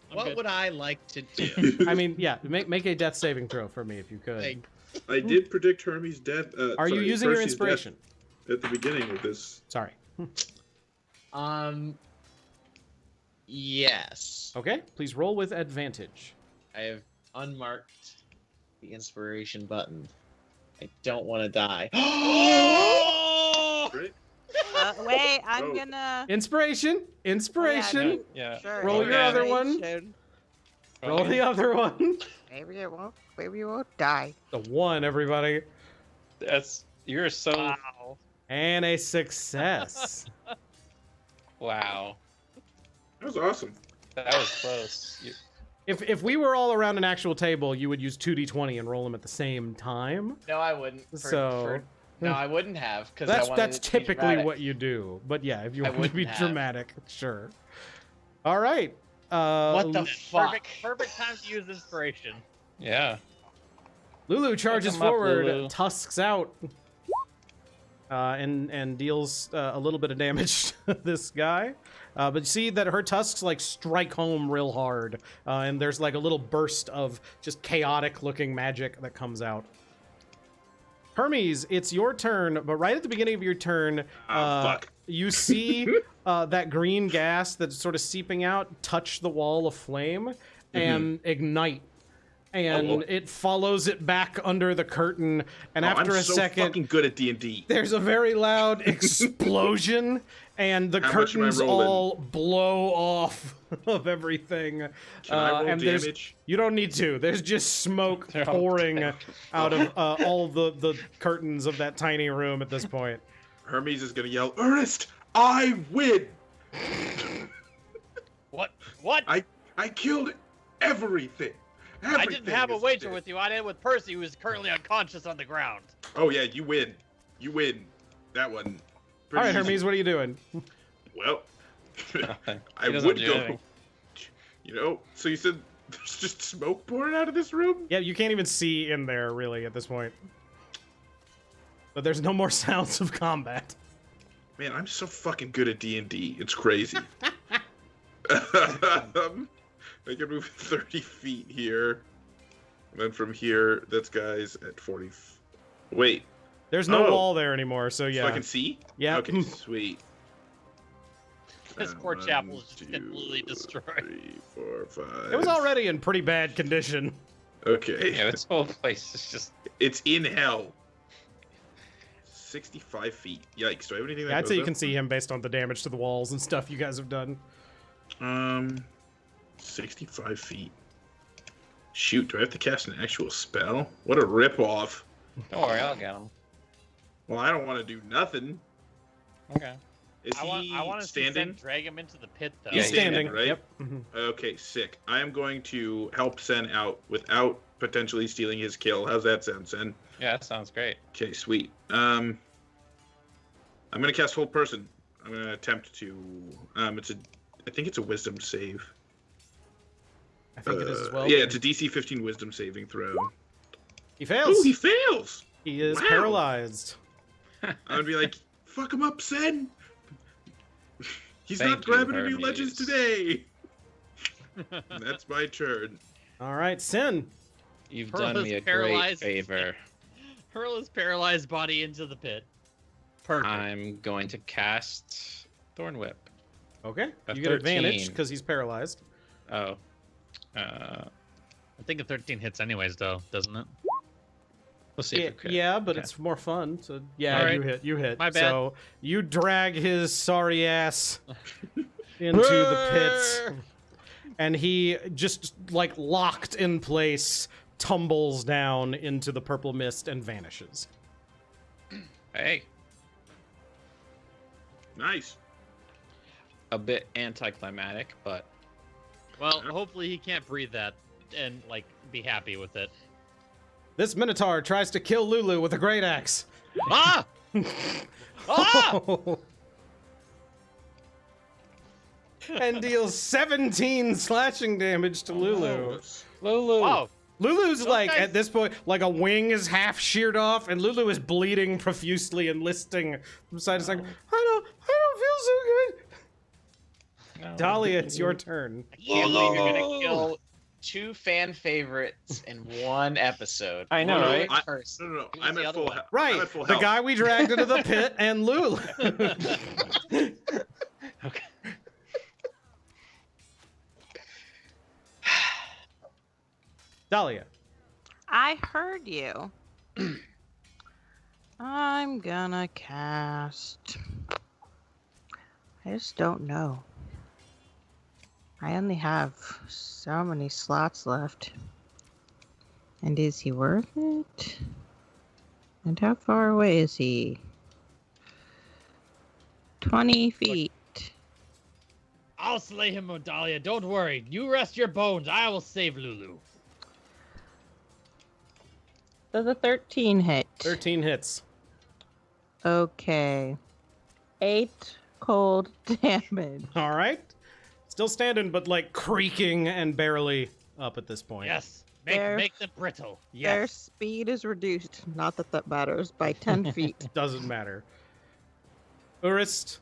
[SPEAKER 1] I'm
[SPEAKER 6] What
[SPEAKER 1] good.
[SPEAKER 6] would I like to do?
[SPEAKER 2] I mean, yeah, make a death saving throw for me if you could.
[SPEAKER 6] Like,
[SPEAKER 4] I did predict Hermes' death.
[SPEAKER 2] Are you
[SPEAKER 4] sorry,
[SPEAKER 2] using your
[SPEAKER 4] Percy's death
[SPEAKER 2] inspiration?
[SPEAKER 4] at the beginning of this?
[SPEAKER 2] Sorry.
[SPEAKER 6] yes.
[SPEAKER 2] Okay, please roll with advantage.
[SPEAKER 6] I have unmarked the inspiration button. I don't want to die.
[SPEAKER 4] Right?
[SPEAKER 7] Wait, I'm
[SPEAKER 4] Oh.
[SPEAKER 7] gonna.
[SPEAKER 2] Inspiration.
[SPEAKER 5] Yeah.
[SPEAKER 7] Sure.
[SPEAKER 2] Roll your other one.
[SPEAKER 7] inspiration.
[SPEAKER 2] Roll the other one.
[SPEAKER 7] Maybe it won't. Maybe you won't die.
[SPEAKER 2] The 1, everybody.
[SPEAKER 5] You're so
[SPEAKER 2] And a success.
[SPEAKER 5] wow.
[SPEAKER 4] That was awesome.
[SPEAKER 5] That was close.
[SPEAKER 2] If we were all around an actual table, you would use 2d20 and roll them at the same time.
[SPEAKER 6] No, I wouldn't. No, I wouldn't have, because
[SPEAKER 2] That's typically what you do. But yeah, if you
[SPEAKER 6] I
[SPEAKER 2] want to be
[SPEAKER 6] wouldn't have.
[SPEAKER 2] dramatic, sure. All right.
[SPEAKER 6] What the fuck?
[SPEAKER 1] Perfect time to use inspiration.
[SPEAKER 5] Yeah.
[SPEAKER 2] Lulu charges
[SPEAKER 5] Pick 'em up,
[SPEAKER 2] forward,
[SPEAKER 5] Lulu.
[SPEAKER 2] tusks out, and deals a little bit of damage to this guy. But you see that her tusks like strike home real hard, and there's like a little burst of just chaotic-looking magic that comes out. Hermes, it's your turn, but right at the beginning of your turn,
[SPEAKER 4] Fuck.
[SPEAKER 2] you see that green gas that's sort of seeping out touch the wall of flame and ignite. And
[SPEAKER 4] Oh.
[SPEAKER 2] it follows it back under the curtain, and after
[SPEAKER 4] I'm
[SPEAKER 2] a
[SPEAKER 4] so
[SPEAKER 2] second,
[SPEAKER 4] fucking good at D&D.
[SPEAKER 2] there's a very loud explosion, and the
[SPEAKER 4] How much am I
[SPEAKER 2] curtains
[SPEAKER 4] rolling?
[SPEAKER 2] all blow off of everything.
[SPEAKER 4] Can I roll
[SPEAKER 2] and there's-
[SPEAKER 4] damage?
[SPEAKER 2] You don't need to. There's just smoke
[SPEAKER 5] They're all
[SPEAKER 2] pouring
[SPEAKER 5] dead.
[SPEAKER 2] out of all the curtains of that tiny room at this point.
[SPEAKER 4] Hermes is gonna yell, Urist, I win!
[SPEAKER 1] What? What?
[SPEAKER 4] I killed everything.
[SPEAKER 1] I didn't have a
[SPEAKER 4] is
[SPEAKER 1] wager
[SPEAKER 4] dead."
[SPEAKER 1] with you. I did with Percy, who is currently unconscious on the ground.
[SPEAKER 4] Oh yeah, you win. You win. That one.
[SPEAKER 2] All right,
[SPEAKER 4] Pretty easy.
[SPEAKER 2] Hermes, what are you doing?
[SPEAKER 4] Well,
[SPEAKER 5] Nothing.
[SPEAKER 4] I
[SPEAKER 5] He doesn't
[SPEAKER 4] would
[SPEAKER 5] do
[SPEAKER 4] go.
[SPEAKER 5] anything.
[SPEAKER 4] You know, so you said there's just smoke pouring out of this room?
[SPEAKER 2] Yeah, you can't even see in there really at this point. But there's no more sounds of combat.
[SPEAKER 4] Man, I'm so fucking good at D&D. It's crazy. I can move 30 feet here. And then from here, that's guys at 40. Wait,
[SPEAKER 2] There's no
[SPEAKER 4] Oh.
[SPEAKER 2] wall there anymore, so yeah.
[SPEAKER 4] so I can see?
[SPEAKER 2] Yeah.
[SPEAKER 4] Okay, sweet.
[SPEAKER 1] This poor
[SPEAKER 4] One,
[SPEAKER 1] chapel is just
[SPEAKER 4] two,
[SPEAKER 1] completely destroyed.
[SPEAKER 4] 3, 4, 5.
[SPEAKER 2] It was already in pretty bad condition.
[SPEAKER 4] Okay.
[SPEAKER 5] Yeah, this whole place is just.
[SPEAKER 4] It's in hell. 65 feet. Yikes. Do I have anything that
[SPEAKER 2] I'd
[SPEAKER 4] goes
[SPEAKER 2] say you
[SPEAKER 4] up?
[SPEAKER 2] can see him based on the damage to the walls and stuff you guys have done.
[SPEAKER 4] 65 feet. Shoot, do I have to cast an actual spell? What a ripoff.
[SPEAKER 5] Don't worry, I'll get him.
[SPEAKER 4] Well, I don't want to do nothing.
[SPEAKER 5] Okay.
[SPEAKER 4] Is
[SPEAKER 1] I
[SPEAKER 4] he
[SPEAKER 1] want to
[SPEAKER 4] standing?
[SPEAKER 1] drag him into the pit, though.
[SPEAKER 4] He's
[SPEAKER 2] He's standing,
[SPEAKER 4] right?
[SPEAKER 2] Yep. Mhm.
[SPEAKER 4] Okay, sick. I am going to help Sen out without potentially stealing his kill. How's that sound, Sen?
[SPEAKER 5] Yeah, that sounds great.
[SPEAKER 4] Okay, sweet. I'm gonna cast Hold Person. I'm gonna attempt to. I think it's a Wisdom save.
[SPEAKER 2] I think it is as well.
[SPEAKER 4] Yeah, it's a DC 15 Wisdom saving throw.
[SPEAKER 2] He fails.
[SPEAKER 4] Oh, he fails.
[SPEAKER 2] He is
[SPEAKER 4] Wow.
[SPEAKER 2] paralyzed.
[SPEAKER 4] I'm gonna be like, fuck him up, Sen. He's
[SPEAKER 5] Thank
[SPEAKER 4] not grabbing
[SPEAKER 5] you,
[SPEAKER 4] any legends
[SPEAKER 5] Hermes.
[SPEAKER 4] today. And that's my turn.
[SPEAKER 2] All right, Sin.
[SPEAKER 5] You've
[SPEAKER 1] Pearl
[SPEAKER 5] done
[SPEAKER 1] is
[SPEAKER 5] me a great
[SPEAKER 1] paralyzed.
[SPEAKER 5] favor.
[SPEAKER 1] Hurl his paralyzed body into the pit. Perfect.
[SPEAKER 5] I'm going to cast Thorn Whip.
[SPEAKER 2] Okay.
[SPEAKER 5] A
[SPEAKER 2] You get advantage
[SPEAKER 5] 13.
[SPEAKER 2] because he's paralyzed.
[SPEAKER 5] Oh.
[SPEAKER 1] I think a 13 hits anyways, though, doesn't it?
[SPEAKER 5] We'll see if it crit.
[SPEAKER 2] Yeah, but
[SPEAKER 5] Okay.
[SPEAKER 2] it's more fun. So yeah,
[SPEAKER 1] All right.
[SPEAKER 2] you hit.
[SPEAKER 1] My bad.
[SPEAKER 2] So you drag his sorry ass into the pits. and he just like locked in place tumbles down into the purple mist and vanishes.
[SPEAKER 5] Hey,
[SPEAKER 4] Nice.
[SPEAKER 5] a bit anticlimactic, but
[SPEAKER 1] Well, hopefully he can't breathe that and like be happy with it.
[SPEAKER 2] This Minotaur tries to kill Lulu with a great axe.
[SPEAKER 1] Ah! Ah!
[SPEAKER 2] And deals 17 slashing damage to Lulu.
[SPEAKER 5] Lulu.
[SPEAKER 1] Wow.
[SPEAKER 2] Lulu's like,
[SPEAKER 1] guys-
[SPEAKER 2] at this point, like a wing is half sheared off, and Lulu is bleeding profusely and listing from side to side. I don't feel so good.
[SPEAKER 5] No.
[SPEAKER 2] Dahlia, it's your turn.
[SPEAKER 6] I can't believe you're gonna kill 2 fan favorites in one episode.
[SPEAKER 5] I know,
[SPEAKER 4] No,
[SPEAKER 5] right?
[SPEAKER 4] I-
[SPEAKER 6] First.
[SPEAKER 4] No,
[SPEAKER 6] Who's
[SPEAKER 4] I'm
[SPEAKER 6] the
[SPEAKER 4] at
[SPEAKER 6] other
[SPEAKER 4] full
[SPEAKER 6] one?
[SPEAKER 4] health.
[SPEAKER 2] Right,
[SPEAKER 4] I'm at full
[SPEAKER 2] the
[SPEAKER 4] health.
[SPEAKER 2] guy we dragged into the pit, and Lulu.
[SPEAKER 5] Okay.
[SPEAKER 2] Dahlia.
[SPEAKER 7] I heard you. I'm gonna cast. I just don't know. I only have so many slots left. And is he worth it? And how far away is he? 20 feet.
[SPEAKER 1] I'll slay him, Dahlia. Don't worry. You rest your bones. I will save Lulu.
[SPEAKER 7] Does a 13 hit?
[SPEAKER 2] 13 hits.
[SPEAKER 7] Okay. 8 cold damage.
[SPEAKER 2] All right. Still standing, but like creaking and barely up at this point.
[SPEAKER 1] Yes.
[SPEAKER 7] There-
[SPEAKER 1] Make them brittle.
[SPEAKER 7] Their
[SPEAKER 1] Yes.
[SPEAKER 7] speed is reduced, not that that matters, by 10 feet.
[SPEAKER 2] Doesn't matter. Urist.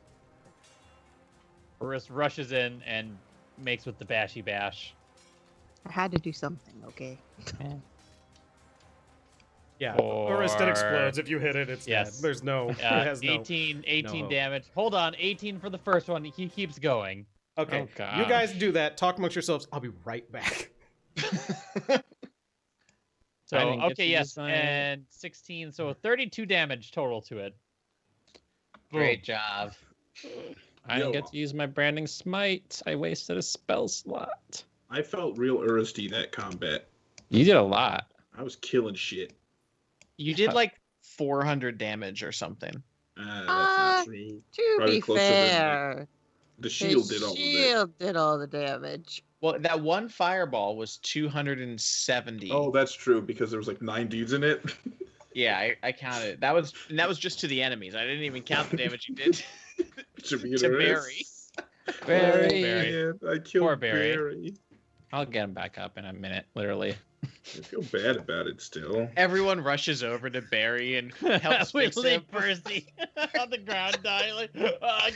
[SPEAKER 1] Urist rushes in and makes with the bashy bash.
[SPEAKER 7] I had to do something, okay?
[SPEAKER 2] Yeah.
[SPEAKER 1] Or-
[SPEAKER 2] Urist, it explodes. If you hit it, it's
[SPEAKER 1] Yes.
[SPEAKER 2] dead. There's no. It
[SPEAKER 1] Uh,
[SPEAKER 2] has no.
[SPEAKER 1] 18
[SPEAKER 2] hope.
[SPEAKER 1] damage. Hold on. 18 for the first one. He keeps going.
[SPEAKER 2] Okay.
[SPEAKER 5] Oh, gosh.
[SPEAKER 2] You guys do that. Talk amongst yourselves. I'll be right back.
[SPEAKER 1] So,
[SPEAKER 5] I didn't get
[SPEAKER 1] okay,
[SPEAKER 5] to
[SPEAKER 1] yes.
[SPEAKER 5] use my-
[SPEAKER 1] And 16. So 32 damage total to it.
[SPEAKER 6] Great job.
[SPEAKER 5] I didn't
[SPEAKER 4] Yo.
[SPEAKER 5] get to use my branding smite. I wasted a spell slot.
[SPEAKER 4] I felt real Uristy that combat.
[SPEAKER 5] You did a lot.
[SPEAKER 4] I was killing shit.
[SPEAKER 6] You did like 400 damage or something.
[SPEAKER 4] That's not true.
[SPEAKER 7] To
[SPEAKER 4] Probably
[SPEAKER 7] be
[SPEAKER 4] closer than, like,
[SPEAKER 7] fair,
[SPEAKER 4] The shield
[SPEAKER 7] the
[SPEAKER 4] did all of it.
[SPEAKER 7] shield did all the damage.
[SPEAKER 6] Well, that one fireball was 270.
[SPEAKER 4] Oh, that's true because there was like 9 dudes in it.
[SPEAKER 6] Yeah, I counted. That was just to the enemies. I didn't even count the damage you did
[SPEAKER 4] to be an
[SPEAKER 6] to
[SPEAKER 4] Urist.
[SPEAKER 6] Barry.
[SPEAKER 5] Barry.
[SPEAKER 1] Barry.
[SPEAKER 4] Man, I killed
[SPEAKER 1] Poor Barry.
[SPEAKER 4] Barry.
[SPEAKER 5] I'll get him back up in a minute, literally.
[SPEAKER 4] I feel bad about it still.
[SPEAKER 6] Everyone rushes over to Barry and helps
[SPEAKER 1] we
[SPEAKER 6] fix him.
[SPEAKER 1] leave Percy on the ground dying like, oh,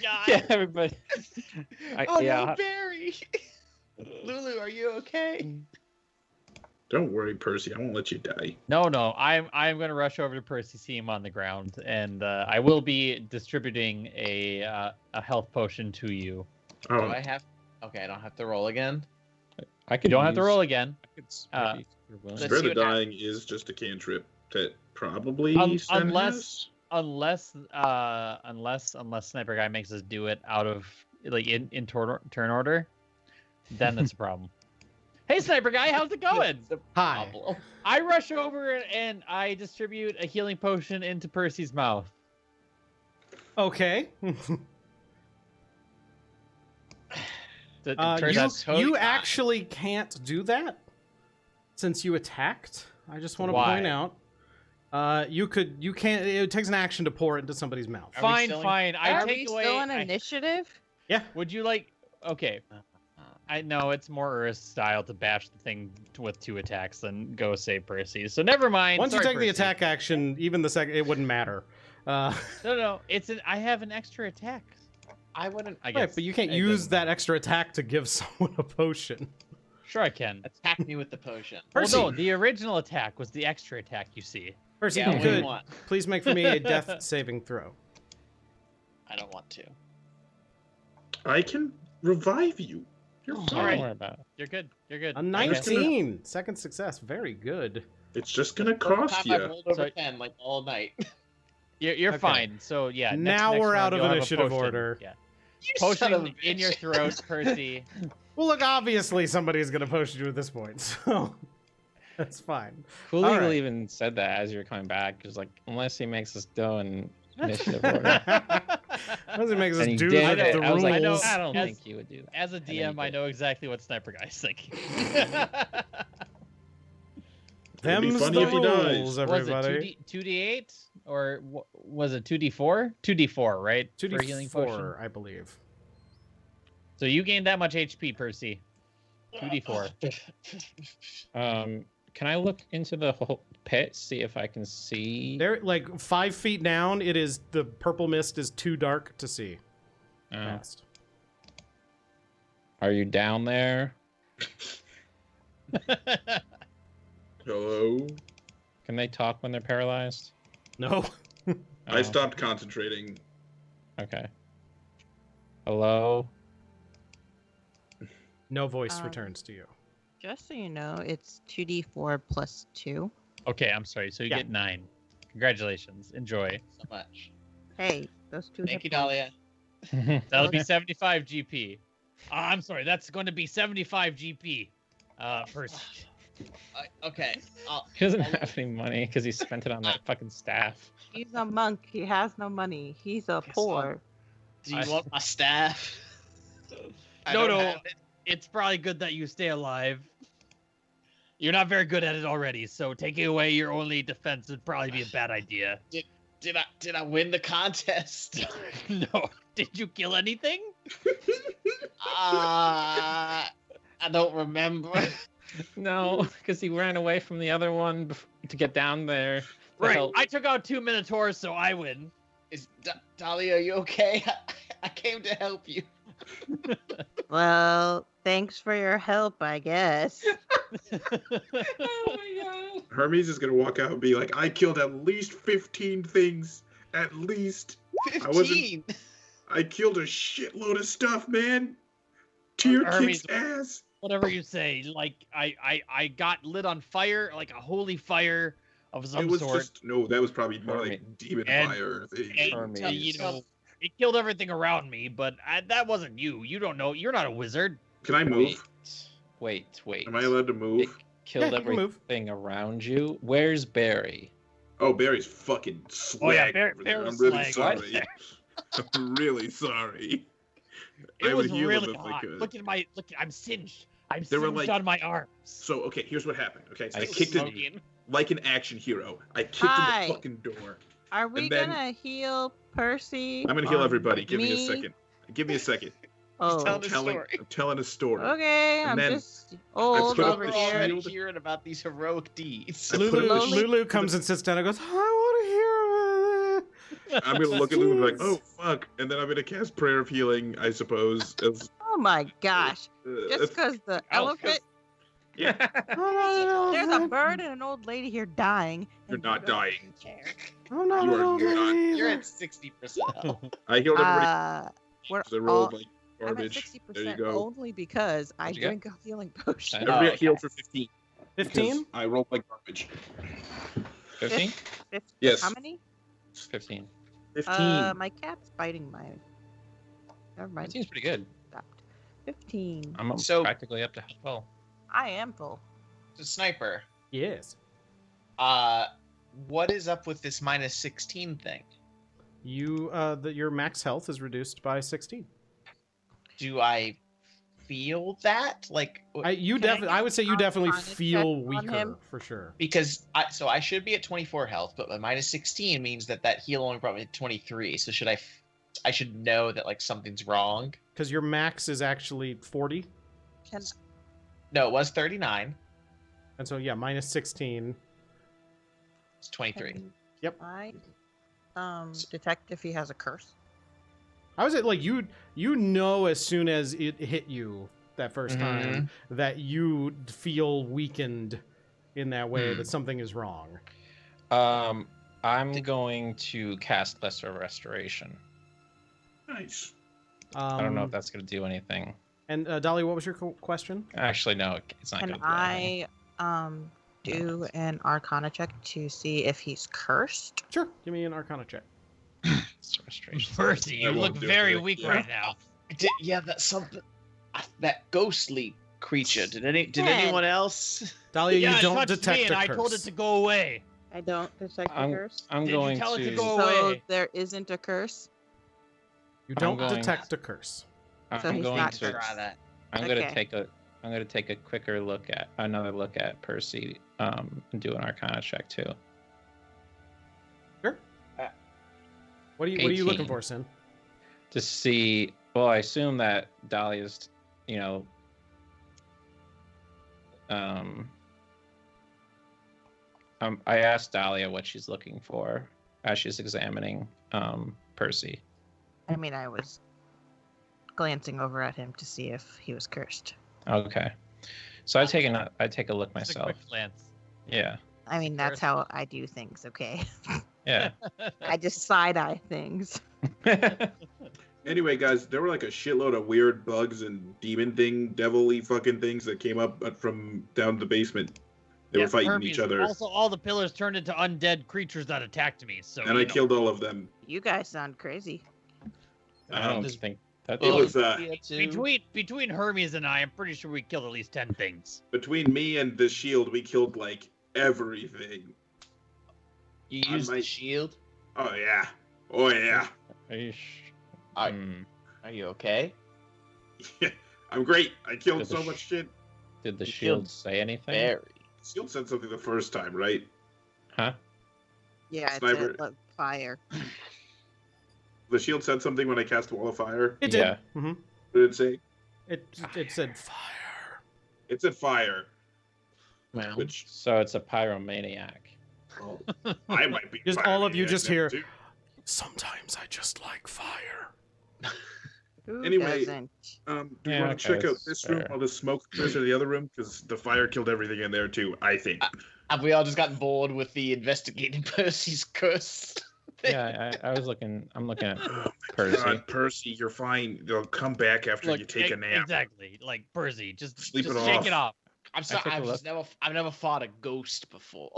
[SPEAKER 1] God.
[SPEAKER 5] Yeah, everybody.
[SPEAKER 6] Oh
[SPEAKER 5] yeah,
[SPEAKER 6] no, Barry! Lulu, are you okay?
[SPEAKER 4] Don't worry, Percy. I won't let you die.
[SPEAKER 1] No, I'm going to rush over to Percy, see him on the ground, and I will be distributing a health potion to you.
[SPEAKER 6] Do
[SPEAKER 4] Oh,
[SPEAKER 6] I have? Okay, I don't have to roll again.
[SPEAKER 5] I
[SPEAKER 1] You
[SPEAKER 5] could
[SPEAKER 1] don't have to roll again.
[SPEAKER 5] Let's
[SPEAKER 6] Let's
[SPEAKER 4] Spare
[SPEAKER 6] see
[SPEAKER 4] the
[SPEAKER 6] what
[SPEAKER 4] dying is just a cantrip that probably
[SPEAKER 1] Unless Sniper Guy makes us do it out of like in turn order, then that's a problem. Hey, Sniper Guy, how's it going?
[SPEAKER 2] Hi.
[SPEAKER 6] Problem.
[SPEAKER 1] I rush over and I distribute a healing potion into Percy's mouth.
[SPEAKER 2] Okay.
[SPEAKER 1] It turns
[SPEAKER 2] You,
[SPEAKER 1] out
[SPEAKER 6] totally
[SPEAKER 2] you
[SPEAKER 6] fine.
[SPEAKER 2] actually can't do that since you attacked. I just want to
[SPEAKER 1] Why?
[SPEAKER 2] point out. You can't. It takes an action to pour it into somebody's mouth.
[SPEAKER 6] Are we
[SPEAKER 1] fine,
[SPEAKER 6] still in-
[SPEAKER 1] fine. I
[SPEAKER 7] Are we
[SPEAKER 1] take away.
[SPEAKER 7] still on
[SPEAKER 1] I-
[SPEAKER 7] initiative?
[SPEAKER 1] would you like? Okay. I know it's more Urist style to bash the thing with 2 attacks than go save Percy. So never mind.
[SPEAKER 2] Once you
[SPEAKER 1] Sorry,
[SPEAKER 2] take the
[SPEAKER 1] Percy.
[SPEAKER 2] attack action, even the second, it wouldn't matter.
[SPEAKER 1] No, I have an extra attack.
[SPEAKER 6] I wouldn't
[SPEAKER 1] I guess.
[SPEAKER 2] Right, but you can't
[SPEAKER 1] It
[SPEAKER 2] use
[SPEAKER 1] doesn't
[SPEAKER 2] that extra attack to give someone a potion.
[SPEAKER 1] Sure, I can.
[SPEAKER 6] attack me with the potion.
[SPEAKER 2] Percy.
[SPEAKER 1] Well, no, the original attack was the extra attack. You see.
[SPEAKER 2] Percy,
[SPEAKER 6] Yeah,
[SPEAKER 2] if you
[SPEAKER 6] only
[SPEAKER 2] could,
[SPEAKER 6] one.
[SPEAKER 2] please make for me a death saving throw.
[SPEAKER 6] I don't want to.
[SPEAKER 4] I can revive you. You're
[SPEAKER 5] Don't
[SPEAKER 4] fine.
[SPEAKER 1] right.
[SPEAKER 5] worry about it.
[SPEAKER 1] You're good. You're good.
[SPEAKER 2] A
[SPEAKER 1] I guess.
[SPEAKER 2] 19. Second success. Very good.
[SPEAKER 4] It's just gonna
[SPEAKER 6] First
[SPEAKER 4] cost
[SPEAKER 6] time I've
[SPEAKER 4] you.
[SPEAKER 6] rolled over
[SPEAKER 1] So-
[SPEAKER 6] 10 like all night.
[SPEAKER 1] You're
[SPEAKER 2] Okay.
[SPEAKER 1] fine. So yeah.
[SPEAKER 2] Now
[SPEAKER 1] next
[SPEAKER 2] we're
[SPEAKER 1] round
[SPEAKER 2] out of
[SPEAKER 1] you'll have a
[SPEAKER 2] initiative
[SPEAKER 1] potion.
[SPEAKER 2] order.
[SPEAKER 1] Yeah.
[SPEAKER 6] You son of
[SPEAKER 1] Potion
[SPEAKER 6] a
[SPEAKER 1] in your
[SPEAKER 6] bitch.
[SPEAKER 1] throat, Percy.
[SPEAKER 2] Well, look, obviously somebody's gonna post you at this point, so that's fine.
[SPEAKER 5] TheKoolEagle
[SPEAKER 2] All right.
[SPEAKER 5] even said that as you're coming back. It's like, unless he makes us go in initiative order.
[SPEAKER 2] Doesn't make us
[SPEAKER 5] And he
[SPEAKER 2] do
[SPEAKER 5] did
[SPEAKER 2] the
[SPEAKER 5] it. I was like,
[SPEAKER 2] rules.
[SPEAKER 5] I don't
[SPEAKER 1] As-
[SPEAKER 5] think he would do that.
[SPEAKER 1] As a
[SPEAKER 5] And then he
[SPEAKER 1] DM, I
[SPEAKER 5] did.
[SPEAKER 1] know exactly what SniperGuy's thinking.
[SPEAKER 4] It'd be
[SPEAKER 2] Them's
[SPEAKER 4] funny
[SPEAKER 2] the
[SPEAKER 4] if he dies.
[SPEAKER 2] rules,
[SPEAKER 1] Was it
[SPEAKER 2] everybody.
[SPEAKER 1] 2d8 or was it 2d4? 2d4, right? For healing
[SPEAKER 2] 2d4,
[SPEAKER 1] potion.
[SPEAKER 2] I believe.
[SPEAKER 1] So you gained that much HP, Percy. 2d4.
[SPEAKER 5] Can I look into the whole pit, see if I can see?
[SPEAKER 2] They're like 5 feet down. It is the purple mist is too dark to see.
[SPEAKER 5] Oh.
[SPEAKER 2] Past.
[SPEAKER 5] Are you down there?
[SPEAKER 4] Hello.
[SPEAKER 5] Can they talk when they're paralyzed?
[SPEAKER 2] No.
[SPEAKER 4] I
[SPEAKER 5] Oh,
[SPEAKER 4] stopped concentrating.
[SPEAKER 5] Okay. Hello?
[SPEAKER 2] No voice
[SPEAKER 7] Um,
[SPEAKER 2] returns to you.
[SPEAKER 7] Just so you know, it's 2d4 plus 2.
[SPEAKER 1] Okay, I'm sorry. So you
[SPEAKER 2] Yeah.
[SPEAKER 1] get 9. Congratulations. Enjoy.
[SPEAKER 6] So much.
[SPEAKER 7] Hey, those two.
[SPEAKER 6] Thank
[SPEAKER 7] hit
[SPEAKER 6] you,
[SPEAKER 7] points.
[SPEAKER 6] Dahlia.
[SPEAKER 1] That'll be 75 GP. I'm sorry. That's going to be 75 GP. Percy.
[SPEAKER 6] Okay.
[SPEAKER 5] He doesn't have any money because he spent it on that fucking staff.
[SPEAKER 7] He's a monk. He has no money. He's a
[SPEAKER 6] Guess
[SPEAKER 7] poor.
[SPEAKER 6] Do you want my staff? I
[SPEAKER 1] No,
[SPEAKER 6] don't
[SPEAKER 1] no.
[SPEAKER 6] have it.
[SPEAKER 1] It's probably good that you stay alive. You're not very good at it already, so taking away your only defense would probably be a bad idea.
[SPEAKER 6] Did I win the contest?
[SPEAKER 1] No. Did you kill anything?
[SPEAKER 6] I don't remember.
[SPEAKER 5] No, because he ran away from the other one to get down there. to
[SPEAKER 1] Right.
[SPEAKER 5] help.
[SPEAKER 1] I took out 2 Minotaurs, so I win.
[SPEAKER 6] Is Dahlia, are you okay? I came to help you.
[SPEAKER 7] Well, thanks for your help, I guess.
[SPEAKER 6] Oh my god.
[SPEAKER 4] Hermes is gonna walk out and be like, I killed at least 15 things. At least. wasn't-
[SPEAKER 6] 15.
[SPEAKER 4] I killed a shitload of stuff, man. Tier
[SPEAKER 1] Hermes-
[SPEAKER 4] kicks ass.
[SPEAKER 1] Whatever you say. Like, I got lit on fire, like a holy fire of some
[SPEAKER 4] It was
[SPEAKER 1] sort.
[SPEAKER 4] just no. That was probably more like
[SPEAKER 5] Hermes.
[SPEAKER 4] demon
[SPEAKER 1] And-
[SPEAKER 4] fire.
[SPEAKER 1] And,
[SPEAKER 5] Hermes.
[SPEAKER 1] you know, it killed everything around me, but that wasn't you. You don't know. You're not a wizard.
[SPEAKER 4] Can I move?
[SPEAKER 5] Wait.
[SPEAKER 4] Am I allowed to
[SPEAKER 5] It
[SPEAKER 4] move?
[SPEAKER 5] killed
[SPEAKER 2] Yeah, you can move.
[SPEAKER 5] everything around you. Where's Barry?
[SPEAKER 4] Oh, Barry's fucking slag.
[SPEAKER 1] Oh yeah,
[SPEAKER 4] over there.
[SPEAKER 1] Bear
[SPEAKER 4] I'm
[SPEAKER 1] was
[SPEAKER 4] really
[SPEAKER 1] slag.
[SPEAKER 4] sorry. I'm really sorry.
[SPEAKER 1] It
[SPEAKER 4] I would
[SPEAKER 1] was
[SPEAKER 4] heal
[SPEAKER 1] really
[SPEAKER 4] him if I
[SPEAKER 1] hot.
[SPEAKER 4] could.
[SPEAKER 1] Look at my look. I'm singed. I'm
[SPEAKER 4] There were,
[SPEAKER 1] singed
[SPEAKER 4] like-
[SPEAKER 1] on my arms.
[SPEAKER 4] So okay, here's what happened. Okay, so I
[SPEAKER 5] I
[SPEAKER 4] kicked it
[SPEAKER 6] Smoking.
[SPEAKER 4] like an action hero. I kicked
[SPEAKER 7] Hi.
[SPEAKER 4] in the fucking door.
[SPEAKER 7] Are we
[SPEAKER 4] And then-
[SPEAKER 7] gonna heal Percy?
[SPEAKER 4] I'm gonna heal
[SPEAKER 7] on
[SPEAKER 4] everybody. Give me a
[SPEAKER 7] me?
[SPEAKER 4] second. Give me a second.
[SPEAKER 7] Oh,
[SPEAKER 6] telling a story.
[SPEAKER 4] I'm telling a story.
[SPEAKER 7] okay.
[SPEAKER 4] And
[SPEAKER 7] I'm
[SPEAKER 4] then
[SPEAKER 7] just old
[SPEAKER 4] put up
[SPEAKER 7] over
[SPEAKER 4] the
[SPEAKER 7] here.
[SPEAKER 4] shield.
[SPEAKER 6] Already hearing about these heroic deeds.
[SPEAKER 4] I put it-
[SPEAKER 7] Slowly-
[SPEAKER 2] Lulu comes and sits down and goes, I want to hear
[SPEAKER 4] I'm gonna look at Lou and be like, oh fuck, and then I'm gonna cast Prayer of Healing, I suppose. As,
[SPEAKER 7] Oh my gosh! Just
[SPEAKER 4] that's-
[SPEAKER 7] because the
[SPEAKER 1] Oh,
[SPEAKER 7] elephant,
[SPEAKER 4] yeah,
[SPEAKER 7] there's a bird and an old lady here dying.
[SPEAKER 4] You're
[SPEAKER 7] and
[SPEAKER 4] not
[SPEAKER 7] you don't
[SPEAKER 4] dying.
[SPEAKER 7] care.
[SPEAKER 2] I'm not
[SPEAKER 4] You
[SPEAKER 2] an
[SPEAKER 4] are
[SPEAKER 2] old
[SPEAKER 4] not-
[SPEAKER 2] lady
[SPEAKER 6] You're
[SPEAKER 2] either.
[SPEAKER 6] at 60% health.
[SPEAKER 4] I healed everybody.
[SPEAKER 7] We're
[SPEAKER 4] They rolled
[SPEAKER 7] all,
[SPEAKER 4] like
[SPEAKER 7] I'm at
[SPEAKER 4] garbage.
[SPEAKER 7] 60%
[SPEAKER 4] There you go.
[SPEAKER 7] only because I
[SPEAKER 5] What'd you get?
[SPEAKER 7] drink a healing potion.
[SPEAKER 5] Oh,
[SPEAKER 4] Everybody healed
[SPEAKER 5] okay.
[SPEAKER 4] for 15.
[SPEAKER 2] 15?
[SPEAKER 4] because I rolled like garbage.
[SPEAKER 5] 15?
[SPEAKER 4] Yes.
[SPEAKER 7] How many?
[SPEAKER 5] 15.
[SPEAKER 4] 15.
[SPEAKER 7] My cat's biting my. Never
[SPEAKER 5] That
[SPEAKER 7] mind.
[SPEAKER 5] seems pretty good.
[SPEAKER 7] Stopped. 15.
[SPEAKER 5] I'm
[SPEAKER 6] So-
[SPEAKER 5] practically up to full.
[SPEAKER 7] I am full.
[SPEAKER 6] So, Sniper,
[SPEAKER 2] Yes.
[SPEAKER 6] what is up with this minus 16 thing?
[SPEAKER 2] Your max health is reduced by 16.
[SPEAKER 6] Do I feel that? Like,
[SPEAKER 2] I would say you
[SPEAKER 7] I'll
[SPEAKER 2] definitely
[SPEAKER 7] find a check
[SPEAKER 2] feel
[SPEAKER 7] on
[SPEAKER 2] weaker
[SPEAKER 7] him.
[SPEAKER 2] for sure.
[SPEAKER 6] because I should be at 24 health, but my minus 16 means that heal only brought me to 23. So I should know that like something's wrong.
[SPEAKER 2] Because your max is actually 40.
[SPEAKER 7] Can
[SPEAKER 6] No, it was 39.
[SPEAKER 2] And so, yeah, minus 16.
[SPEAKER 6] It's 23.
[SPEAKER 7] can
[SPEAKER 2] Yep.
[SPEAKER 7] I detect if he has a curse?
[SPEAKER 2] How is it like you know as soon as it hit you that first
[SPEAKER 6] Mhm.
[SPEAKER 2] time that you feel weakened in that way,
[SPEAKER 5] Hmm.
[SPEAKER 2] that something is wrong?
[SPEAKER 5] I'm going to cast Lesser Restoration.
[SPEAKER 4] Nice.
[SPEAKER 5] I don't know if that's going to do anything.
[SPEAKER 2] And Dahlia, what was your question?
[SPEAKER 5] Actually, no, it's not
[SPEAKER 7] Can
[SPEAKER 5] going to do anything.
[SPEAKER 7] I do an Arcana check to see if he's cursed?
[SPEAKER 2] Sure. Give me an Arcana check.
[SPEAKER 5] Lesser Restoration.
[SPEAKER 1] Percy, you
[SPEAKER 4] That
[SPEAKER 1] look
[SPEAKER 4] won't do
[SPEAKER 1] very
[SPEAKER 4] it.
[SPEAKER 1] weak
[SPEAKER 4] Yeah.
[SPEAKER 1] right now.
[SPEAKER 6] Yeah, that's something. that ghostly creature. Did anyone else?
[SPEAKER 2] Dahlia,
[SPEAKER 1] Yeah,
[SPEAKER 2] you
[SPEAKER 1] it
[SPEAKER 2] don't
[SPEAKER 1] touched
[SPEAKER 2] detect
[SPEAKER 1] me, and
[SPEAKER 2] a
[SPEAKER 1] I
[SPEAKER 2] curse.
[SPEAKER 1] told it to go away.
[SPEAKER 7] I don't detect a curse.
[SPEAKER 5] I'm
[SPEAKER 1] Did
[SPEAKER 5] going
[SPEAKER 1] you tell
[SPEAKER 5] to.
[SPEAKER 1] it to go
[SPEAKER 7] So
[SPEAKER 1] away?
[SPEAKER 7] there isn't a curse.
[SPEAKER 2] You
[SPEAKER 5] I'm
[SPEAKER 2] don't
[SPEAKER 5] going-
[SPEAKER 2] detect a curse.
[SPEAKER 7] So
[SPEAKER 5] I'm
[SPEAKER 7] he's
[SPEAKER 5] going
[SPEAKER 7] not
[SPEAKER 5] to.
[SPEAKER 7] cursed.
[SPEAKER 6] that.
[SPEAKER 5] I'm gonna
[SPEAKER 7] Okay.
[SPEAKER 5] take a. I'm gonna take another look at Percy. And do an Arcana check too.
[SPEAKER 2] Sure. What are you looking
[SPEAKER 5] 18.
[SPEAKER 2] for, Sin?
[SPEAKER 5] To see. Well, I assume that Dahlia's. I asked Dahlia what she's looking for as she's examining Percy.
[SPEAKER 7] I mean, I was glancing over at him to see if he was cursed.
[SPEAKER 5] Okay. So I take a look
[SPEAKER 1] Just a
[SPEAKER 5] myself.
[SPEAKER 1] quick glance.
[SPEAKER 5] Yeah.
[SPEAKER 7] I mean, that's
[SPEAKER 1] Cursed.
[SPEAKER 7] how I do things, okay?
[SPEAKER 5] Yeah.
[SPEAKER 7] I just side-eye things.
[SPEAKER 4] Anyway, guys, there were like a shitload of weird bugs and demon devil-y fucking things that came up from down the basement. They were fighting
[SPEAKER 1] Hermes.
[SPEAKER 4] each other,
[SPEAKER 1] Also, all the pillars turned into undead creatures that attacked me. So
[SPEAKER 4] and I killed all of them.
[SPEAKER 7] You guys sound crazy.
[SPEAKER 5] I don't
[SPEAKER 4] Just-
[SPEAKER 5] think that.
[SPEAKER 4] It was
[SPEAKER 1] between Hermes and I, I'm pretty sure we killed at least 10 things.
[SPEAKER 4] between me and the shield, we killed like everything.
[SPEAKER 6] You
[SPEAKER 4] I
[SPEAKER 6] used the
[SPEAKER 4] might-
[SPEAKER 6] shield.
[SPEAKER 4] Oh yeah, oh yeah.
[SPEAKER 6] I-
[SPEAKER 5] Hmm.
[SPEAKER 6] Are you okay?
[SPEAKER 4] I'm great. I killed
[SPEAKER 5] Did the
[SPEAKER 4] so
[SPEAKER 5] sh-
[SPEAKER 4] much shit.
[SPEAKER 5] Did the
[SPEAKER 6] You
[SPEAKER 5] shield
[SPEAKER 6] killed
[SPEAKER 5] say anything?
[SPEAKER 6] Very.
[SPEAKER 4] Shield said something the first time, right?
[SPEAKER 5] Huh?
[SPEAKER 7] Yeah,
[SPEAKER 4] Sniper-
[SPEAKER 7] it's fire.
[SPEAKER 4] The shield said something when I cast Wall of Fire.
[SPEAKER 2] It did.
[SPEAKER 5] Yeah.
[SPEAKER 2] Mm-hmm.
[SPEAKER 4] What did it say?
[SPEAKER 2] It said fire.
[SPEAKER 4] It said fire,
[SPEAKER 6] Well,
[SPEAKER 4] which
[SPEAKER 5] So it's a pyromaniac.
[SPEAKER 4] well, I might be.
[SPEAKER 2] Just all of you
[SPEAKER 4] Pyromaniac
[SPEAKER 2] just
[SPEAKER 4] then,
[SPEAKER 2] hear.
[SPEAKER 4] too.
[SPEAKER 2] Sometimes I just like fire.
[SPEAKER 7] Who
[SPEAKER 4] Anyway,
[SPEAKER 7] doesn't?
[SPEAKER 4] Do you
[SPEAKER 5] Yeah,
[SPEAKER 4] want to
[SPEAKER 5] okay,
[SPEAKER 4] check out
[SPEAKER 5] that's
[SPEAKER 4] this room
[SPEAKER 5] fair.
[SPEAKER 4] while the smoke clears to the other room? Because the fire killed everything in there too. I think.
[SPEAKER 6] have we all just gotten bored with the investigating Percy's curse?
[SPEAKER 5] Yeah, I'm looking at
[SPEAKER 4] Oh my
[SPEAKER 5] Percy.
[SPEAKER 4] God, Percy, you're fine. They'll come back after
[SPEAKER 1] Look,
[SPEAKER 4] you take a nap.
[SPEAKER 1] Exactly. Like, Percy, just
[SPEAKER 4] Sleep
[SPEAKER 1] just
[SPEAKER 4] it
[SPEAKER 1] shake
[SPEAKER 4] off.
[SPEAKER 1] it off.
[SPEAKER 6] I'm sorry.
[SPEAKER 5] took a
[SPEAKER 6] I've never fought a ghost before.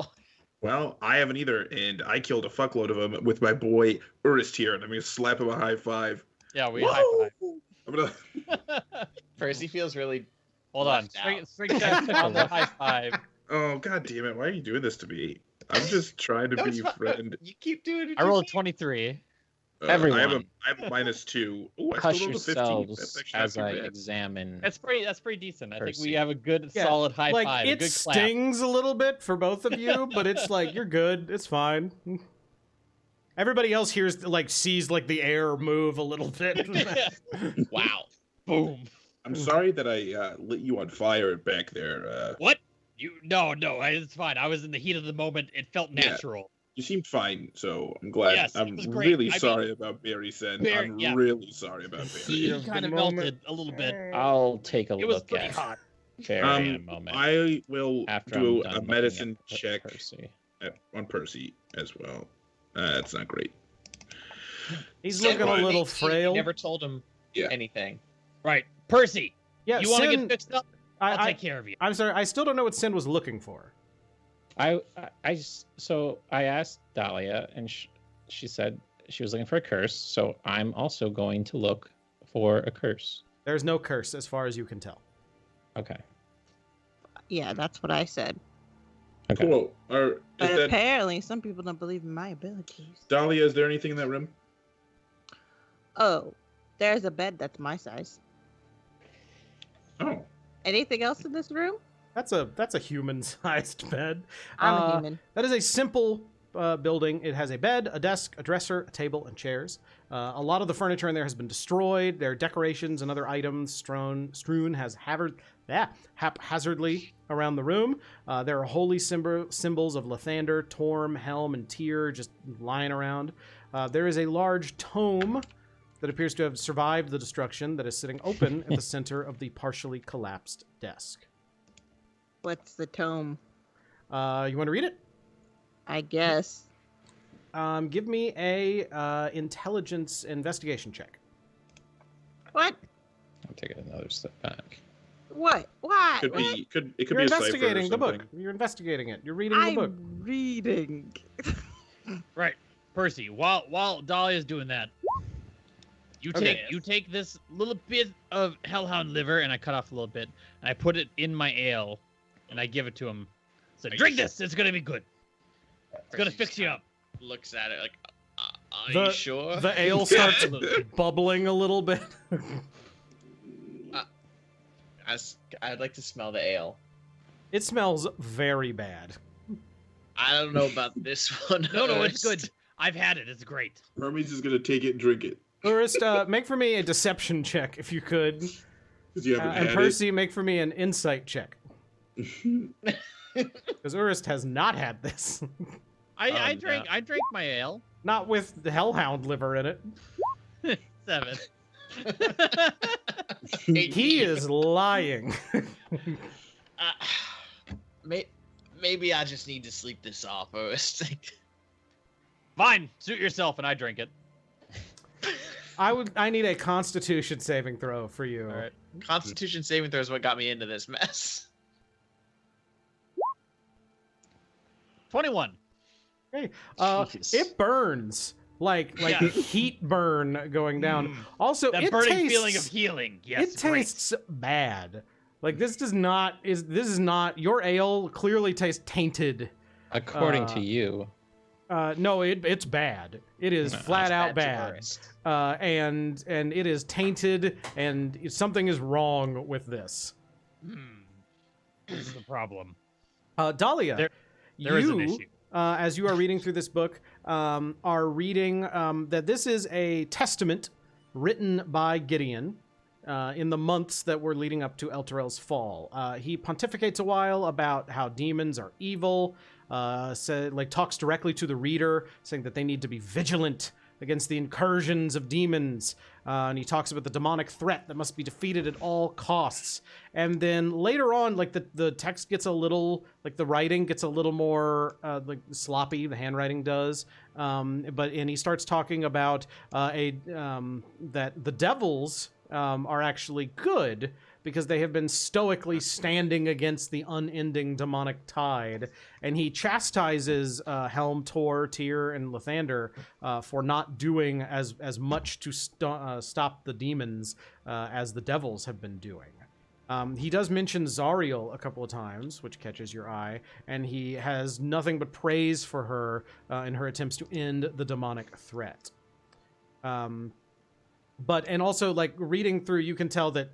[SPEAKER 4] Well, I haven't either, and I killed a fuckload of them with my boy Urist here, and I'm gonna slap him a high five.
[SPEAKER 1] Yeah, we high five.
[SPEAKER 4] I'm gonna.
[SPEAKER 6] Percy feels really.
[SPEAKER 1] Hold on.
[SPEAKER 6] Left out.
[SPEAKER 1] Straight chest on the high five.
[SPEAKER 4] Oh God damn it! Why are you doing this to me? I'm just trying to
[SPEAKER 6] No,
[SPEAKER 4] be
[SPEAKER 6] it's fine.
[SPEAKER 4] friend.
[SPEAKER 6] You keep doing it.
[SPEAKER 1] I rolled a 23.
[SPEAKER 5] Everyone.
[SPEAKER 4] I have a -2. Oh, I
[SPEAKER 5] Hush
[SPEAKER 4] still rolled a 15.
[SPEAKER 5] yourselves
[SPEAKER 4] That's actually not
[SPEAKER 5] as
[SPEAKER 4] too
[SPEAKER 5] I
[SPEAKER 4] bad.
[SPEAKER 5] examine.
[SPEAKER 1] That's pretty decent. I think
[SPEAKER 5] Percy.
[SPEAKER 1] we have a good
[SPEAKER 2] Yeah,
[SPEAKER 1] solid high
[SPEAKER 2] like
[SPEAKER 1] five.
[SPEAKER 2] it
[SPEAKER 1] a good clap.
[SPEAKER 2] stings a little bit for both of you, but it's like you're good. It's fine. Everybody else sees like the air move a little bit.
[SPEAKER 6] Wow.
[SPEAKER 1] Boom.
[SPEAKER 4] I'm sorry that I lit you on fire back there.
[SPEAKER 1] What? No, it's fine. I was in the heat of the moment. It felt
[SPEAKER 4] Yeah.
[SPEAKER 1] natural.
[SPEAKER 4] You seem fine, so I'm glad.
[SPEAKER 1] Yes, it
[SPEAKER 4] I'm
[SPEAKER 1] was great.
[SPEAKER 4] really
[SPEAKER 1] I mean,
[SPEAKER 4] sorry about Barry Sen.
[SPEAKER 1] Barry-
[SPEAKER 4] I'm
[SPEAKER 1] yeah.
[SPEAKER 4] really sorry about
[SPEAKER 1] He
[SPEAKER 4] Barry.
[SPEAKER 1] kind of melted a little bit.
[SPEAKER 5] I'll take a
[SPEAKER 1] It was
[SPEAKER 5] look
[SPEAKER 1] pretty
[SPEAKER 5] at
[SPEAKER 1] hot.
[SPEAKER 5] Barry in a moment.
[SPEAKER 4] I will
[SPEAKER 5] after
[SPEAKER 4] do
[SPEAKER 5] I'm done
[SPEAKER 4] a
[SPEAKER 5] looking
[SPEAKER 4] medicine
[SPEAKER 5] at
[SPEAKER 4] check
[SPEAKER 5] Percy.
[SPEAKER 4] on Percy as well. That's not great.
[SPEAKER 2] He's
[SPEAKER 4] So
[SPEAKER 2] looking a
[SPEAKER 4] fine.
[SPEAKER 2] little
[SPEAKER 6] You
[SPEAKER 2] frail.
[SPEAKER 6] never told him
[SPEAKER 4] Yeah.
[SPEAKER 6] anything.
[SPEAKER 1] Right. Percy,
[SPEAKER 2] Yeah,
[SPEAKER 1] you want to
[SPEAKER 2] Sin,
[SPEAKER 1] get fixed up? I'll
[SPEAKER 2] I,
[SPEAKER 1] take care of you.
[SPEAKER 2] I'm sorry. I still don't know what Sin was looking for.
[SPEAKER 5] So I asked Dahlia, and she said she was looking for a curse. So I'm also going to look for a curse.
[SPEAKER 2] There's no curse as far as you can tell.
[SPEAKER 5] Okay.
[SPEAKER 7] Yeah, that's what I said.
[SPEAKER 5] Okay.
[SPEAKER 4] Cool. Is
[SPEAKER 7] But
[SPEAKER 4] that
[SPEAKER 7] apparently, some people don't believe in my abilities.
[SPEAKER 4] Dahlia? Is there anything in that room?
[SPEAKER 7] Oh, there's a bed that's my size.
[SPEAKER 4] Oh,
[SPEAKER 7] Anything else in this room?
[SPEAKER 2] That's a human-sized bed.
[SPEAKER 7] I'm
[SPEAKER 2] Uh,
[SPEAKER 7] a human.
[SPEAKER 2] That is a simple building. It has a bed, a desk, a dresser, a table, and chairs. A lot of the furniture in there has been destroyed. There are decorations and other items strewn haphazardly around the room. There are holy symbols of Lathander, Torm, Helm, and Tyr just lying around. There is a large tome that appears to have survived the destruction that is sitting open at the center of the partially collapsed desk.
[SPEAKER 7] What's the tome?
[SPEAKER 2] You want to read it?
[SPEAKER 7] I guess.
[SPEAKER 2] Give me a intelligence investigation check.
[SPEAKER 7] What?
[SPEAKER 5] I'll take another step back.
[SPEAKER 7] What? Why?
[SPEAKER 4] could
[SPEAKER 7] What?
[SPEAKER 4] be. It could
[SPEAKER 2] You're
[SPEAKER 4] be a cipher or
[SPEAKER 2] investigating the book.
[SPEAKER 4] something.
[SPEAKER 2] You're investigating it. You're reading the book.
[SPEAKER 7] I'm reading.
[SPEAKER 1] Right. Percy, while Dahlia's doing that, You
[SPEAKER 2] Okay.
[SPEAKER 1] take this little bit of hellhound liver, and I cut off a little bit, and I put it in my ale, and I give it to him. So drink this. It's gonna be good. It's gonna fix you up.
[SPEAKER 6] Looks at it like, are you sure?
[SPEAKER 2] The ale starts bubbling a little bit.
[SPEAKER 6] I'd like to smell the ale.
[SPEAKER 2] It smells very bad.
[SPEAKER 6] I don't know about this one.
[SPEAKER 1] No, it's good. I've had it. It's great.
[SPEAKER 4] Hermes is gonna take it and drink it.
[SPEAKER 2] Urist, make for me a deception check if you could.
[SPEAKER 4] 'Cause you haven't
[SPEAKER 2] And
[SPEAKER 4] had
[SPEAKER 2] Percy, make for me an insight check. Because Urist has not had this.
[SPEAKER 1] I drank my ale.
[SPEAKER 2] Not with the hellhound liver in it.
[SPEAKER 1] 7.
[SPEAKER 2] He is lying.
[SPEAKER 6] Maybe I just need to sleep this off, Urist.
[SPEAKER 1] Fine, suit yourself, and I drink it.
[SPEAKER 2] I need a Constitution saving throw for you.
[SPEAKER 1] All right.
[SPEAKER 6] Constitution saving throw is what got me into this mess.
[SPEAKER 1] 21.
[SPEAKER 2] Okay.
[SPEAKER 5] Jeez.
[SPEAKER 2] It burns like
[SPEAKER 1] Yeah.
[SPEAKER 2] heat burn going down. Also,
[SPEAKER 1] That
[SPEAKER 2] it
[SPEAKER 1] burning
[SPEAKER 2] tastes,
[SPEAKER 1] feeling of healing. Yes,
[SPEAKER 2] it tastes bad. Like this is not your ale clearly tastes tainted.
[SPEAKER 5] According to you.
[SPEAKER 2] No, it's bad. It is flat out bad. And it is tainted, and something is wrong with this.
[SPEAKER 1] This is the problem.
[SPEAKER 2] Dahlia,
[SPEAKER 1] There is an issue.
[SPEAKER 2] As you are reading through this book, are reading that this is a testament written by Gideon in the months that were leading up to Elturel's fall. He pontificates a while about how demons are evil, talks directly to the reader, saying that they need to be vigilant against the incursions of demons. And he talks about the demonic threat that must be defeated at all costs. And then later on, the text gets a little, the writing gets a little more sloppy, the handwriting does. And he starts talking about that the devils are actually good because they have been stoically standing against the unending demonic tide. And he chastises Helm, Tor, Tyr, and Lathander for not doing as much to stop the demons as the devils have been doing. He does mention Zariel a couple of times, which catches your eye, and he has nothing but praise for her in her attempts to end the demonic threat. And also, reading through, you can tell that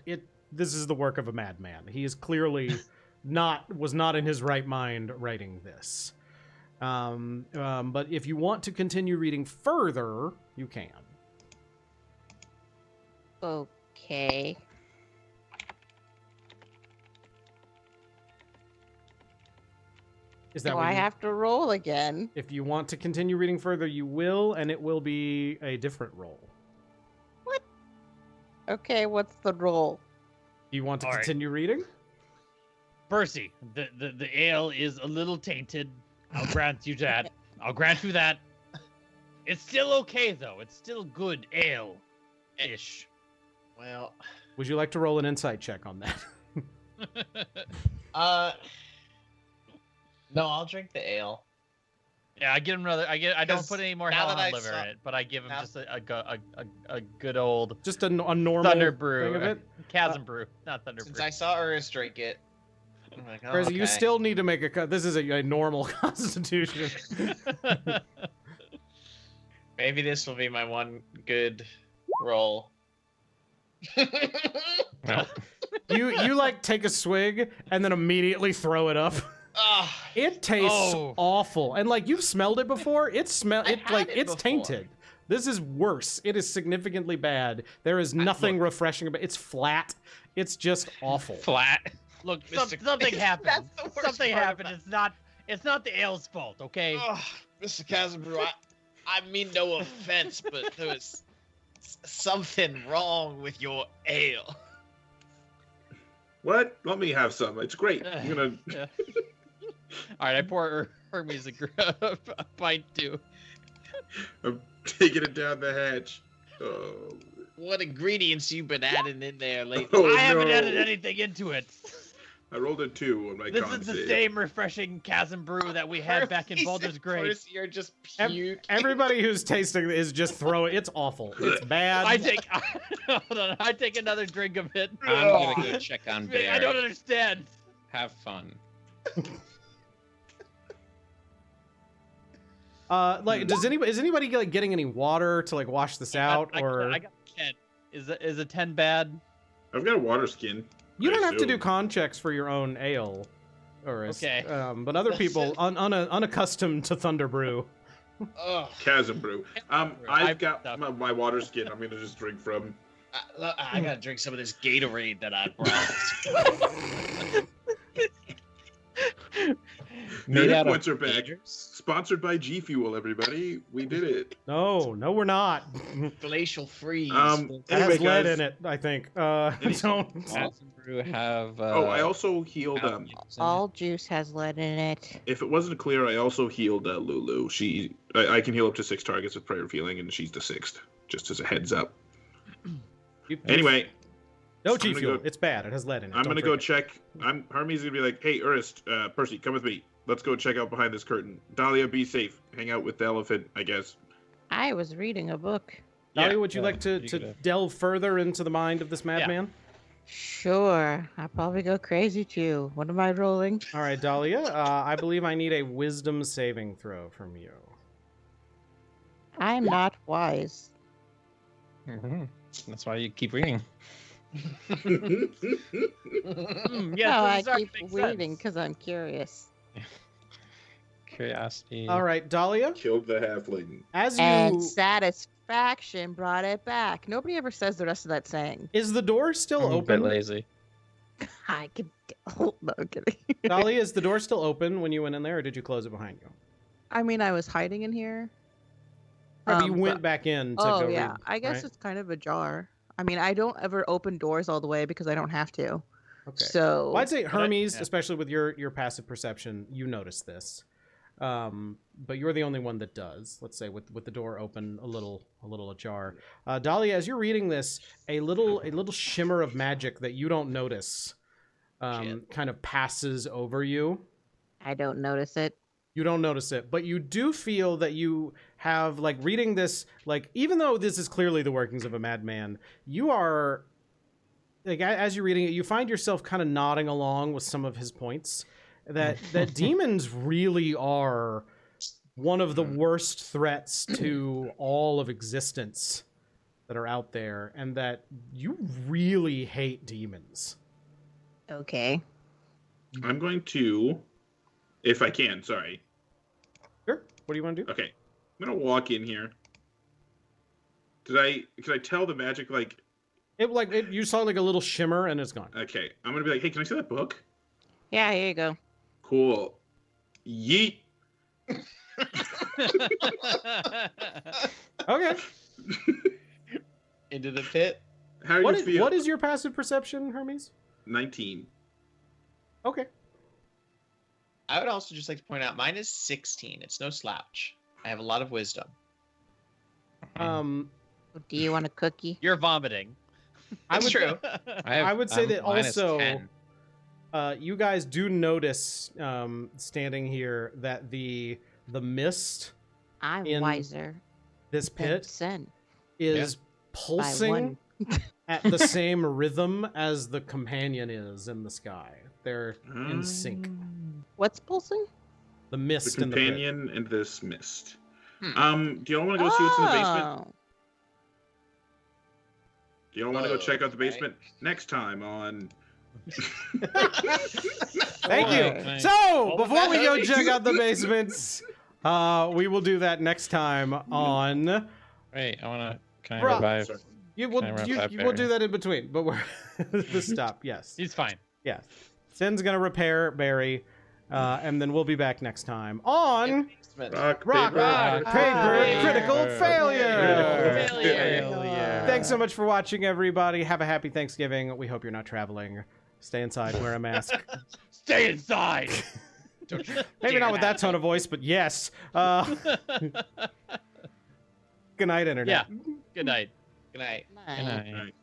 [SPEAKER 2] this is the work of a madman. He is clearly was not in his right mind writing this. But if you want to continue reading further, you can.
[SPEAKER 7] Okay.
[SPEAKER 2] Is that
[SPEAKER 7] Do
[SPEAKER 2] what
[SPEAKER 7] I
[SPEAKER 2] you-
[SPEAKER 7] have to roll again?
[SPEAKER 2] If you want to continue reading further, you will, and it will be a different roll.
[SPEAKER 7] Okay, what's the roll?
[SPEAKER 2] Do you want to
[SPEAKER 1] All right.
[SPEAKER 2] continue reading?
[SPEAKER 1] Percy, the ale is a little tainted. I'll grant you that. It's still okay, though. It's still good ale-ish.
[SPEAKER 6] Well,
[SPEAKER 2] Would you like to roll an insight check on that?
[SPEAKER 6] no, I'll drink the ale.
[SPEAKER 1] Yeah, I give him another. I don't
[SPEAKER 6] 'Cause
[SPEAKER 1] put any more
[SPEAKER 6] now that
[SPEAKER 1] hellhound
[SPEAKER 6] I
[SPEAKER 1] liver
[SPEAKER 6] saw-
[SPEAKER 1] in it, but I give him
[SPEAKER 6] now-
[SPEAKER 1] just a good old
[SPEAKER 2] Just a normal
[SPEAKER 1] Thunder Brew,
[SPEAKER 2] thing of it?
[SPEAKER 1] Chasmbrew, not Thunder
[SPEAKER 6] Since
[SPEAKER 1] Brew.
[SPEAKER 6] I saw Urist drink it, I'm like, oh,
[SPEAKER 2] Percy,
[SPEAKER 6] okay.
[SPEAKER 2] you still need to make a cut. This is a normal constitution.
[SPEAKER 6] Maybe this will be my one good roll.
[SPEAKER 2] You take a swig and then immediately throw it up.
[SPEAKER 6] Oh,
[SPEAKER 2] It tastes
[SPEAKER 1] Oh.
[SPEAKER 2] awful. And you've smelled it before. It's
[SPEAKER 6] had it
[SPEAKER 2] it's
[SPEAKER 6] before.
[SPEAKER 2] tainted. This is worse. It is significantly bad. There is nothing refreshing about it. It's flat. It's just awful.
[SPEAKER 5] Flat.
[SPEAKER 1] Look,
[SPEAKER 6] Mr.
[SPEAKER 1] something happened.
[SPEAKER 6] That's the worst
[SPEAKER 1] Something
[SPEAKER 6] part
[SPEAKER 1] happened.
[SPEAKER 6] about-
[SPEAKER 1] It's not the ale's fault, okay?
[SPEAKER 6] oh, Mr. Chasmbrew, I mean no offense, but there was something wrong with your ale.
[SPEAKER 4] What? Let me have some. It's great. I'm gonna.
[SPEAKER 1] All right, I pour Hermes a pint too.
[SPEAKER 4] I'm taking it down the hatch. Oh.
[SPEAKER 6] What ingredients you been adding in there lately?
[SPEAKER 4] Oh,
[SPEAKER 1] I haven't
[SPEAKER 4] no.
[SPEAKER 1] added anything into it.
[SPEAKER 4] I rolled a 2 on my
[SPEAKER 1] This
[SPEAKER 4] con
[SPEAKER 1] is the
[SPEAKER 4] save.
[SPEAKER 1] same refreshing Chasmbrew that we had back in Baldur's Gate.
[SPEAKER 6] You're just
[SPEAKER 2] Ev-
[SPEAKER 6] puke.
[SPEAKER 2] Everybody who's tasting is just throwing. It's awful. It's bad.
[SPEAKER 1] Hold on, I take another drink of it.
[SPEAKER 5] I'm gonna go check on Bear.
[SPEAKER 1] I don't understand.
[SPEAKER 5] Have fun.
[SPEAKER 2] Is anybody like getting any water to like wash this out, or
[SPEAKER 1] I got 10. Is a 10 bad?
[SPEAKER 4] I've got a water skin.
[SPEAKER 2] you don't
[SPEAKER 4] I
[SPEAKER 2] have to do
[SPEAKER 4] assume.
[SPEAKER 2] con checks for your own ale, Urist.
[SPEAKER 1] Okay.
[SPEAKER 2] But other people unaccustomed to Thunder Brew.
[SPEAKER 6] Ugh.
[SPEAKER 4] Chasmbrew. I've
[SPEAKER 1] I've
[SPEAKER 4] got
[SPEAKER 1] stuff.
[SPEAKER 4] my water skin. I'm gonna just drink from.
[SPEAKER 6] I gotta drink some of this Gatorade that I brought.
[SPEAKER 5] Made
[SPEAKER 4] Nerd
[SPEAKER 5] out of
[SPEAKER 4] points are back.
[SPEAKER 5] gators?
[SPEAKER 4] Sponsored by G Fuel, everybody. We did it.
[SPEAKER 2] No, we're not.
[SPEAKER 6] Glacial freeze.
[SPEAKER 2] It
[SPEAKER 4] Anyway,
[SPEAKER 2] has lead
[SPEAKER 4] guys.
[SPEAKER 2] in it, I think. Don't.
[SPEAKER 5] Chasmbrew have.
[SPEAKER 4] I also healed.
[SPEAKER 7] All juice has lead in it.
[SPEAKER 4] If it wasn't clear, I also healed Lulu. I can heal up to 6 targets with prayer of healing, and she's the 6th. Just as a heads up. Anyway,
[SPEAKER 2] no
[SPEAKER 4] I'm
[SPEAKER 2] G
[SPEAKER 4] gonna
[SPEAKER 2] Fuel.
[SPEAKER 4] go-
[SPEAKER 2] It's bad. It has lead in it.
[SPEAKER 4] I'm
[SPEAKER 2] Don't
[SPEAKER 4] gonna go
[SPEAKER 2] drink
[SPEAKER 4] check. Hermes is gonna be like, "Hey, Urist, Percy, come with me. Let's go check out behind this curtain. Dahlia, be safe. Hang out with the elephant, I guess."
[SPEAKER 7] I was reading a book.
[SPEAKER 2] it. Dahlia,
[SPEAKER 4] Yeah.
[SPEAKER 2] would you like to
[SPEAKER 5] you could,
[SPEAKER 2] delve further into the mind of this madman?
[SPEAKER 7] Sure. I'll probably go crazy too. What am I rolling?
[SPEAKER 2] All right, Dahlia. I believe I need a wisdom saving throw from you.
[SPEAKER 7] I'm not wise.
[SPEAKER 5] Mhm. That's why you keep reading.
[SPEAKER 1] Yes,
[SPEAKER 7] no,
[SPEAKER 1] this
[SPEAKER 7] I
[SPEAKER 1] is starting
[SPEAKER 7] keep
[SPEAKER 1] to make
[SPEAKER 7] reading
[SPEAKER 1] sense.
[SPEAKER 7] because I'm curious.
[SPEAKER 5] Curiosity.
[SPEAKER 2] All right, Dahlia.
[SPEAKER 4] Killed the halfling.
[SPEAKER 2] As
[SPEAKER 7] And
[SPEAKER 2] you
[SPEAKER 7] satisfaction brought it back. Nobody ever says the rest of that saying.
[SPEAKER 2] is the door still
[SPEAKER 5] I'm a bit
[SPEAKER 2] open?
[SPEAKER 5] lazy.
[SPEAKER 7] I could. Oh, no, I'm kidding.
[SPEAKER 2] Dahlia, is the door still open when you went in there, or did you close it behind you?
[SPEAKER 7] I mean, I was hiding in here.
[SPEAKER 2] Or you
[SPEAKER 7] but-
[SPEAKER 2] went back in to
[SPEAKER 7] Oh
[SPEAKER 2] go
[SPEAKER 7] yeah,
[SPEAKER 2] read,
[SPEAKER 7] I guess
[SPEAKER 2] right?
[SPEAKER 7] it's kind of ajar. I mean, I don't ever open doors all the way because I don't have to.
[SPEAKER 2] Okay.
[SPEAKER 7] So
[SPEAKER 2] Well, I'd say Hermes,
[SPEAKER 1] yeah.
[SPEAKER 2] especially with your passive perception, you notice this. But you're the only one that does. Let's say with the door open a little ajar. Dahlia, as you're reading this, a little shimmer of magic that you don't notice kind of passes over you.
[SPEAKER 7] I don't notice it.
[SPEAKER 2] You don't notice it, but you do feel that you have, like, reading this, like, even though this is clearly the workings of a madman, you are, like, as you're reading it, you find yourself kind of nodding along with some of his points, that demons really are one of the worst threats to all of existence that are out there, and that you really hate demons.
[SPEAKER 7] Okay.
[SPEAKER 4] I'm going to, if I can, sorry.
[SPEAKER 2] Sure. What do you want to do?
[SPEAKER 4] Okay, I'm gonna walk in here. Could I tell the magic, like?
[SPEAKER 2] You saw like a little shimmer and it's gone.
[SPEAKER 4] Okay, I'm gonna be like, "Hey, can I see that book?"
[SPEAKER 7] Yeah, here you go.
[SPEAKER 4] Cool. Yeet.
[SPEAKER 2] Okay.
[SPEAKER 6] Into the pit.
[SPEAKER 4] How do you feel?
[SPEAKER 2] What is your passive perception, Hermes?
[SPEAKER 4] 19.
[SPEAKER 2] Okay.
[SPEAKER 6] I would also just like to point out mine is 16. It's no slouch. I have a lot of wisdom.
[SPEAKER 7] Do you want a cookie?
[SPEAKER 1] You're vomiting.
[SPEAKER 6] That's true.
[SPEAKER 2] I would say that
[SPEAKER 5] minus
[SPEAKER 2] also
[SPEAKER 5] 10.
[SPEAKER 2] you guys do notice standing here that the mist
[SPEAKER 7] I'm
[SPEAKER 2] in
[SPEAKER 7] wiser
[SPEAKER 2] this
[SPEAKER 7] than
[SPEAKER 2] pit
[SPEAKER 7] Sen
[SPEAKER 2] is
[SPEAKER 7] by
[SPEAKER 2] pulsing
[SPEAKER 7] one.
[SPEAKER 2] at the same rhythm as the companion is in the sky. They're in sync.
[SPEAKER 7] What's pulsing?
[SPEAKER 2] The
[SPEAKER 4] The
[SPEAKER 2] mist in the pit.
[SPEAKER 4] companion and this mist.
[SPEAKER 6] Hmm.
[SPEAKER 4] Do y'all want to go see what's in the basement?
[SPEAKER 7] Oh.
[SPEAKER 4] Do y'all want to go check out the
[SPEAKER 6] Okay.
[SPEAKER 4] basement next time on?
[SPEAKER 2] Thank you.
[SPEAKER 5] Nice.
[SPEAKER 2] So, before we go check out the basements, we will do that next time on.
[SPEAKER 5] Wait, can I
[SPEAKER 2] Bruh.
[SPEAKER 5] revive?
[SPEAKER 4] Sorry.
[SPEAKER 2] We'll
[SPEAKER 5] Can I revive
[SPEAKER 2] we'll do
[SPEAKER 5] Barry?
[SPEAKER 2] that in between, but we're the stop. Yes,
[SPEAKER 1] He's fine.
[SPEAKER 2] yes. Sen's gonna repair Barry, and then we'll be back next time on
[SPEAKER 4] Rock,
[SPEAKER 2] Rock,
[SPEAKER 4] paper,
[SPEAKER 2] Paper, Critical Failure.
[SPEAKER 1] Failure.
[SPEAKER 2] Thanks so much for watching, everybody. Have a happy Thanksgiving. We hope you're not traveling. Stay inside, wear a mask.
[SPEAKER 1] Stay inside.
[SPEAKER 2] Maybe not with that tone of voice, but yes. Good night, Internet.
[SPEAKER 1] Yeah. Good night.
[SPEAKER 6] Good night.
[SPEAKER 7] Nice.
[SPEAKER 5] Good night.
[SPEAKER 4] All right.